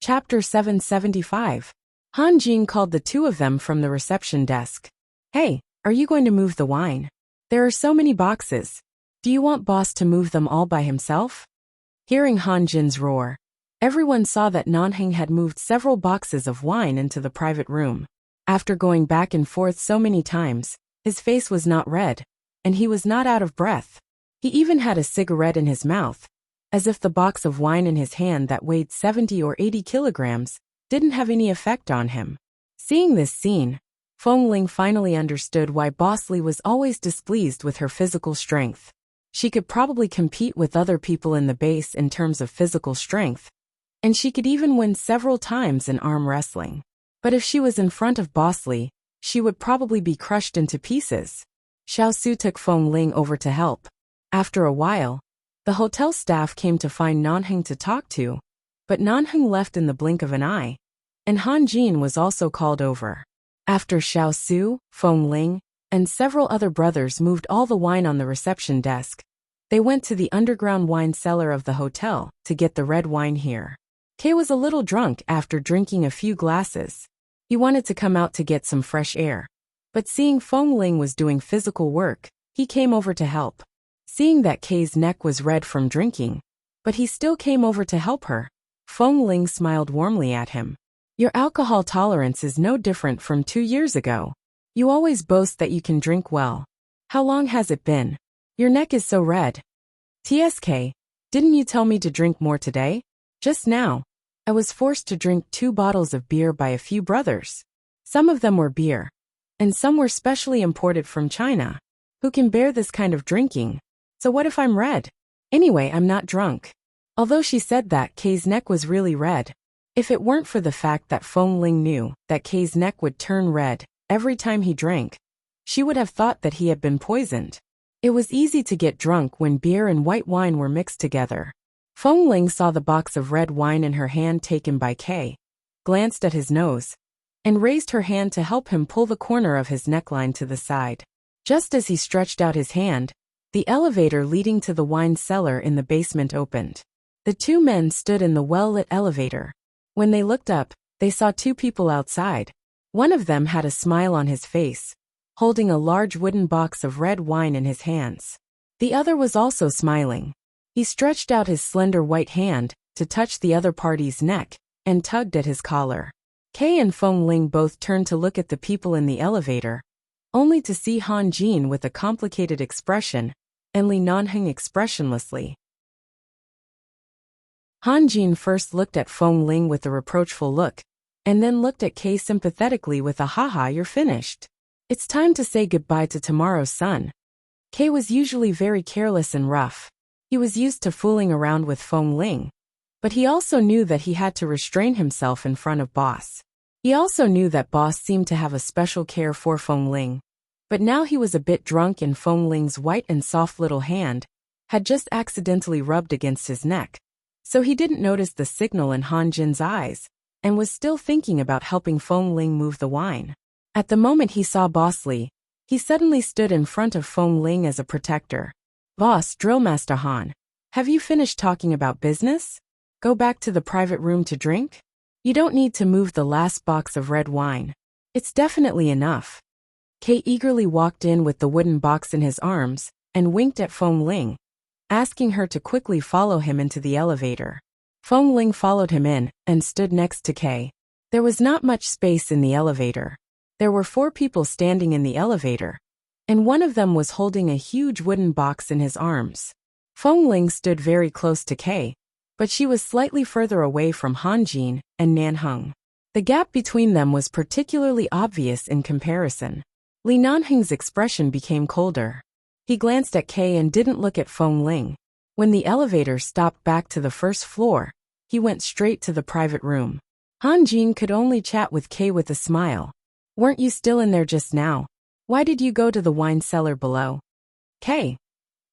Chapter 775. Han Jin called the 2 of them from the reception desk. Hey, are you going to move the wine? There are so many boxes. Do you want Boss to move them all by himself? Hearing Han Jin's roar, everyone saw that Nanheng had moved several boxes of wine into the private room. After going back and forth so many times, his face was not red, and he was not out of breath. He even had a cigarette in his mouth, as if the box of wine in his hand that weighed 70 or 80 kilograms didn't have any effect on him. Seeing this scene, Feng Ling finally understood why Boss Lee was always displeased with her physical strength. She could probably compete with other people in the base in terms of physical strength, and she could even win several times in arm wrestling. But if she was in front of Boss Lee, she would probably be crushed into pieces. Xiao Su took Feng Ling over to help. After a while, the hotel staff came to find Nanheng to talk to, but Nanheng left in the blink of an eye, and Han Jin was also called over. After Xiao Su, Feng Ling, and several other brothers moved all the wine on the reception desk, they went to the underground wine cellar of the hotel to get the red wine here. Kay was a little drunk after drinking a few glasses. He wanted to come out to get some fresh air, but seeing Feng Ling was doing physical work, he came over to help. Seeing that Kay's neck was red from drinking, but he still came over to help her, Feng Ling smiled warmly at him. Your alcohol tolerance is no different from 2 years ago. You always boast that you can drink well, How long has it been? Your neck is so red. TSK, didn't you tell me to drink more today? Just now. I was forced to drink 2 bottles of beer by a few brothers. Some of them were beer, and some were specially imported from China. Who can bear this kind of drinking? So what if I'm red? Anyway, I'm not drunk. Although she said that, Kay's neck was really red. If it weren't for the fact that Feng Ling knew that Kay's neck would turn red every time he drank, she would have thought that he had been poisoned. It was easy to get drunk when beer and white wine were mixed together. Feng Ling saw the box of red wine in her hand taken by Kay, glanced at his nose, and raised her hand to help him pull the corner of his neckline to the side. Just as he stretched out his hand, the elevator leading to the wine cellar in the basement opened. The 2 men stood in the well-lit elevator. When they looked up, they saw 2 people outside. One of them had a smile on his face, holding a large wooden box of red wine in his hands. The other was also smiling. He stretched out his slender white hand to touch the other party's neck and tugged at his collar. Kay and Feng Ling both turned to look at the people in the elevator, only to see Han Jin with a complicated expression and Li Nanheng expressionlessly. Han Jin first looked at Feng Ling with a reproachful look, and then looked at Kay sympathetically with a "Haha, you're finished. It's time to say goodbye to tomorrow's sun." Kay was usually very careless and rough. He was used to fooling around with Feng Ling, but he also knew that he had to restrain himself in front of Boss. He also knew that Boss seemed to have a special care for Feng Ling, but now he was a bit drunk and Feng Ling's white and soft little hand had just accidentally rubbed against his neck. So he didn't notice the signal in Han Jin's eyes, and was still thinking about helping Feng Ling move the wine. At the moment he saw Boss Li, he suddenly stood in front of Feng Ling as a protector. "Boss, Drillmaster Han, have you finished talking about business? Go back to the private room to drink? You don't need to move the last box of red wine. It's definitely enough." Kay eagerly walked in with the wooden box in his arms, and winked at Feng Ling, asking her to quickly follow him into the elevator. Feng Ling followed him in, and stood next to Kay. There was not much space in the elevator. There were 4 people standing in the elevator, and one of them was holding a huge wooden box in his arms. Feng Ling stood very close to Kay, but she was slightly further away from Han Jin and Nanheng. The gap between them was particularly obvious in comparison. Li Nanheng's expression became colder. He glanced at Kay and didn't look at Feng Ling. When the elevator stopped back to the first floor, he went straight to the private room. Han Jin could only chat with Kay with a smile. "Weren't you still in there just now? Why did you go to the wine cellar below?" "Kay,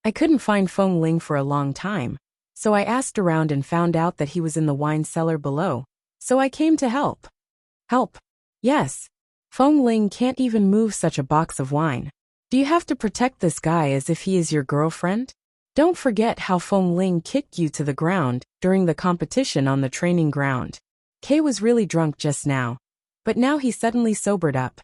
I couldn't find Feng Ling for a long time, so I asked around and found out that he was in the wine cellar below, so I came to help." "Help?" "Yes. Feng Ling can't even move such a box of wine. Do you have to protect this guy as if he is your girlfriend? Don't forget how Feng Ling kicked you to the ground during the competition on the training ground." Kay was really drunk just now, but now he suddenly sobered up.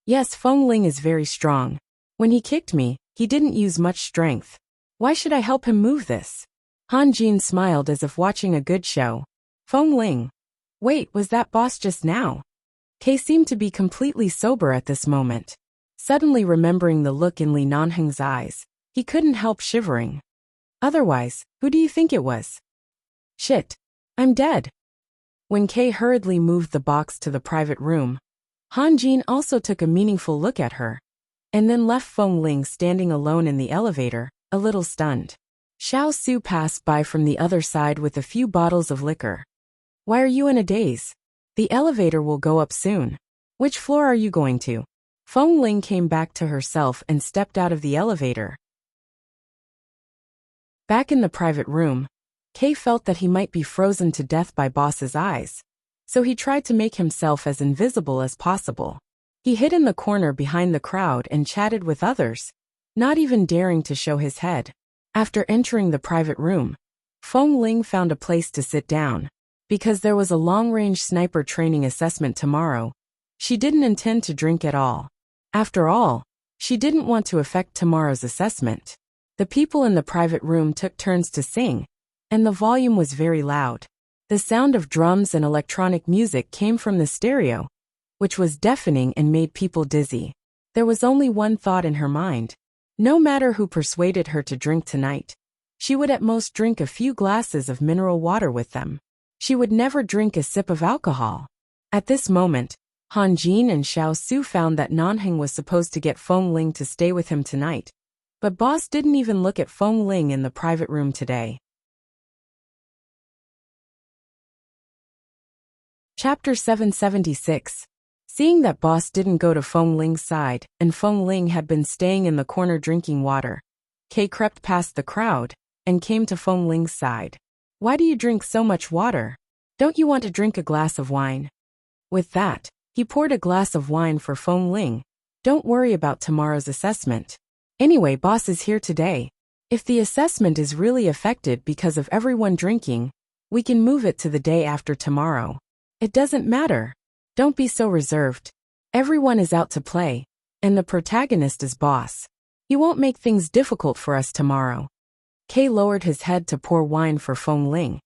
"Yes, Feng Ling is very strong. When he kicked me, he didn't use much strength. Why should I help him move this?" Han Jin smiled as if watching a good show. "Feng Ling. Wait, was that Boss just now?" Kay seemed to be completely sober at this moment. Suddenly remembering the look in Li Nanheng's eyes, he couldn't help shivering. "Otherwise, who do you think it was?" "Shit. I'm dead." When Kay hurriedly moved the box to the private room, Han Jin also took a meaningful look at her, and then left Feng Ling standing alone in the elevator, a little stunned. Xiao Su passed by from the other side with a few bottles of liquor. "Why are you in a daze? The elevator will go up soon. Which floor are you going to?" Feng Ling came back to herself and stepped out of the elevator. Back in the private room, Kay felt that he might be frozen to death by Boss's eyes, so he tried to make himself as invisible as possible. He hid in the corner behind the crowd and chatted with others, not even daring to show his head. After entering the private room, Feng Ling found a place to sit down. Because there was a long-range sniper training assessment tomorrow, she didn't intend to drink at all. After all, she didn't want to affect tomorrow's assessment. The people in the private room took turns to sing, and the volume was very loud. The sound of drums and electronic music came from the stereo, which was deafening and made people dizzy. There was only one thought in her mind. No matter who persuaded her to drink tonight, she would at most drink a few glasses of mineral water with them. She would never drink a sip of alcohol. At this moment, Han Jin and Xiao Su found that Nanheng was supposed to get Feng Ling to stay with him tonight, but boss didn't even look at Feng Ling in the private room today. Chapter 776. Seeing that boss didn't go to Feng Ling's side and Feng Ling had been staying in the corner drinking water, Kay crept past the crowd and came to Feng Ling's side. Why do you drink so much water? Don't you want to drink a glass of wine? With that, he poured a glass of wine for Feng Ling. Don't worry about tomorrow's assessment. Anyway, boss is here today. If the assessment is really affected because of everyone drinking, we can move it to the day after tomorrow. It doesn't matter. Don't be so reserved. Everyone is out to play, and the protagonist is boss. He won't make things difficult for us tomorrow. Kay lowered his head to pour wine for Feng Ling,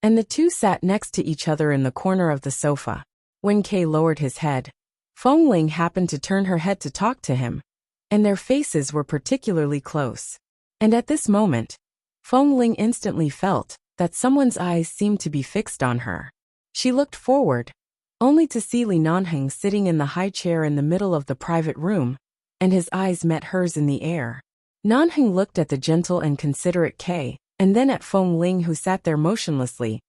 and the two sat next to each other in the corner of the sofa. When Kay lowered his head, Feng Ling happened to turn her head to talk to him, and their faces were particularly close. And at this moment, Feng Ling instantly felt that someone's eyes seemed to be fixed on her. She looked forward, only to see Li Nanheng sitting in the high chair in the middle of the private room, and his eyes met hers in the air. Nanheng looked at the gentle and considerate Kay, and then at Feng Ling who sat there motionlessly,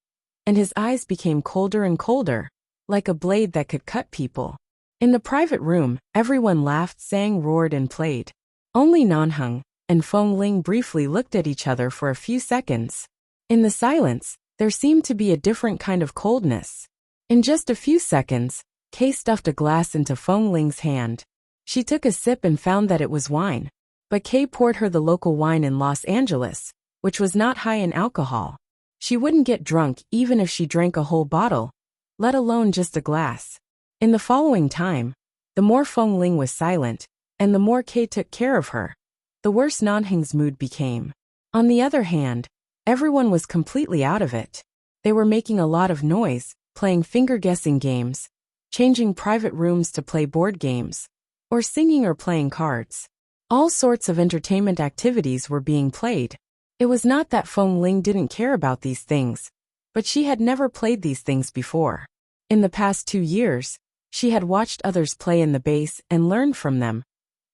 and his eyes became colder and colder, like a blade that could cut people. In the private room, everyone laughed, sang, roared, and played. Only Nanheng and Feng Ling briefly looked at each other for a few seconds. In the silence, there seemed to be a different kind of coldness. In just a few seconds, Kay stuffed a glass into Feng Ling's hand. She took a sip and found that it was wine. But Kay poured her the local wine in Los Angeles, which was not high in alcohol. She wouldn't get drunk even if she drank a whole bottle, let alone just a glass. In the following time, the more Feng Ling was silent, and the more Kay took care of her, the worse Nanheng's mood became. On the other hand, everyone was completely out of it. They were making a lot of noise, playing finger-guessing games, changing private rooms to play board games, or singing or playing cards. All sorts of entertainment activities were being played. It was not that Feng Ling didn't care about these things, but she had never played these things before. In the past 2 years, she had watched others play in the base and learned from them.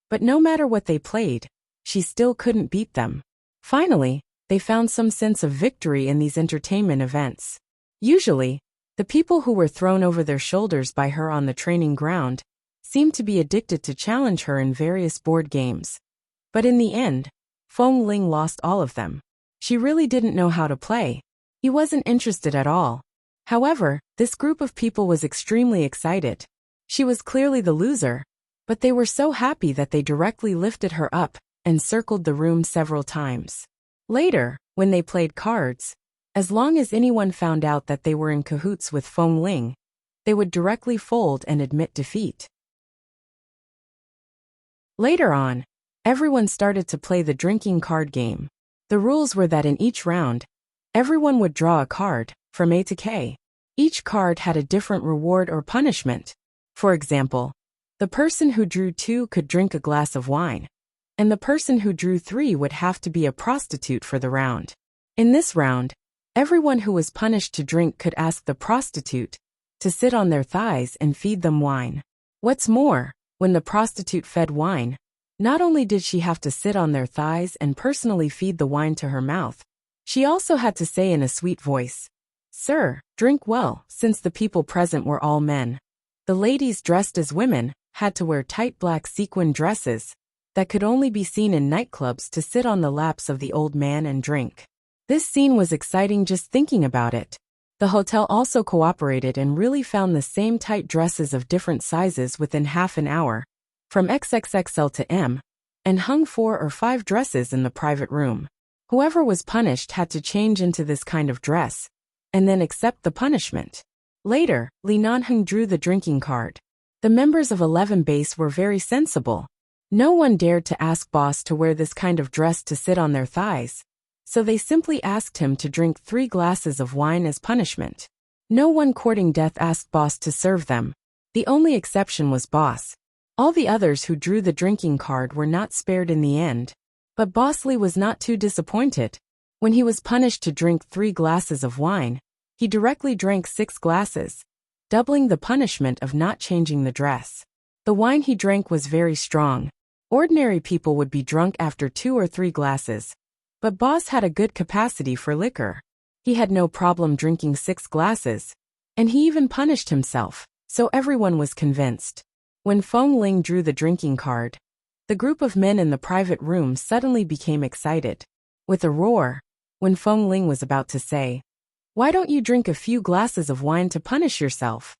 But no matter what they played, she still couldn't beat them. Finally, they found some sense of victory in these entertainment events. Usually, the people who were thrown over their shoulders by her on the training ground seemed to be addicted to challenge her in various board games. But in the end, Feng Ling lost all of them. She really didn't know how to play. He wasn't interested at all. However, this group of people was extremely excited. She was clearly the loser, but they were so happy that they directly lifted her up and circled the room several times. Later, when they played cards, as long as anyone found out that they were in cahoots with Feng Ling, they would directly fold and admit defeat. Later on, everyone started to play the drinking card game. The rules were that in each round, everyone would draw a card, from A to K. Each card had a different reward or punishment. For example, the person who drew 2 could drink a glass of wine, and the person who drew 3 would have to be a prostitute for the round. In this round, everyone who was punished to drink could ask the prostitute to sit on their thighs and feed them wine. What's more, when the prostitute fed wine, not only did she have to sit on their thighs and personally feed the wine to her mouth, she also had to say in a sweet voice, "Sir, drink well," since the people present were all men. The ladies dressed as women had to wear tight black sequin dresses that could only be seen in nightclubs to sit on the laps of the old man and drink. This scene was exciting just thinking about it. The hotel also cooperated and really found the same tight dresses of different sizes within half an hour, from XXXL to M, and hung 4 or 5 dresses in the private room. Whoever was punished had to change into this kind of dress, and then accept the punishment. Later, Li Nanheng drew the drinking card. The members of 11 Base were very sensible. No one dared to ask boss to wear this kind of dress to sit on their thighs, so they simply asked him to drink 3 glasses of wine as punishment. No one courting death asked boss to serve them. The only exception was boss. All the others who drew the drinking card were not spared in the end. But Bosley was not too disappointed. When he was punished to drink 3 glasses of wine, he directly drank 6 glasses, doubling the punishment of not changing the dress. The wine he drank was very strong. Ordinary people would be drunk after 2 or 3 glasses. But Boss had a good capacity for liquor. He had no problem drinking 6 glasses. And he even punished himself, so everyone was convinced. When Feng Ling drew the drinking card, the group of men in the private room suddenly became excited. With a roar, when Feng Ling was about to say, "Why don't you drink a few glasses of wine to punish yourself?"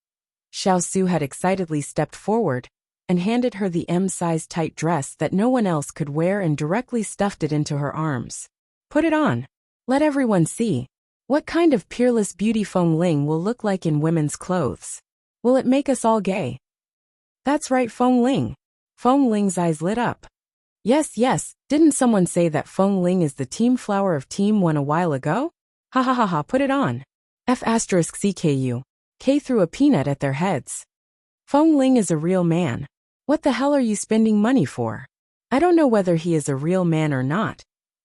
Xiao Su had excitedly stepped forward and handed her the M-size tight dress that no one else could wear and directly stuffed it into her arms. "Put it on. Let everyone see. What kind of peerless beauty Feng Ling will look like in women's clothes? Will it make us all gay?" "That's right, Feng Ling." Feng Ling's eyes lit up. Yes, didn't someone say that Feng Ling is the team flower of Team 1 a while ago? Ha ha ha ha, put it on. F***CKU. K threw a peanut at their heads. Feng Ling is a real man. What the hell are you spending money for? I don't know whether he is a real man or not,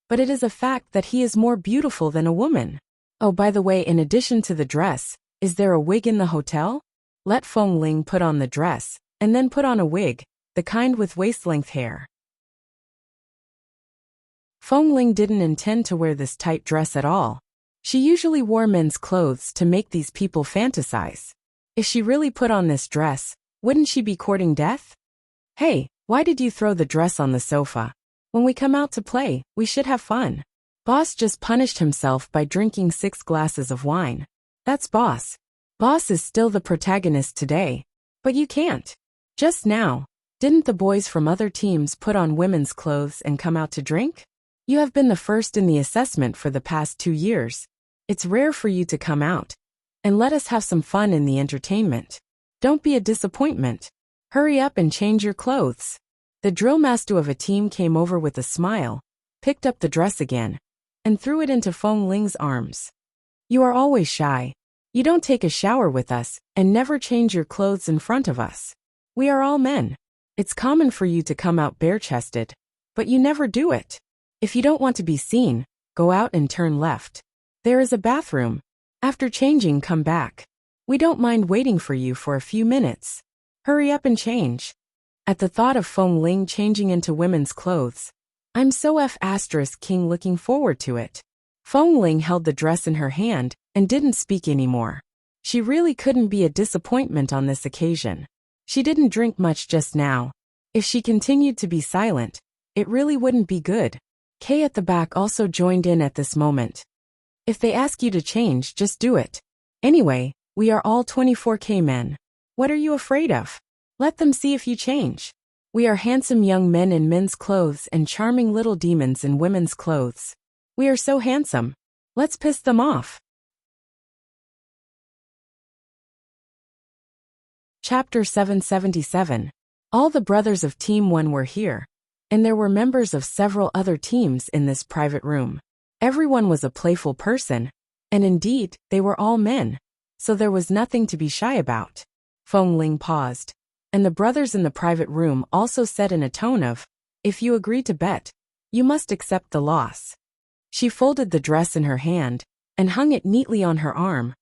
but it is a fact that he is more beautiful than a woman. Oh, by the way, in addition to the dress, is there a wig in the hotel? Let Feng Ling put on the dress, and then put on a wig, the kind with waist-length hair. Feng Ling didn't intend to wear this tight dress at all. She usually wore men's clothes to make these people fantasize. If she really put on this dress, wouldn't she be courting death? Hey, why did you throw the dress on the sofa? When we come out to play, we should have fun. Boss just punished himself by drinking 6 glasses of wine. That's Boss. Boss is still the protagonist today. But you can't. Just now, didn't the boys from other teams put on women's clothes and come out to drink? You have been the first in the assessment for the past 2 years. It's rare for you to come out. And let us have some fun in the entertainment. Don't be a disappointment. Hurry up and change your clothes. The drill master of a team came over with a smile, picked up the dress again, and threw it into Feng Ling's arms. You are always shy. You don't take a shower with us and never change your clothes in front of us. We are all men. It's common for you to come out bare-chested, but you never do it. If you don't want to be seen, go out and turn left. There is a bathroom. After changing, come back. We don't mind waiting for you for a few minutes. Hurry up and change. At the thought of Feng Ling changing into women's clothes, I'm so King looking forward to it. Feng Ling held the dress in her hand and didn't speak anymore. She really couldn't be a disappointment on this occasion. She didn't drink much just now. If she continued to be silent, it really wouldn't be good. Kay at the back also joined in at this moment. If they ask you to change, just do it. Anyway, we are all 24K men. What are you afraid of? Let them see if you change. We are handsome young men in men's clothes and charming little demons in women's clothes. We are so handsome. Let's piss them off. Chapter 777. All the brothers of Team 1 were here, and there were members of several other teams in this private room. Everyone was a playful person, and indeed, they were all men, so there was nothing to be shy about. Feng Ling paused, and the brothers in the private room also said in a tone of, if you agree to bet, you must accept the loss. She folded the dress in her hand and hung it neatly on her arm,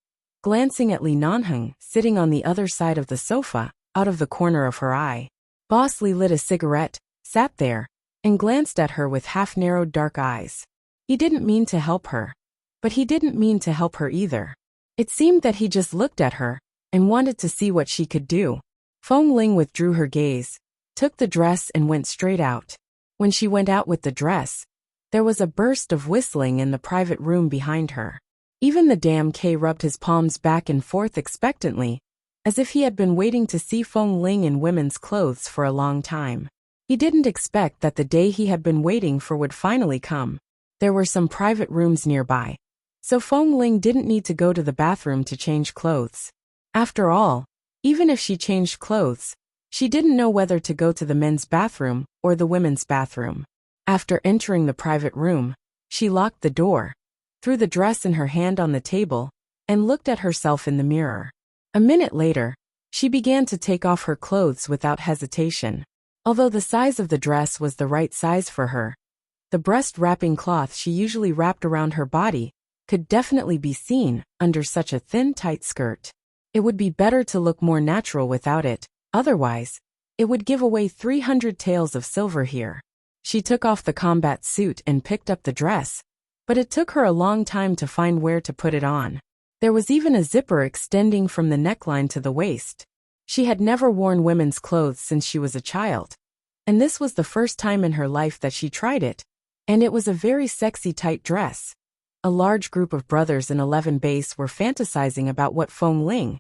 glancing at Li Nanheng sitting on the other side of the sofa, out of the corner of her eye. Boss Li lit a cigarette, sat there, and glanced at her with half-narrowed dark eyes. He didn't mean to help her. But he didn't mean to help her either. It seemed that he just looked at her and wanted to see what she could do. Feng Ling withdrew her gaze, took the dress and went straight out. When she went out with the dress, there was a burst of whistling in the private room behind her. Even the damn K rubbed his palms back and forth expectantly, as if he had been waiting to see Feng Ling in women's clothes for a long time. He didn't expect that the day he had been waiting for would finally come. There were some private rooms nearby, so Feng Ling didn't need to go to the bathroom to change clothes. After all, even if she changed clothes, she didn't know whether to go to the men's bathroom or the women's bathroom. After entering the private room, she locked the door, threw the dress in her hand on the table, and looked at herself in the mirror. A minute later, She began to take off her clothes without hesitation. Although the size of the dress was the right size for her, the breast-wrapping cloth she usually wrapped around her body could definitely be seen under such a thin, tight skirt. It would be better to look more natural without it, otherwise, it would give away 300 taels of silver here. She took off the combat suit and picked up the dress, but it took her a long time to find where to put it on. There was even a zipper extending from the neckline to the waist. She had never worn women's clothes since she was a child, and this was the first time in her life that she tried it, and it was a very sexy tight dress. A large group of brothers in 11 base were fantasizing about what Feng Ling,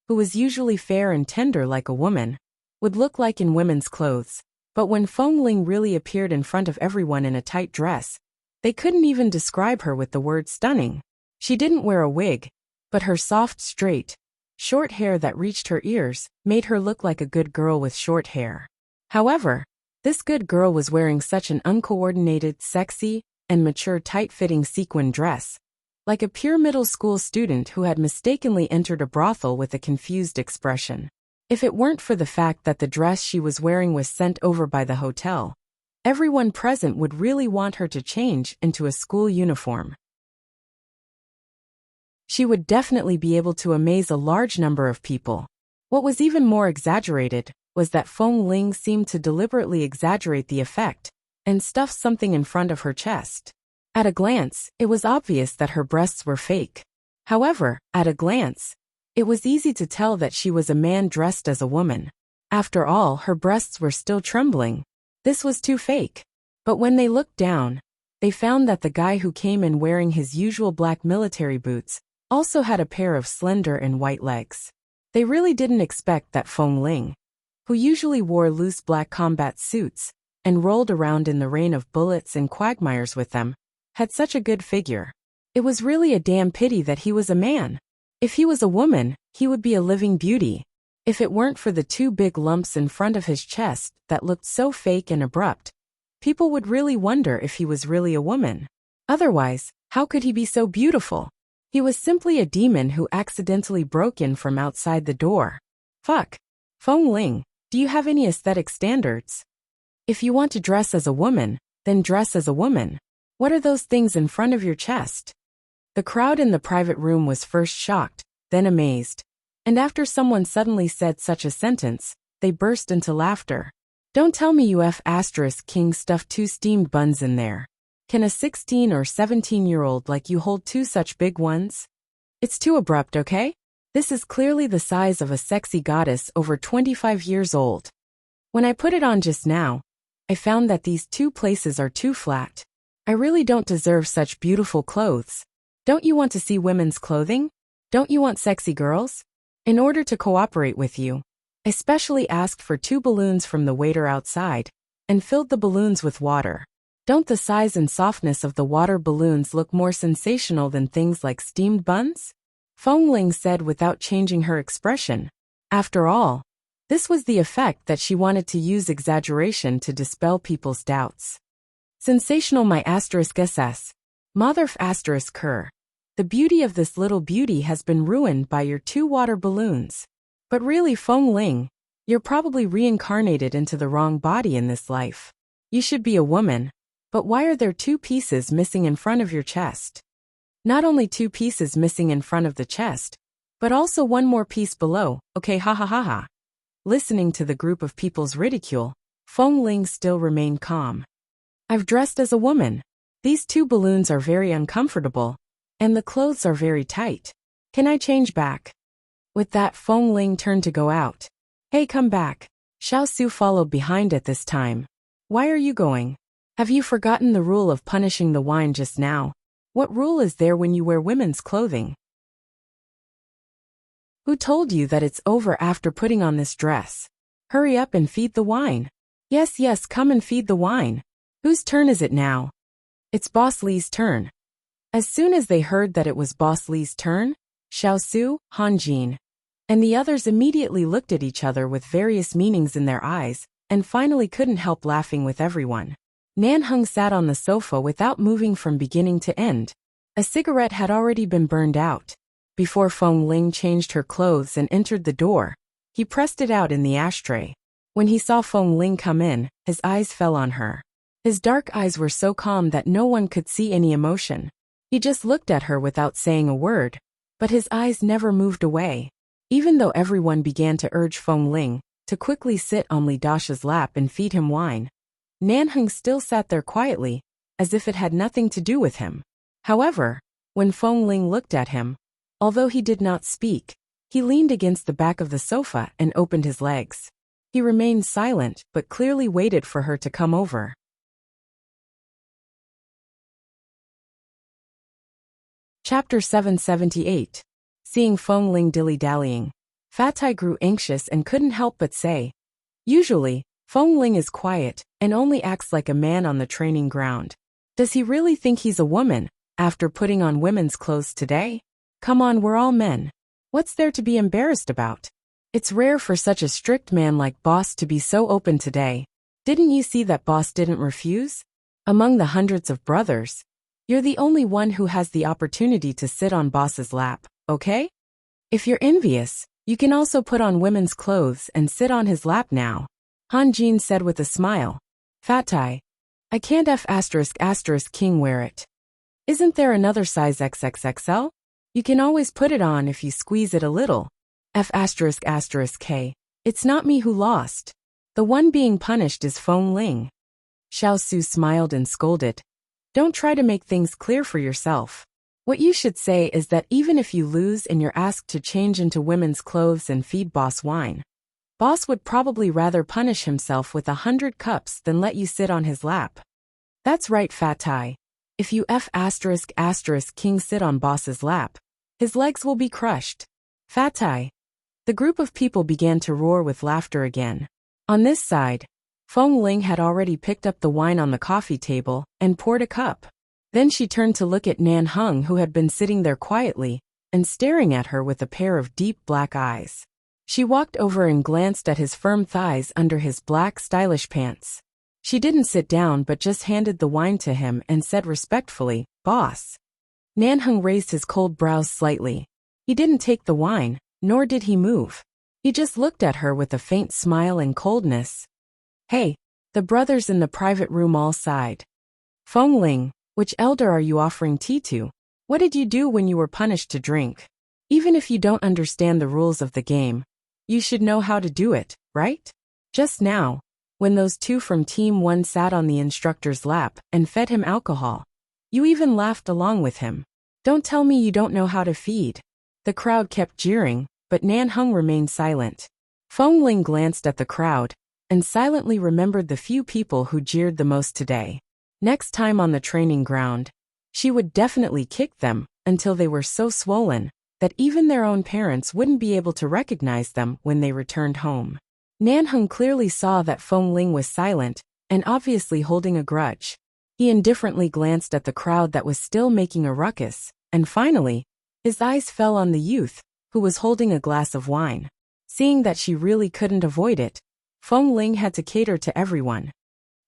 who was usually fair and tender like a woman, would look like in women's clothes. But when Feng Ling really appeared in front of everyone in a tight dress, they couldn't even describe her with the word stunning. She didn't wear a wig, but her soft, straight, short hair that reached her ears made her look like a good girl with short hair. However, this good girl was wearing such an uncoordinated, sexy, and mature tight-fitting sequin dress, like a pure middle school student who had mistakenly entered a brothel with a confused expression. If it weren't for the fact that the dress she was wearing was sent over by the hotel, everyone present would really want her to change into a school uniform. She would definitely be able to amaze a large number of people. What was even more exaggerated was that Feng Ling seemed to deliberately exaggerate the effect and stuff something in front of her chest. At a glance, it was obvious that her breasts were fake. However, at a glance, it was easy to tell that she was a man dressed as a woman. After all, her breasts were still trembling. This was too fake. But when they looked down, they found that the guy who came in wearing his usual black military boots also had a pair of slender and white legs. They really didn't expect that Feng Ling, who usually wore loose black combat suits and rolled around in the rain of bullets and quagmires with them, had such a good figure. It was really a damn pity that he was a man. If he was a woman, he would be a living beauty. If it weren't for the 2 big lumps in front of his chest that looked so fake and abrupt, people would really wonder if he was really a woman. Otherwise, how could he be so beautiful? He was simply a demon who accidentally broke in from outside the door. Fuck. Feng Ling, do you have any aesthetic standards? If you want to dress as a woman, then dress as a woman. What are those things in front of your chest? The crowd in the private room was first shocked, then amazed. And after someone suddenly said such a sentence, they burst into laughter. Don't tell me you King stuffed 2 steamed buns in there. Can a 16 or 17-year-old like you hold 2 such big ones? It's too abrupt, okay? This is clearly the size of a sexy goddess over 25 years old. When I put it on just now, I found that these 2 places are too flat. I really don't deserve such beautiful clothes. Don't you want to see women's clothing? Don't you want sexy girls? In order to cooperate with you, I specially asked for 2 balloons from the waiter outside and filled the balloons with water. Don't the size and softness of the water balloons look more sensational than things like steamed buns? Feng Ling said without changing her expression. After all, this was the effect that she wanted to use exaggeration to dispel people's doubts. Sensational my *ss. Motherf *her. The beauty of this little beauty has been ruined by your 2 water balloons. But really, Feng Ling, you're probably reincarnated into the wrong body in this life. You should be a woman, but why are there 2 pieces missing in front of your chest? Not only 2 pieces missing in front of the chest, but also 1 more piece below, okay ha ha ha ha. Listening to the group of people's ridicule, Feng Ling still remained calm. I've dressed as a woman. These 2 balloons are very uncomfortable, and the clothes are very tight. Can I change back? With that, Feng Ling turned to go out. Hey, come back. Xiao Su followed behind at this time. Why are you going? Have you forgotten the rule of punishing the wine just now? What rule is there when you wear women's clothing? Who told you that it's over after putting on this dress? Hurry up and feed the wine. Yes, yes, come and feed the wine. Whose turn is it now? It's Boss Li's turn. As soon as they heard that it was Boss Li's turn, Xiao Su, Han Jin, and the others immediately looked at each other with various meanings in their eyes, and finally couldn't help laughing with everyone. Nan Heng sat on the sofa without moving from beginning to end. A cigarette had already been burned out. Before Feng Ling changed her clothes and entered the door, He pressed it out in the ashtray. When he saw Feng Ling come in, his eyes fell on her. His dark eyes were so calm that no one could see any emotion. He just looked at her without saying a word, but his eyes never moved away. Even though everyone began to urge Feng Ling to quickly sit on Li Dasha's lap and feed him wine, Nanheng still sat there quietly, as if it had nothing to do with him. However, when Feng Ling looked at him, although he did not speak, he leaned against the back of the sofa and opened his legs. He remained silent but clearly waited for her to come over. Chapter 778. Seeing Feng Ling dilly-dallying, Fatai grew anxious and couldn't help but say, "Usually, Feng Ling is quiet and only acts like a man on the training ground. Does he really think he's a woman after putting on women's clothes today? Come on, we're all men. What's there to be embarrassed about? It's rare for such a strict man like Boss to be so open today. Didn't you see that Boss didn't refuse? Among the hundreds of brothers, you're the only one who has the opportunity to sit on Boss's lap, okay? If you're envious, you can also put on women's clothes and sit on his lap now," Han Jin said with a smile. "Fatai, I can't King wear it. Isn't there another size XXXL? You can always put it on if you squeeze it a little. K. It's not me who lost. The one being punished is Feng Ling." Xiao Su smiled and scolded. "Don't try to make things clear for yourself. What you should say is that even if you lose and you're asked to change into women's clothes and feed Boss wine, Boss would probably rather punish himself with 100 cups than let you sit on his lap." "That's right, Fatai. If you King sit on Boss's lap, his legs will be crushed." "Fatai." The group of people began to roar with laughter again. On this side, Feng Ling had already picked up the wine on the coffee table and poured a cup. Then she turned to look at Nan Heng, who had been sitting there quietly and staring at her with a pair of deep black eyes. She walked over and glanced at his firm thighs under his black stylish pants. She didn't sit down but just handed the wine to him and said respectfully, "Boss." Nan Heng raised his cold brows slightly. He didn't take the wine, nor did he move. He just looked at her with a faint smile and coldness. "Hey," the brothers in the private room all sighed. "Feng Ling, which elder are you offering tea to? What did you do when you were punished to drink? Even if you don't understand the rules of the game, you should know how to do it, right? Just now, when those two from Team 1 sat on the instructor's lap and fed him alcohol, you even laughed along with him. Don't tell me you don't know how to feed." The crowd kept jeering, but Nan Heng remained silent. Feng Ling glanced at the crowd and silently remembered the few people who jeered the most today. Next time on the training ground, she would definitely kick them until they were so swollen that even their own parents wouldn't be able to recognize them when they returned home. Nan Heng clearly saw that Feng Ling was silent and obviously holding a grudge. He indifferently glanced at the crowd that was still making a ruckus, and finally, his eyes fell on the youth, who was holding a glass of wine. Seeing that she really couldn't avoid it, Feng Ling had to cater to everyone.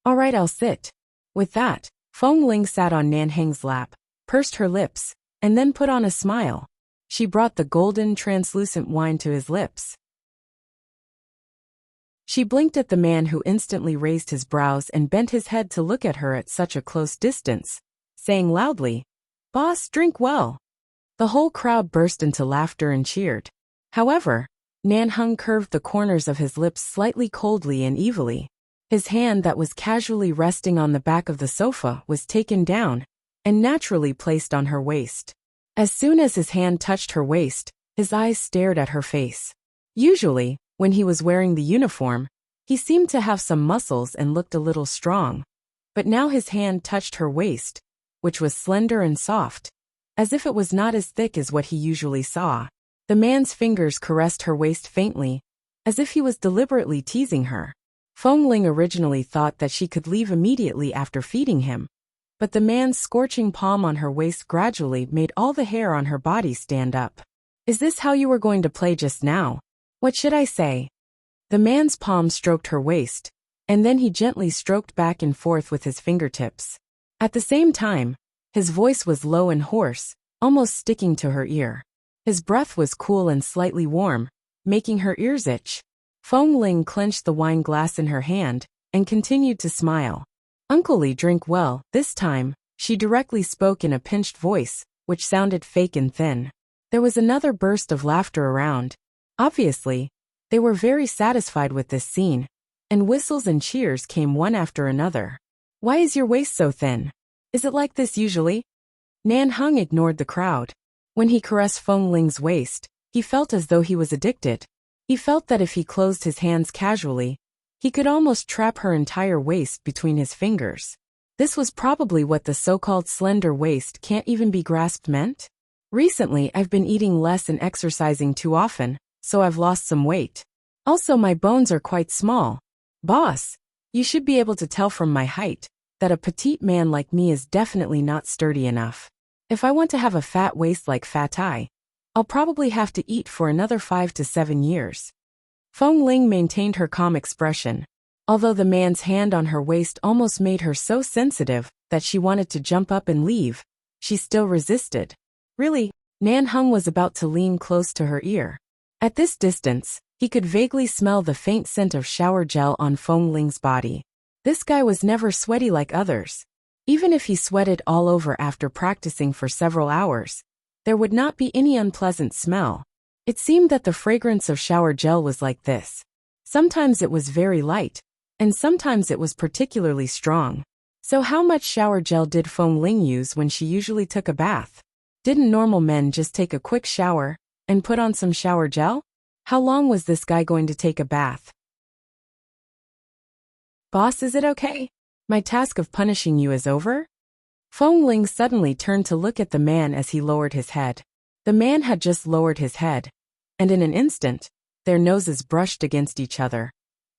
"All right, I'll sit." With that, Feng Ling sat on Nan Heng's lap, pursed her lips, and then put on a smile. She brought the golden, translucent wine to his lips. She blinked at the man, who instantly raised his brows and bent his head to look at her at such a close distance, saying loudly, "Boss, drink well." The whole crowd burst into laughter and cheered. However, Nan Heng curved the corners of his lips slightly coldly and evilly. His hand that was casually resting on the back of the sofa was taken down and naturally placed on her waist. As soon as his hand touched her waist, his eyes stared at her face. Usually, when he was wearing the uniform, he seemed to have some muscles and looked a little strong. But now his hand touched her waist, which was slender and soft, as if it was not as thick as what he usually saw. The man's fingers caressed her waist faintly, as if he was deliberately teasing her. Feng Ling originally thought that she could leave immediately after feeding him, but the man's scorching palm on her waist gradually made all the hair on her body stand up. "Is this how you were going to play just now? What should I say?" The man's palm stroked her waist, and then he gently stroked back and forth with his fingertips. At the same time, his voice was low and hoarse, almost sticking to her ear. His breath was cool and slightly warm, making her ears itch. Feng Ling clenched the wine glass in her hand and continued to smile. Uncle Li, drink well. This time, she directly spoke in a pinched voice, which sounded fake and thin. There was another burst of laughter around. Obviously, they were very satisfied with this scene, and whistles and cheers came one after another. Why is your waist so thin? Is it like this usually? Nan Hung ignored the crowd. When he caressed Feng Ling's waist, he felt as though he was addicted. He felt that if he closed his hands casually, he could almost trap her entire waist between his fingers. This was probably what the so-called slender waist can't even be grasped meant. Recently, I've been eating less and exercising too often, so I've lost some weight. Also, my bones are quite small. Boss, you should be able to tell from my height that a petite man like me is definitely not sturdy enough. If I want to have a fat waist like Fat Eye, I'll probably have to eat for another 5 to 7 years. Feng Ling maintained her calm expression, although the man's hand on her waist almost made her so sensitive that she wanted to jump up and leave. She still resisted. Really? Nan Hung was about to lean close to her ear. At this distance, he could vaguely smell the faint scent of shower gel on Feng Ling's body. This guy was never sweaty like others. Even if he sweated all over after practicing for several hours, there would not be any unpleasant smell. It seemed that the fragrance of shower gel was like this. Sometimes it was very light, and sometimes it was particularly strong. So how much shower gel did Feng Ling use when she usually took a bath? Didn't normal men just take a quick shower and put on some shower gel? How long was this guy going to take a bath? Boss, is it okay? My task of punishing you is over? Feng Ling suddenly turned to look at the man as he lowered his head. The man had just lowered his head, and in an instant, their noses brushed against each other.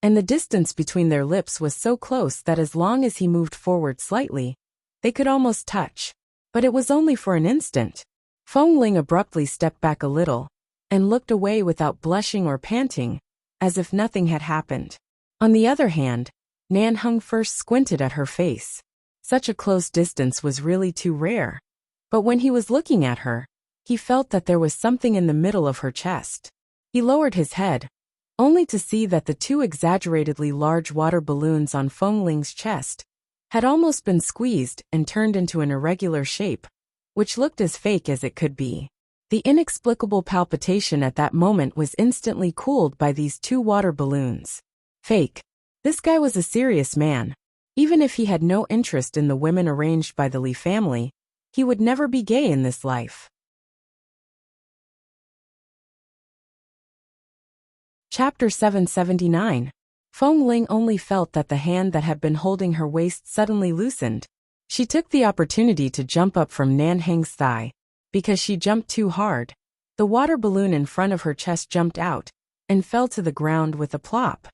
And the distance between their lips was so close that as long as he moved forward slightly, they could almost touch. But it was only for an instant. Feng Ling abruptly stepped back a little and looked away without blushing or panting, as if nothing had happened. On the other hand, Nan Hung first squinted at her face. Such a close distance was really too rare. But when he was looking at her, he felt that there was something in the middle of her chest. He lowered his head, only to see that the two exaggeratedly large water balloons on Feng Ling's chest had almost been squeezed and turned into an irregular shape, which looked as fake as it could be. The inexplicable palpitation at that moment was instantly cooled by these two water balloons. Fake. This guy was a serious man. Even if he had no interest in the women arranged by the Li family, he would never be gay in this life. Chapter 779. Feng Ling only felt that the hand that had been holding her waist suddenly loosened. She took the opportunity to jump up from Nan Heng's thigh. Because she jumped too hard, the water balloon in front of her chest jumped out and fell to the ground with a plop.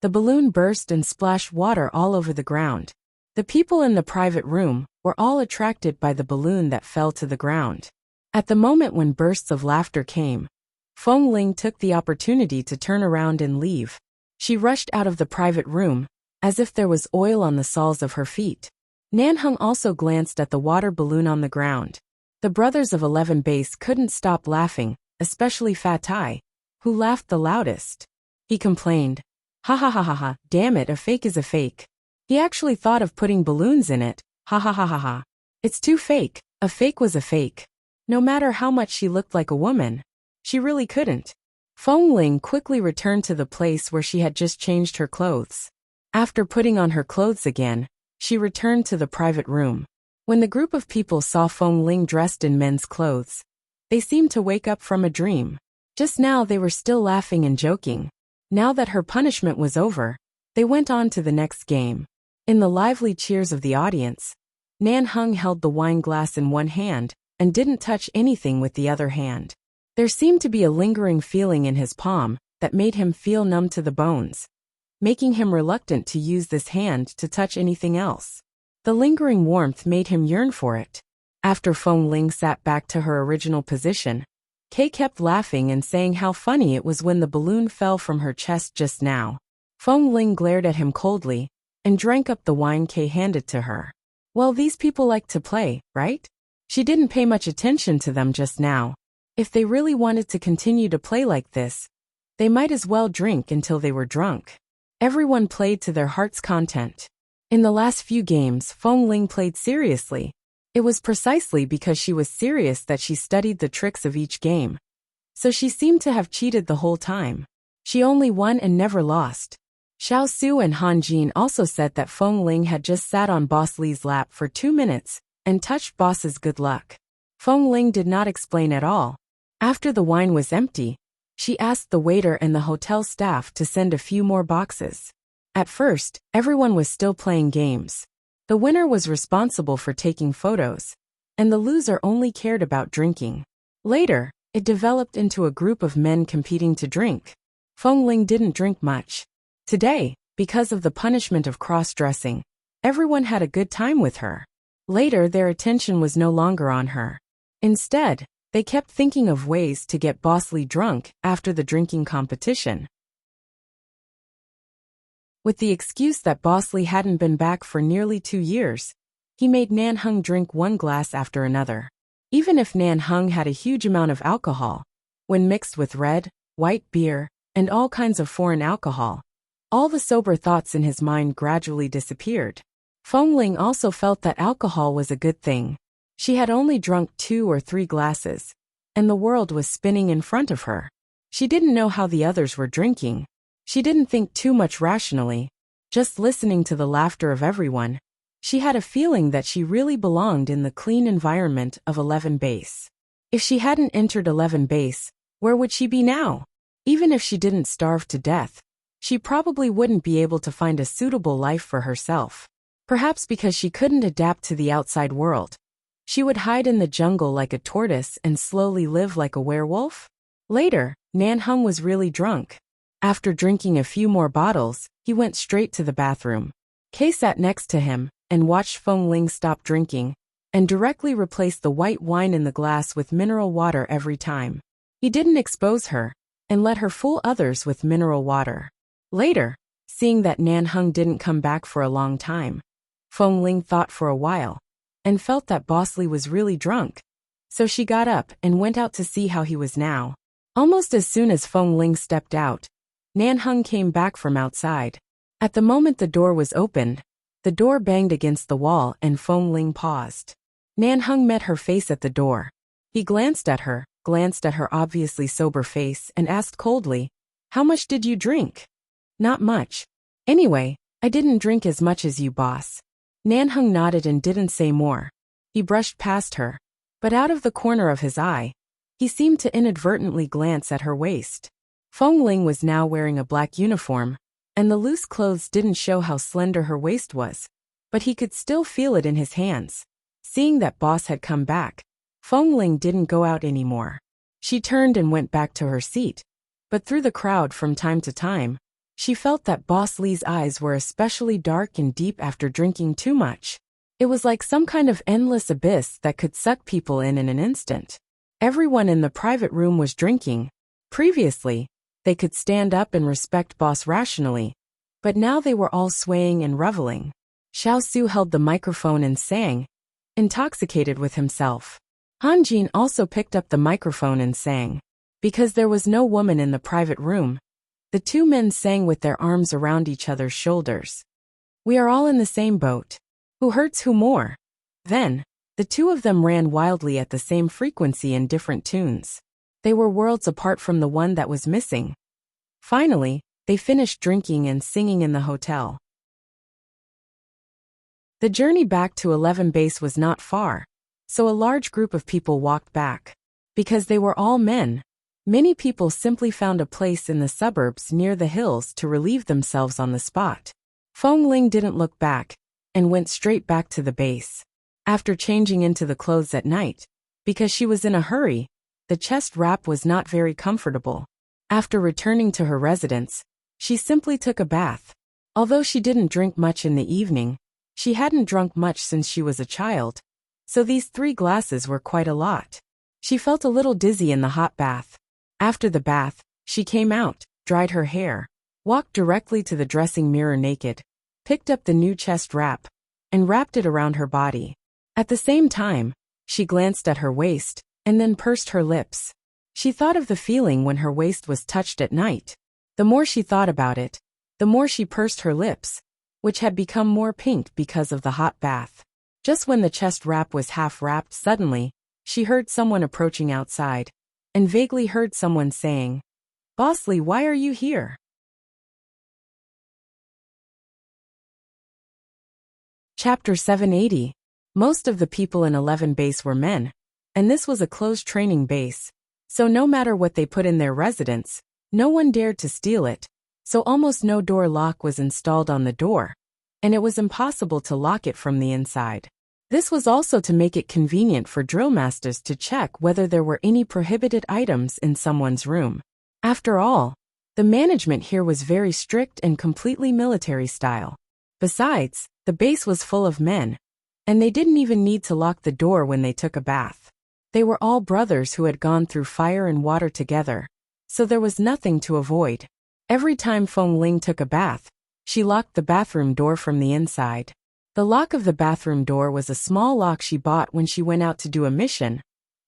The balloon burst and splashed water all over the ground. The people in the private room were all attracted by the balloon that fell to the ground. At the moment when bursts of laughter came, Feng Ling took the opportunity to turn around and leave. She rushed out of the private room, as if there was oil on the soles of her feet. Nan Hung also glanced at the water balloon on the ground. The brothers of 11 Base couldn't stop laughing, especially Fat Eye, who laughed the loudest. He complained, "Ha ha ha ha ha, damn it, a fake is a fake." He actually thought of putting balloons in it, ha ha ha ha ha. It's too fake, a fake was a fake. No matter how much she looked like a woman, she really couldn't. Feng Ling quickly returned to the place where she had just changed her clothes. After putting on her clothes again, she returned to the private room. When the group of people saw Feng Ling dressed in men's clothes, they seemed to wake up from a dream. Just now they were still laughing and joking. Now that her punishment was over, they went on to the next game. In the lively cheers of the audience, Nan Hung held the wine glass in one hand and didn't touch anything with the other hand. There seemed to be a lingering feeling in his palm that made him feel numb to the bones, making him reluctant to use this hand to touch anything else. The lingering warmth made him yearn for it. After Feng Ling sat back to her original position, Kay kept laughing and saying how funny it was when the balloon fell from her chest just now. Feng Ling glared at him coldly and drank up the wine Kay handed to her. Well, these people like to play, right? She didn't pay much attention to them just now. If they really wanted to continue to play like this, They might as well drink until they were drunk. Everyone played to their heart's content. In the last few games, Feng Ling played seriously. It was precisely because she was serious that she studied the tricks of each game. So she seemed to have cheated the whole time. She only won and never lost. Xiao Su and Han Jin also said that Feng Ling had just sat on Boss Li's lap for 2 minutes and touched Boss's good luck. Feng Ling did not explain at all. After the wine was empty, she asked the waiter and the hotel staff to send a few more boxes. At first, everyone was still playing games. The winner was responsible for taking photos, and the loser only cared about drinking. Later, it developed into a group of men competing to drink. Feng Ling didn't drink much. Today, because of the punishment of cross-dressing, everyone had a good time with her. Later, their attention was no longer on her. Instead, they kept thinking of ways to get Boss Li drunk after the drinking competition. With the excuse that Boss Li hadn't been back for nearly 2 years, he made Nan Heng drink one glass after another. Even if Nan Heng had a huge amount of alcohol, when mixed with red, white beer, and all kinds of foreign alcohol, all the sober thoughts in his mind gradually disappeared. Feng Ling also felt that alcohol was a good thing. She had only drunk 2 or 3 glasses, and the world was spinning in front of her. She didn't know how the others were drinking. She didn't think too much rationally, just listening to the laughter of everyone. She had a feeling that she really belonged in the clean environment of 11 base. If she hadn't entered 11 base, where would she be now? Even if she didn't starve to death, she probably wouldn't be able to find a suitable life for herself. Perhaps because she couldn't adapt to the outside world. She would hide in the jungle like a tortoise and slowly live like a werewolf? Later, Nan Heng was really drunk. After drinking a few more bottles, he went straight to the bathroom. Kay sat next to him and watched Feng Ling stop drinking and directly replace the white wine in the glass with mineral water every time. He didn't expose her and let her fool others with mineral water. Later, seeing that Nan Heng didn't come back for a long time, Feng Ling thought for a while and felt that Boss Li was really drunk. So she got up and went out to see how he was now. Almost as soon as Feng Ling stepped out, Nan Heng came back from outside. At the moment the door was opened, the door banged against the wall and Feng Ling paused. Nan Heng met her face at the door. He glanced at her obviously sober face and asked coldly, "How much did you drink?" "Not much. Anyway, I didn't drink as much as you, boss." Nan Heng nodded and didn't say more. He brushed past her, but out of the corner of his eye, he seemed to inadvertently glance at her waist. Feng Ling was now wearing a black uniform, and the loose clothes didn't show how slender her waist was, but he could still feel it in his hands. Seeing that Boss had come back, Feng Ling didn't go out anymore. She turned and went back to her seat, but through the crowd from time to time, she felt that Boss Li's eyes were especially dark and deep after drinking too much. It was like some kind of endless abyss that could suck people in an instant. Everyone in the private room was drinking. Previously, they could stand up and respect Boss rationally, but now they were all swaying and reveling. Xiao Su held the microphone and sang, intoxicated with himself. Han Jin also picked up the microphone and sang. Because there was no woman in the private room, the 2 men sang with their arms around each other's shoulders. "We are all in the same boat. Who hurts who more?" Then, the 2 of them ran wildly at the same frequency in different tunes. They were worlds apart from the one that was missing. Finally, they finished drinking and singing in the hotel. The journey back to 11 base was not far, so a large group of people walked back. Because they were all men, many people simply found a place in the suburbs near the hills to relieve themselves on the spot. Feng Ling didn't look back and went straight back to the base. After changing into the clothes at night, because she was in a hurry, the chest wrap was not very comfortable. After returning to her residence, she simply took a bath. Although she didn't drink much in the evening, she hadn't drunk much since she was a child, so these 3 glasses were quite a lot. She felt a little dizzy in the hot bath. After the bath, she came out, dried her hair, walked directly to the dressing mirror naked, picked up the new chest wrap, and wrapped it around her body. At the same time, she glanced at her waist, and then pursed her lips. She thought of the feeling when her waist was touched at night. The more she thought about it, the more she pursed her lips, which had become more pink because of the hot bath. Just when the chest wrap was half wrapped, suddenly, she heard someone approaching outside, and vaguely heard someone saying, "Bosley, why are you here?" Chapter 780. Most of the people in 11 base were men, and this was a closed training base, so no matter what they put in their residence, no one dared to steal it, so almost no door lock was installed on the door, and it was impossible to lock it from the inside. This was also to make it convenient for drill masters to check whether there were any prohibited items in someone's room. After all, the management here was very strict and completely military style. Besides, the base was full of men, and they didn't even need to lock the door when they took a bath. They were all brothers who had gone through fire and water together, so there was nothing to avoid. Every time Feng Ling took a bath, she locked the bathroom door from the inside. The lock of the bathroom door was a small lock she bought when she went out to do a mission,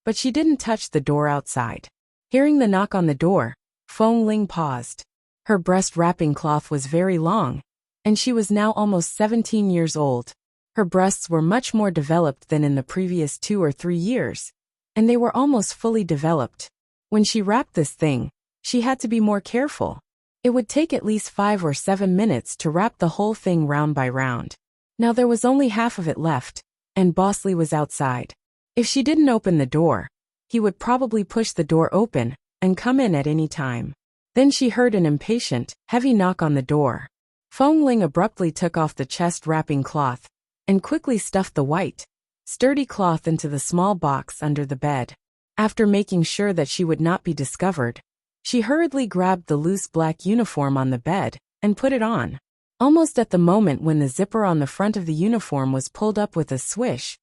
but she didn't touch the door outside. Hearing the knock on the door, Feng Ling paused. Her breast wrapping cloth was very long, and she was now almost 17 years old. Her breasts were much more developed than in the previous 2 or 3 years, and they were almost fully developed. When she wrapped this thing, she had to be more careful. It would take at least 5 or 7 minutes to wrap the whole thing round by round. Now there was only half of it left, and Bosley was outside. If she didn't open the door, he would probably push the door open and come in at any time. Then she heard an impatient, heavy knock on the door. Feng Ling abruptly took off the chest wrapping cloth and quickly stuffed the white, sturdy cloth into the small box under the bed. After making sure that she would not be discovered, she hurriedly grabbed the loose black uniform on the bed and put it on. Almost at the moment when the zipper on the front of the uniform was pulled up with a swish,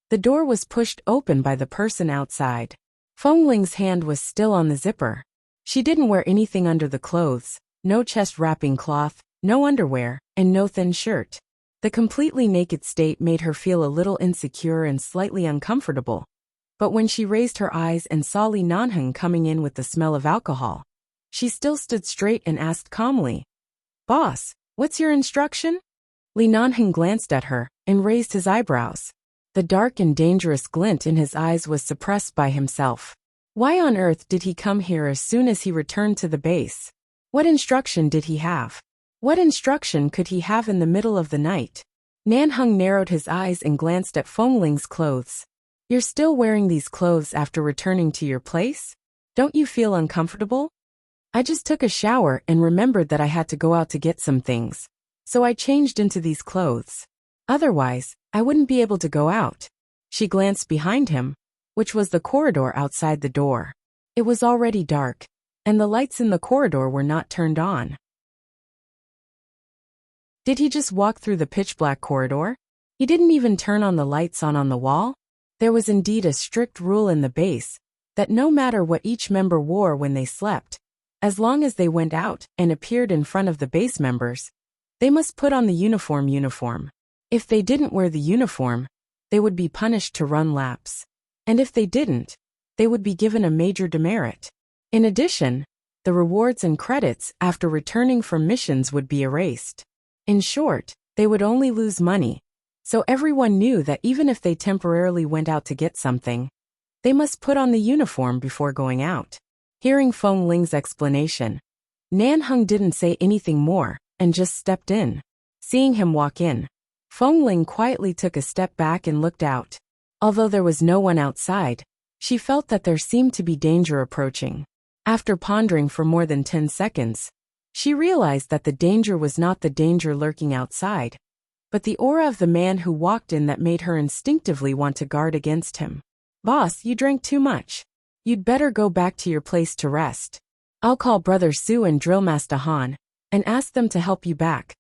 the door was pushed open by the person outside. Feng Ling's hand was still on the zipper. She didn't wear anything under the clothes, no chest wrapping cloth, no underwear, and no thin shirt. The completely naked state made her feel a little insecure and slightly uncomfortable. But when she raised her eyes and saw Li Nanheng coming in with the smell of alcohol, she still stood straight and asked calmly, "Boss, what's your instruction?" Li Nanheng glanced at her and raised his eyebrows. The dark and dangerous glint in his eyes was suppressed by himself. Why on earth did he come here as soon as he returned to the base? What instruction did he have? What instruction could he have in the middle of the night? Nanheng narrowed his eyes and glanced at Feng Ling's clothes. "You're still wearing these clothes after returning to your place? Don't you feel uncomfortable?" "I just took a shower and remembered that I had to go out to get some things, so I changed into these clothes. Otherwise, I wouldn't be able to go out." She glanced behind him, which was the corridor outside the door. It was already dark, and the lights in the corridor were not turned on. Did he just walk through the pitch-black corridor? He didn't even turn on the lights on the wall? There was indeed a strict rule in the base, that no matter what each member wore when they slept, as long as they went out and appeared in front of the base members, they must put on the uniform. If they didn't wear the uniform, they would be punished to run laps. And if they didn't, they would be given a major demerit. In addition, the rewards and credits after returning from missions would be erased. In short, they would only lose money, so everyone knew that even if they temporarily went out to get something, they must put on the uniform before going out. Hearing Feng Ling's explanation, Nanheng didn't say anything more and just stepped in. Seeing him walk in, Feng Ling quietly took a step back and looked out. Although there was no one outside, she felt that there seemed to be danger approaching. After pondering for more than 10 seconds, she realized that the danger was not the danger lurking outside, but the aura of the man who walked in that made her instinctively want to guard against him. "Boss, you drank too much. You'd better go back to your place to rest. I'll call Brother Su and Drill Master Han and ask them to help you back,"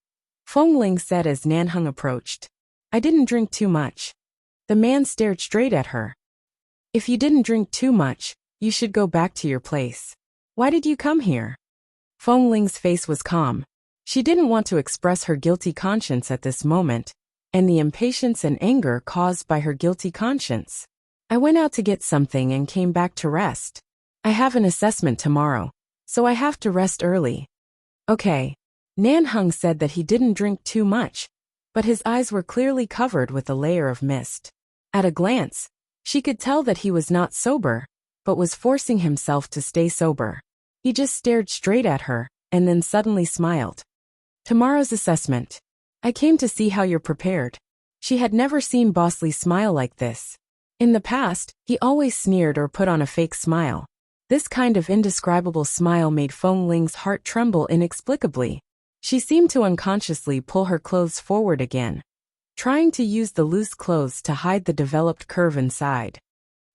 Feng Ling said as Nanheng approached. "I didn't drink too much." The man stared straight at her. "If you didn't drink too much, you should go back to your place. Why did you come here?" Feng Ling's face was calm. She didn't want to express her guilty conscience at this moment, and the impatience and anger caused by her guilty conscience. "I went out to get something and came back to rest." I have an assessment tomorrow, so I have to rest early. Okay. Nan Hung said that he didn't drink too much, but his eyes were clearly covered with a layer of mist. At a glance, she could tell that he was not sober, but was forcing himself to stay sober. He just stared straight at her, and then suddenly smiled. Tomorrow's assessment. I came to see how you're prepared. She had never seen Boss Lee smile like this. In the past, he always sneered or put on a fake smile. This kind of indescribable smile made Feng Ling's heart tremble inexplicably. She seemed to unconsciously pull her clothes forward again, trying to use the loose clothes to hide the developed curve inside.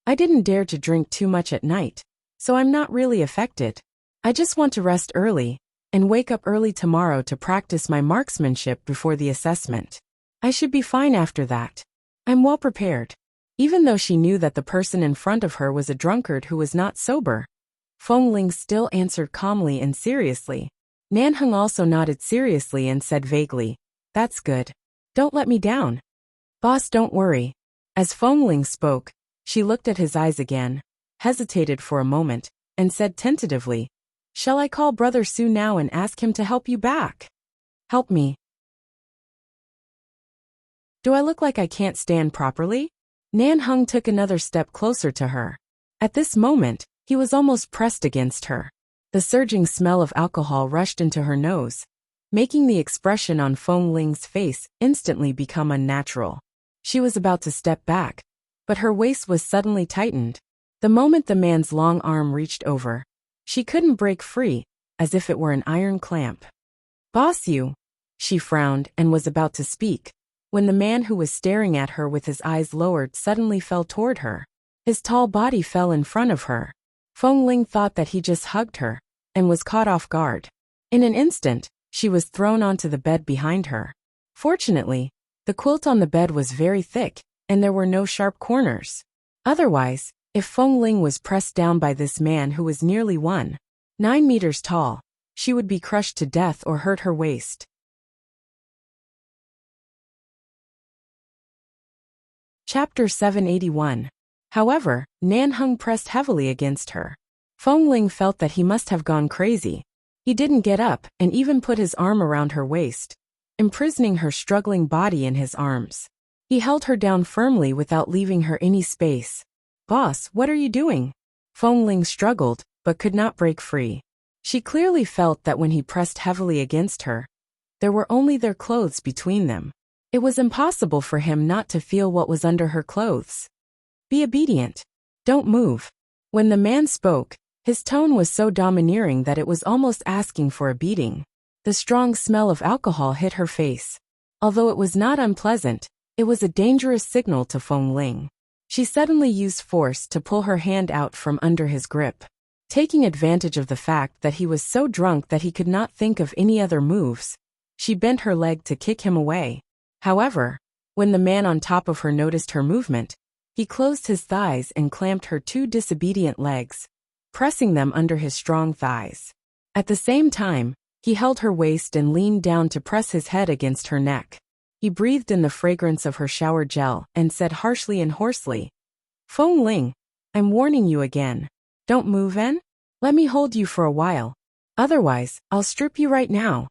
I didn't dare to drink too much at night, so I'm not really affected. I just want to rest early and wake up early tomorrow to practice my marksmanship before the assessment. I should be fine after that. I'm well prepared. Even though she knew that the person in front of her was a drunkard who was not sober, Feng Ling still answered calmly and seriously. Nan Hung also nodded seriously and said vaguely, "That's good. Don't let me down. Boss, don't worry." As Feng Ling spoke, she looked at his eyes again, hesitated for a moment, and said tentatively, "Shall I call Brother Su now and ask him to help you back?" "Help me? Do I look like I can't stand properly?" Nan Hung took another step closer to her. At this moment, he was almost pressed against her. The surging smell of alcohol rushed into her nose, making the expression on Feng Ling's face instantly become unnatural. She was about to step back, but her waist was suddenly tightened. The moment the man's long arm reached over, she couldn't break free, as if it were an iron clamp. "Boss, you," she frowned and was about to speak, when the man who was staring at her with his eyes lowered suddenly fell toward her. His tall body fell in front of her. Feng Ling thought that he just hugged her, and was caught off guard. In an instant, she was thrown onto the bed behind her. Fortunately, the quilt on the bed was very thick, and there were no sharp corners. Otherwise, if Feng Ling was pressed down by this man who was nearly 1.9 meters tall, she would be crushed to death or hurt her waist. Chapter 781. However, Nan Hung pressed heavily against her. Feng Ling felt that he must have gone crazy. He didn't get up and even put his arm around her waist, imprisoning her struggling body in his arms. He held her down firmly without leaving her any space. "Boss, what are you doing?" Feng Ling struggled, but could not break free. She clearly felt that when he pressed heavily against her, there were only their clothes between them. It was impossible for him not to feel what was under her clothes. "Be obedient. Don't move." When the man spoke, his tone was so domineering that it was almost asking for a beating. The strong smell of alcohol hit her face. Although it was not unpleasant, it was a dangerous signal to Feng Ling. She suddenly used force to pull her hand out from under his grip. Taking advantage of the fact that he was so drunk that he could not think of any other moves, she bent her leg to kick him away. However, when the man on top of her noticed her movement, he closed his thighs and clamped her two disobedient legs, pressing them under his strong thighs. At the same time, he held her waist and leaned down to press his head against her neck. He breathed in the fragrance of her shower gel and said harshly and hoarsely, "Feng Ling, I'm warning you again. Don't move in. Let me hold you for a while. Otherwise, I'll strip you right now."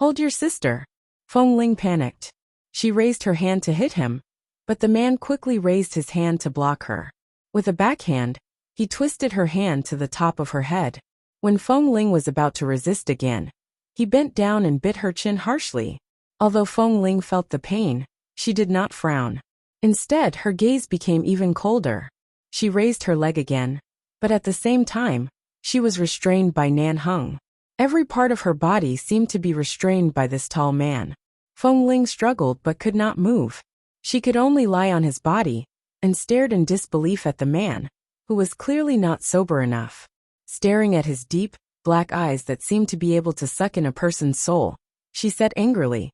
"Hold your sister." Feng Ling panicked. She raised her hand to hit him, but the man quickly raised his hand to block her. With a backhand, he twisted her hand to the top of her head. When Feng Ling was about to resist again, he bent down and bit her chin harshly. Although Feng Ling felt the pain, she did not frown. Instead, her gaze became even colder. She raised her leg again, but at the same time, she was restrained by Nan Hung. Every part of her body seemed to be restrained by this tall man. Feng Ling struggled but could not move. She could only lie on his body, and stared in disbelief at the man, who was clearly not sober enough. Staring at his deep, black eyes that seemed to be able to suck in a person's soul, she said angrily,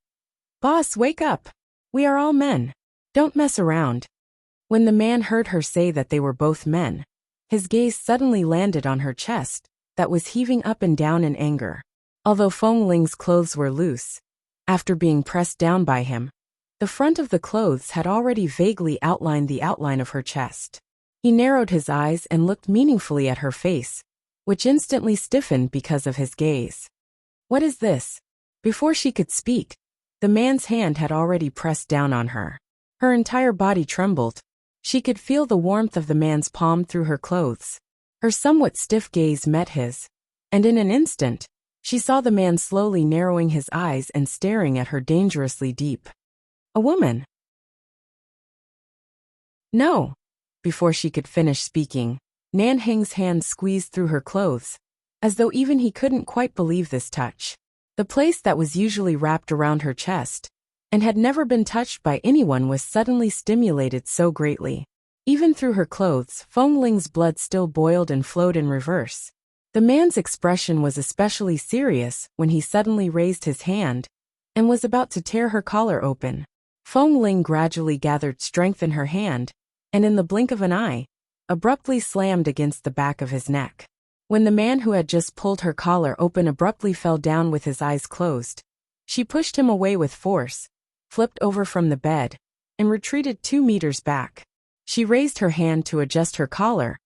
"Boss, wake up. We are all men. Don't mess around." When the man heard her say that they were both men, his gaze suddenly landed on her chest, that was heaving up and down in anger. Although Feng Ling's clothes were loose, after being pressed down by him, the front of the clothes had already vaguely outlined the outline of her chest. He narrowed his eyes and looked meaningfully at her face, which instantly stiffened because of his gaze. What is this? Before she could speak, the man's hand had already pressed down on her. Her entire body trembled. She could feel the warmth of the man's palm through her clothes. Her somewhat stiff gaze met his, and in an instant, she saw the man slowly narrowing his eyes and staring at her dangerously deep. A woman? No. Before she could finish speaking, Nanhang's hand squeezed through her clothes, as though even he couldn't quite believe this touch. The place that was usually wrapped around her chest, and had never been touched by anyone, was suddenly stimulated so greatly. Even through her clothes, Feng Ling's blood still boiled and flowed in reverse. The man's expression was especially serious when he suddenly raised his hand and was about to tear her collar open. Feng Ling gradually gathered strength in her hand, and in the blink of an eye, abruptly slammed against the back of his neck. When the man who had just pulled her collar open abruptly fell down with his eyes closed, she pushed him away with force, flipped over from the bed, and retreated 2 meters back. She raised her hand to adjust her collar,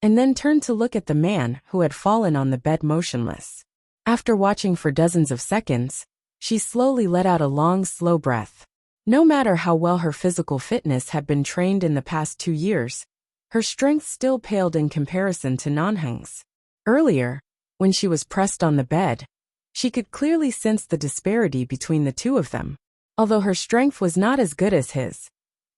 and then turned to look at the man who had fallen on the bed motionless. After watching for dozens of seconds, she slowly let out a long, slow breath. No matter how well her physical fitness had been trained in the past 2 years, her strength still paled in comparison to Nanheng's. Earlier, when she was pressed on the bed, she could clearly sense the disparity between the two of them. Although her strength was not as good as his,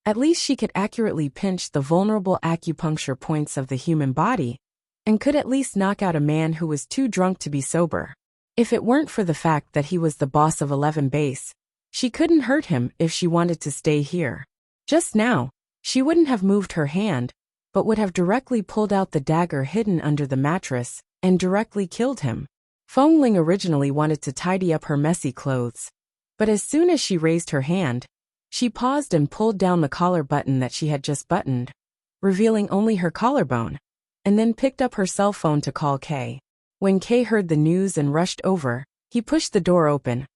at least she could accurately pinch the vulnerable acupuncture points of the human body, and could at least knock out a man who was too drunk to be sober. If it weren't for the fact that he was the boss of 11 Base, she couldn't hurt him if she wanted to stay here. Just now, she wouldn't have moved her hand, but would have directly pulled out the dagger hidden under the mattress and directly killed him. Feng Ling originally wanted to tidy up her messy clothes, but as soon as she raised her hand, she paused and pulled down the collar button that she had just buttoned, revealing only her collarbone, and then picked up her cell phone to call Kay. When Kay heard the news and rushed over, he pushed the door open,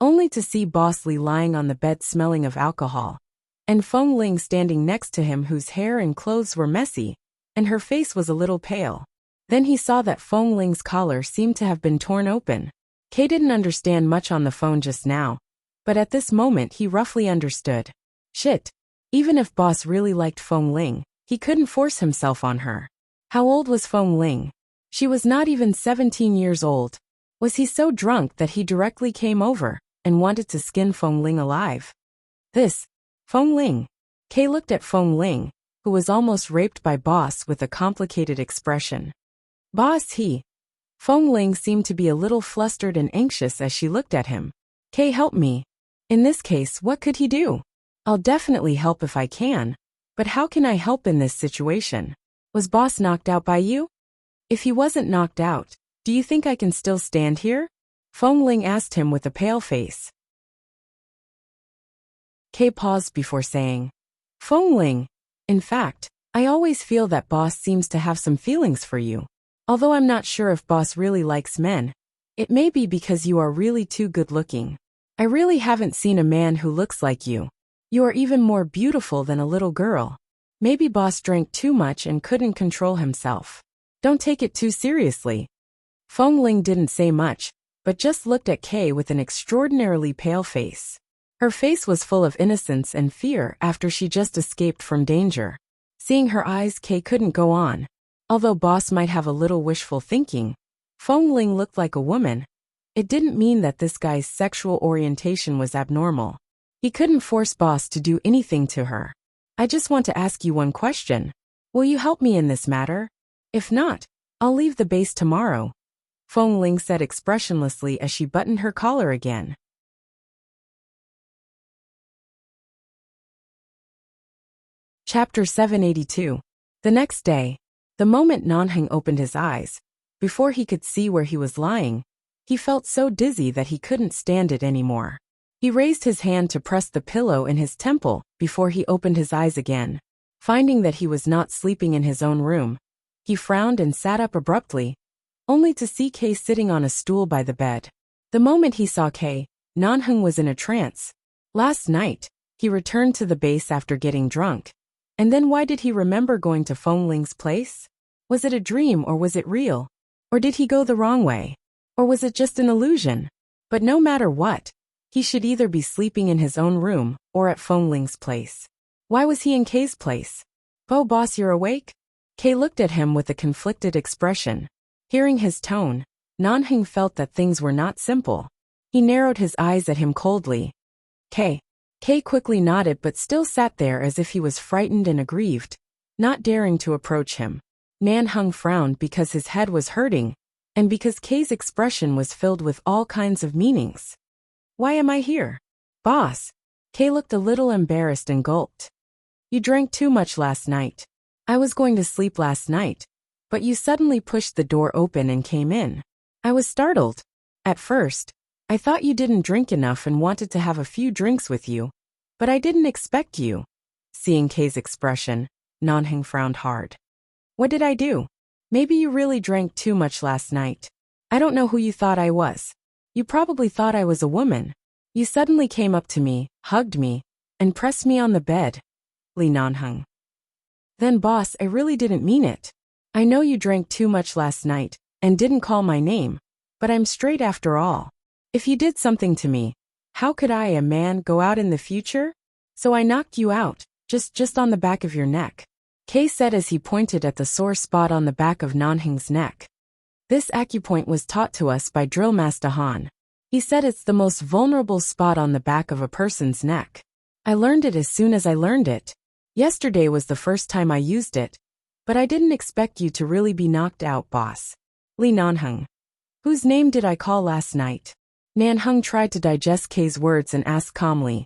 only to see Boss Lee lying on the bed smelling of alcohol, and Feng Ling standing next to him, whose hair and clothes were messy, and her face was a little pale. Then he saw that Feng Ling's collar seemed to have been torn open. Kay didn't understand much on the phone just now, but at this moment he roughly understood. Shit. Even if Boss really liked Feng Ling, he couldn't force himself on her. How old was Feng Ling? She was not even 17 years old. Was he so drunk that he directly came over and wanted to skin Feng Ling alive? Feng Ling. Kay looked at Feng Ling, who was almost raped by Boss, with a complicated expression. Boss, he. Feng Ling seemed to be a little flustered and anxious as she looked at him. Kay, help me. In this case, what could he do? I'll definitely help if I can, but how can I help in this situation? Was Boss knocked out by you? If he wasn't knocked out, do you think I can still stand here? Feng Ling asked him with a pale face. Kay paused before saying, Feng Ling, in fact, I always feel that Boss seems to have some feelings for you. Although I'm not sure if Boss really likes men, it may be because you are really too good looking. I really haven't seen a man who looks like you. You are even more beautiful than a little girl. Maybe Boss drank too much and couldn't control himself. Don't take it too seriously. Feng Ling didn't say much, but just looked at Kay with an extraordinarily pale face. Her face was full of innocence and fear after she just escaped from danger. Seeing her eyes, Kay couldn't go on. Although Boss might have a little wishful thinking, Feng Ling looked like a woman. It didn't mean that this guy's sexual orientation was abnormal. He couldn't force Boss to do anything to her. I just want to ask you one question. Will you help me in this matter? If not, I'll leave the base tomorrow, Feng Ling said expressionlessly as she buttoned her collar again. Chapter 782. The next day, the moment Nanheng opened his eyes, before he could see where he was lying, he felt so dizzy that he couldn't stand it anymore. He raised his hand to press the pillow in his temple before he opened his eyes again. Finding that he was not sleeping in his own room, he frowned and sat up abruptly, only to see Kay sitting on a stool by the bed. The moment he saw Kay, Nanheng was in a trance. Last night, he returned to the base after getting drunk, And then why did he remember going to Feng Ling's place? Was it a dream or was it real? Or did he go the wrong way? Or was it just an illusion? But no matter what, he should either be sleeping in his own room or at Feng Ling's place. Why was he in Kay's place? "Oh, boss, you're awake?" Kay looked at him with a conflicted expression. Hearing his tone, Nanheng felt that things were not simple. He narrowed his eyes at him coldly. Kay. Kay quickly nodded but still sat there as if he was frightened and aggrieved, not daring to approach him. Nanheng frowned because his head was hurting, and because Kay's expression was filled with all kinds of meanings. "Why am I here?" "Boss." Kay looked a little embarrassed and gulped. "You drank too much last night. I was going to sleep last night, but you suddenly pushed the door open and came in. I was startled. At first, I thought you didn't drink enough and wanted to have a few drinks with you, but I didn't expect you." Seeing Kay's expression, Nanheng frowned hard. "What did I do? Maybe you really drank too much last night. I don't know who you thought I was. You probably thought I was a woman. You suddenly came up to me, hugged me, and pressed me on the bed." Li Nanheng. "Then boss, I really didn't mean it. I know you drank too much last night, and didn't call my name, but I'm straight after all. If you did something to me, how could I, a man, go out in the future? So I knocked you out, just on the back of your neck," Kay said as he pointed at the sore spot on the back of Nanheng's neck. "This acupoint was taught to us by Drill Master Han. He said it's the most vulnerable spot on the back of a person's neck. I learned it as soon as I learned it. Yesterday was the first time I used it, but I didn't expect you to really be knocked out, boss." Li Nanheng. "Whose name did I call last night?" Nanheng tried to digest Kay's words and asked calmly.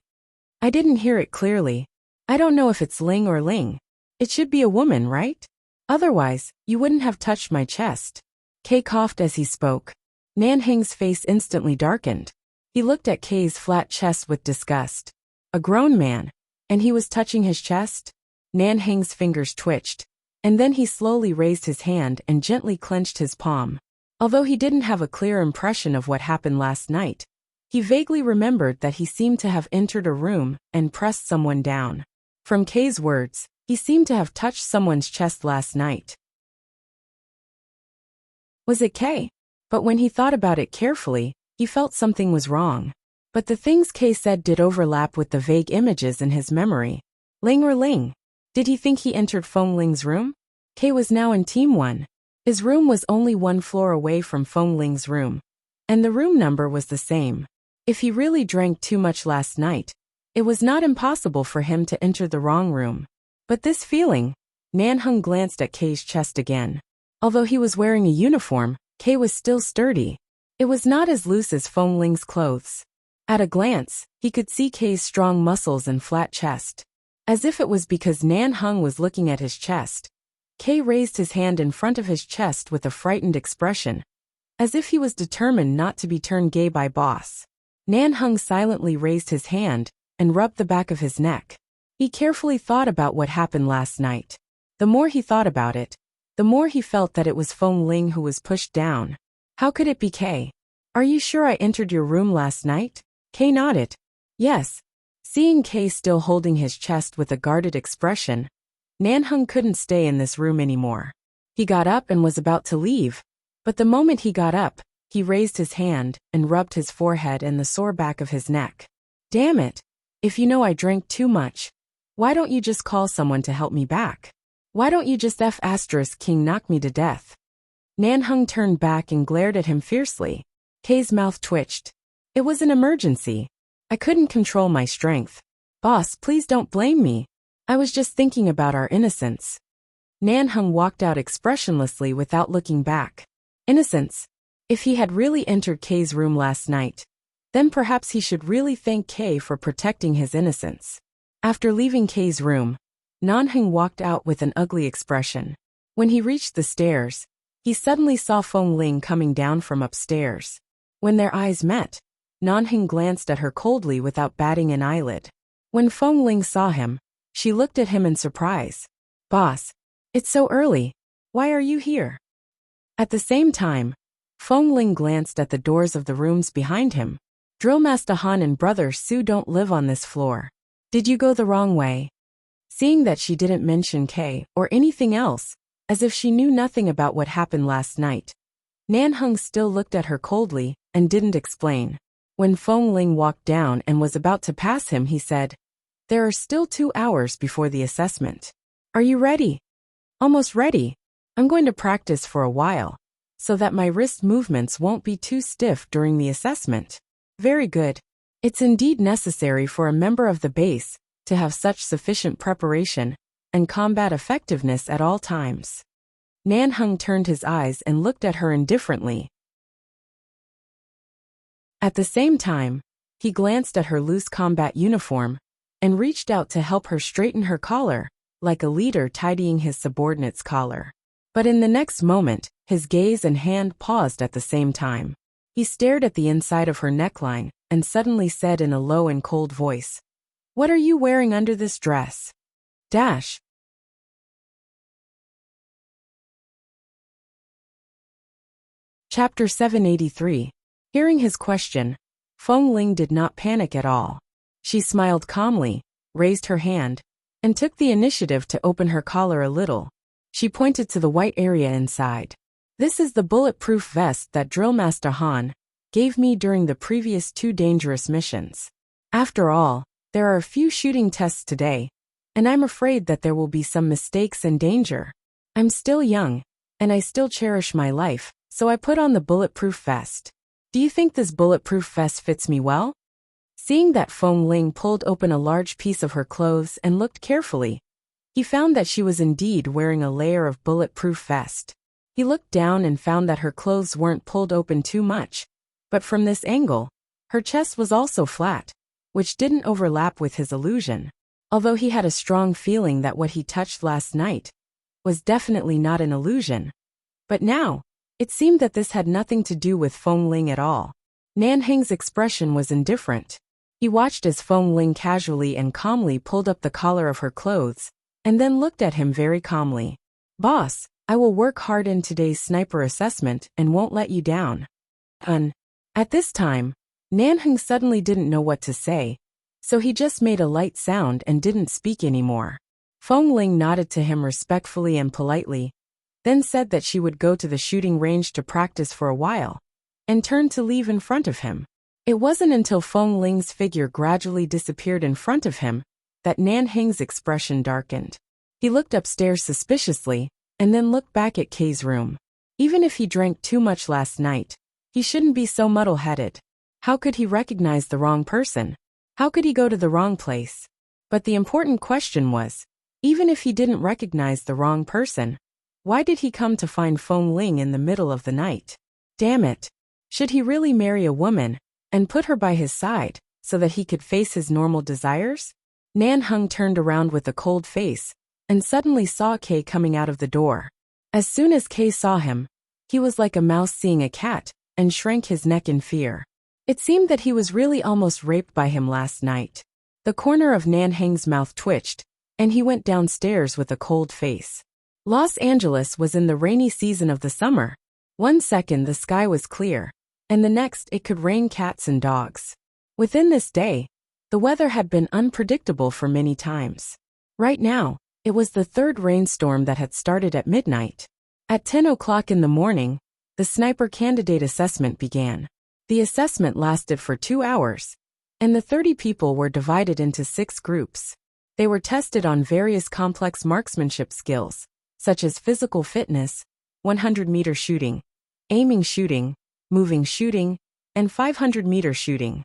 "I didn't hear it clearly. I don't know if it's Ling or Ling. It should be a woman, right? Otherwise, you wouldn't have touched my chest." Kay coughed as he spoke. Nanheng's face instantly darkened. He looked at Kay's flat chest with disgust. A grown man, and he was touching his chest? Nanheng's fingers twitched, and then he slowly raised his hand and gently clenched his palm. Although he didn't have a clear impression of what happened last night, he vaguely remembered that he seemed to have entered a room and pressed someone down. From Kay's words, he seemed to have touched someone's chest last night. Was it Kay? But when he thought about it carefully, he felt something was wrong. But the things Kay said did overlap with the vague images in his memory. Ling or Ling? Did he think he entered Feng Ling's room? Kay was now in Team 1. His room was only one floor away from Feng Ling's room, and the room number was the same. If he really drank too much last night, it was not impossible for him to enter the wrong room. But this feeling, Nanheng glanced at Kay's chest again. Although he was wearing a uniform, Kay was still sturdy. It was not as loose as Feng Ling's clothes. At a glance, he could see Kay's strong muscles and flat chest. As if it was because Nanheng was looking at his chest, Kay raised his hand in front of his chest with a frightened expression, as if he was determined not to be turned gay by boss. Nanheng silently raised his hand and rubbed the back of his neck. He carefully thought about what happened last night. The more he thought about it, the more he felt that it was Feng Ling who was pushed down. How could it be Kay? "Are you sure I entered your room last night?" Kay nodded. "Yes." Seeing Kay still holding his chest with a guarded expression, Nanheng couldn't stay in this room anymore. He got up and was about to leave, but the moment he got up, he raised his hand and rubbed his forehead and the sore back of his neck. "Damn it! If you know I drank too much, why don't you just call someone to help me back? Why don't you just King knock me to death?" Nanheng turned back and glared at him fiercely. Kay's mouth twitched. "It was an emergency. I couldn't control my strength. Boss, please don't blame me. I was just thinking about our innocence." Nanheng walked out expressionlessly without looking back. Innocence? If he had really entered Kay's room last night, then perhaps he should really thank Kay for protecting his innocence. After leaving Kay's room, Nanheng walked out with an ugly expression. When he reached the stairs, he suddenly saw Feng Ling coming down from upstairs. When their eyes met, Nanheng glanced at her coldly without batting an eyelid. When Feng Ling saw him, she looked at him in surprise. "Boss, it's so early. Why are you here?" At the same time, Feng Ling glanced at the doors of the rooms behind him. "Drill Master Han and Brother Su don't live on this floor. Did you go the wrong way?" Seeing that she didn't mention Kay or anything else, as if she knew nothing about what happened last night, Nan Hung still looked at her coldly and didn't explain. When Feng Ling walked down and was about to pass him, he said, "There are still 2 hours before the assessment. Are you ready?" "Almost ready. I'm going to practice for a while, so that my wrist movements won't be too stiff during the assessment." "Very good. It's indeed necessary for a member of the base to have such sufficient preparation and combat effectiveness at all times." Nan Hung turned his eyes and looked at her indifferently. At the same time, he glanced at her loose combat uniform and reached out to help her straighten her collar, like a leader tidying his subordinate's collar. But in the next moment, his gaze and hand paused at the same time. He stared at the inside of her neckline and suddenly said in a low and cold voice, "What are you wearing under this dress?" Dash. Chapter 783. Hearing his question, Feng Ling did not panic at all. She smiled calmly, raised her hand, and took the initiative to open her collar a little. She pointed to the white area inside. "This is the bulletproof vest that Drillmaster Han gave me during the previous 2 dangerous missions. After all, there are a few shooting tests today, and I'm afraid that there will be some mistakes and danger. I'm still young, and I still cherish my life, so I put on the bulletproof vest. Do you think this bulletproof vest fits me well?" Seeing that Feng Ling pulled open a large piece of her clothes and looked carefully, he found that she was indeed wearing a layer of bulletproof vest. He looked down and found that her clothes weren't pulled open too much, but from this angle, her chest was also flat, which didn't overlap with his illusion. Although he had a strong feeling that what he touched last night was definitely not an illusion. But now, it seemed that this had nothing to do with Feng Ling at all. Nan Heng's expression was indifferent. He watched as Feng Ling casually and calmly pulled up the collar of her clothes, and then looked at him very calmly. "Boss, I will work hard in today's sniper assessment and won't let you down." At this time, Nan Heng suddenly didn't know what to say, so he just made a light sound and didn't speak anymore. Feng Ling nodded to him respectfully and politely, then said that she would go to the shooting range to practice for a while, and turned to leave in front of him. It wasn't until Feng Ling's figure gradually disappeared in front of him that Nan Heng's expression darkened. He looked upstairs suspiciously, and then looked back at Kay's room. Even if he drank too much last night, he shouldn't be so muddle-headed. How could he recognize the wrong person? How could he go to the wrong place? But the important question was, even if he didn't recognize the wrong person, why did he come to find Feng Ling in the middle of the night? Damn it. Should he really marry a woman and put her by his side so that he could face his normal desires? Nan Hung turned around with a cold face and suddenly saw Kay coming out of the door. As soon as Kay saw him, he was like a mouse seeing a cat and shrank his neck in fear. It seemed that he was really almost raped by him last night. The corner of Nan Heng's mouth twitched, and he went downstairs with a cold face. Los Angeles was in the rainy season of the summer. One second the sky was clear, and the next it could rain cats and dogs. Within this day, the weather had been unpredictable for many times. Right now, it was the 3rd rainstorm that had started at midnight. At 10 o'clock in the morning, the sniper candidate assessment began. The assessment lasted for 2 hours, and the 30 people were divided into 6 groups. They were tested on various complex marksmanship skills, such as physical fitness, 100-meter shooting, aiming shooting, moving shooting, and 500-meter shooting.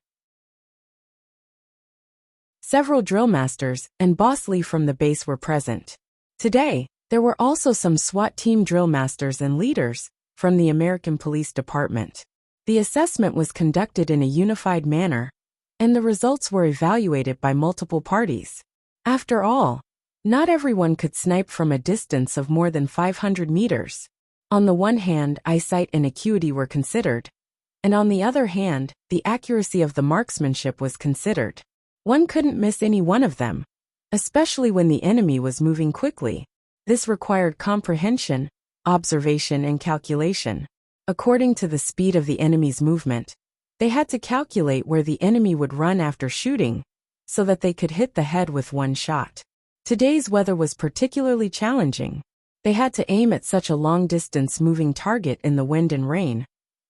Several drill masters and Boss Lee from the base were present. Today, there were also some SWAT team drill masters and leaders from the American Police Department. The assessment was conducted in a unified manner, and the results were evaluated by multiple parties. After all, not everyone could snipe from a distance of more than 500 meters. On the one hand, eyesight and acuity were considered, and on the other hand, the accuracy of the marksmanship was considered. One couldn't miss any one of them, especially when the enemy was moving quickly. This required comprehension, observation, and calculation. According to the speed of the enemy's movement, they had to calculate where the enemy would run after shooting, so that they could hit the head with one shot. Today's weather was particularly challenging. They had to aim at such a long-distance moving target in the wind and rain,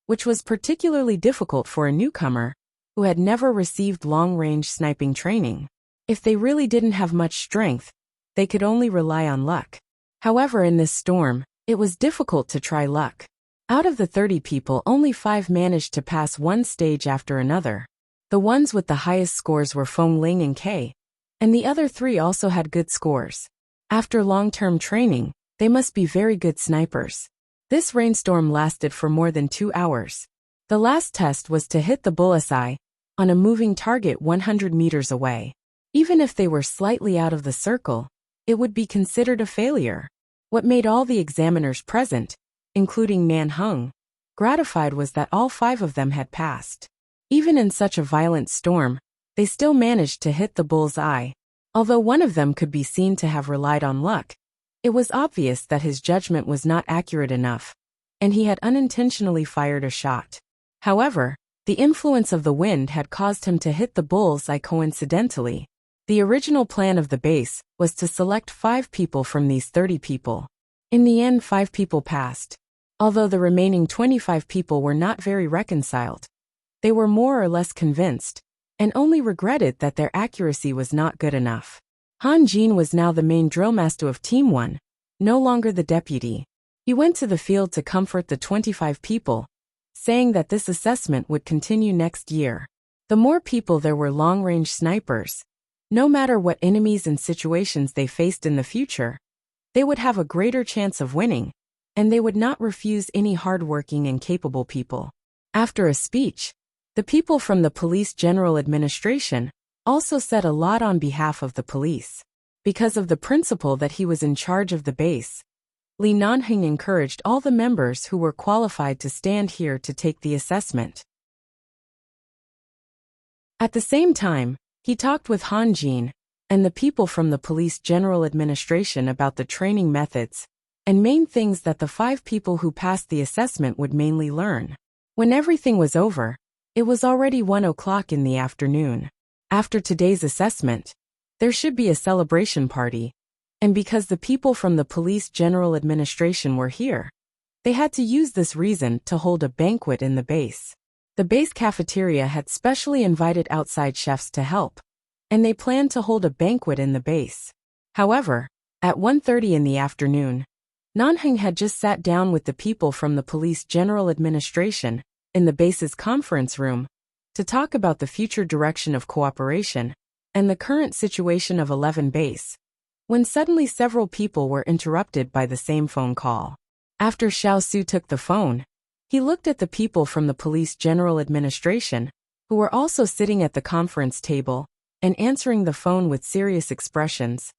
which was particularly difficult for a newcomer who had never received long-range sniping training. If they really didn't have much strength, they could only rely on luck. However, in this storm, it was difficult to try luck. Out of the 30 people, only 5 managed to pass one stage after another. The ones with the highest scores were Feng Ling and Kei, and the other 3 also had good scores. After long-term training, they must be very good snipers. This rainstorm lasted for more than 2 hours. The last test was to hit the bullseye on a moving target 100 meters away. Even if they were slightly out of the circle, it would be considered a failure. What made all the examiners present, including Nan Heng, gratified was that all 5 of them had passed. Even in such a violent storm, they still managed to hit the bull's eye. Although one of them could be seen to have relied on luck, it was obvious that his judgment was not accurate enough, and he had unintentionally fired a shot. However, the influence of the wind had caused him to hit the bull's eye coincidentally. The original plan of the base was to select 5 people from these 30 people. In the end, 5 people passed. Although the remaining 25 people were not very reconciled, they were more or less convinced, and only regretted that their accuracy was not good enough. Han Jin was now the main drillmaster of Team 1, no longer the deputy. He went to the field to comfort the 25 people, saying that this assessment would continue next year. The more people there were long-range snipers, no matter what enemies and situations they faced in the future, they would have a greater chance of winning, and they would not refuse any hardworking and capable people. After a speech, the people from the Police General Administration also said a lot on behalf of the police. Because of the principle that he was in charge of the base, Li Nanheng encouraged all the members who were qualified to stand here to take the assessment. At the same time, he talked with Han Jin and the people from the Police General Administration about the training methods and main things that the 5 people who passed the assessment would mainly learn. When everything was over, it was already 1 o'clock in the afternoon. After today's assessment, there should be a celebration party, and because the people from the Police General Administration were here, they had to use this reason to hold a banquet in the base. The base cafeteria had specially invited outside chefs to help, and they planned to hold a banquet in the base. However, at 1:30 in the afternoon, Nanheng had just sat down with the people from the Police General Administration in the base's conference room to talk about the future direction of cooperation and the current situation of 11 base, when suddenly several people were interrupted by the same phone call. After Xiao Su took the phone, he looked at the people from the Police General Administration, who were also sitting at the conference table and answering the phone with serious expressions,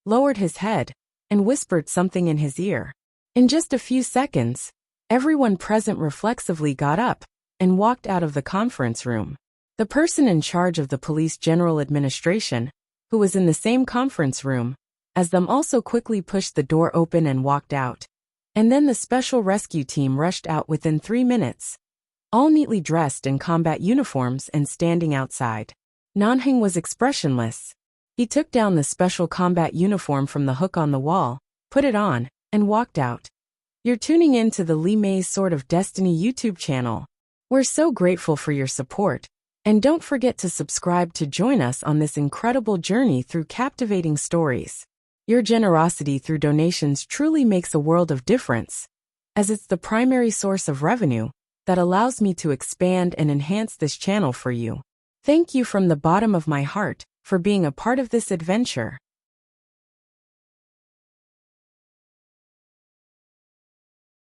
lowered his head, and whispered something in his ear. In just a few seconds, everyone present reflexively got up and walked out of the conference room. The person in charge of the Police General Administration, who was in the same conference room as them, also quickly pushed the door open and walked out. And then the special rescue team rushed out within 3 minutes, all neatly dressed in combat uniforms and standing outside. Nanheng was expressionless. He took down the special combat uniform from the hook on the wall, put it on, and walked out. You're tuning in to the Li Mei's Sword of Destiny YouTube channel. We're so grateful for your support, and don't forget to subscribe to join us on this incredible journey through captivating stories. Your generosity through donations truly makes a world of difference, as it's the primary source of revenue that allows me to expand and enhance this channel for you. Thank you from the bottom of my heart for being a part of this adventure.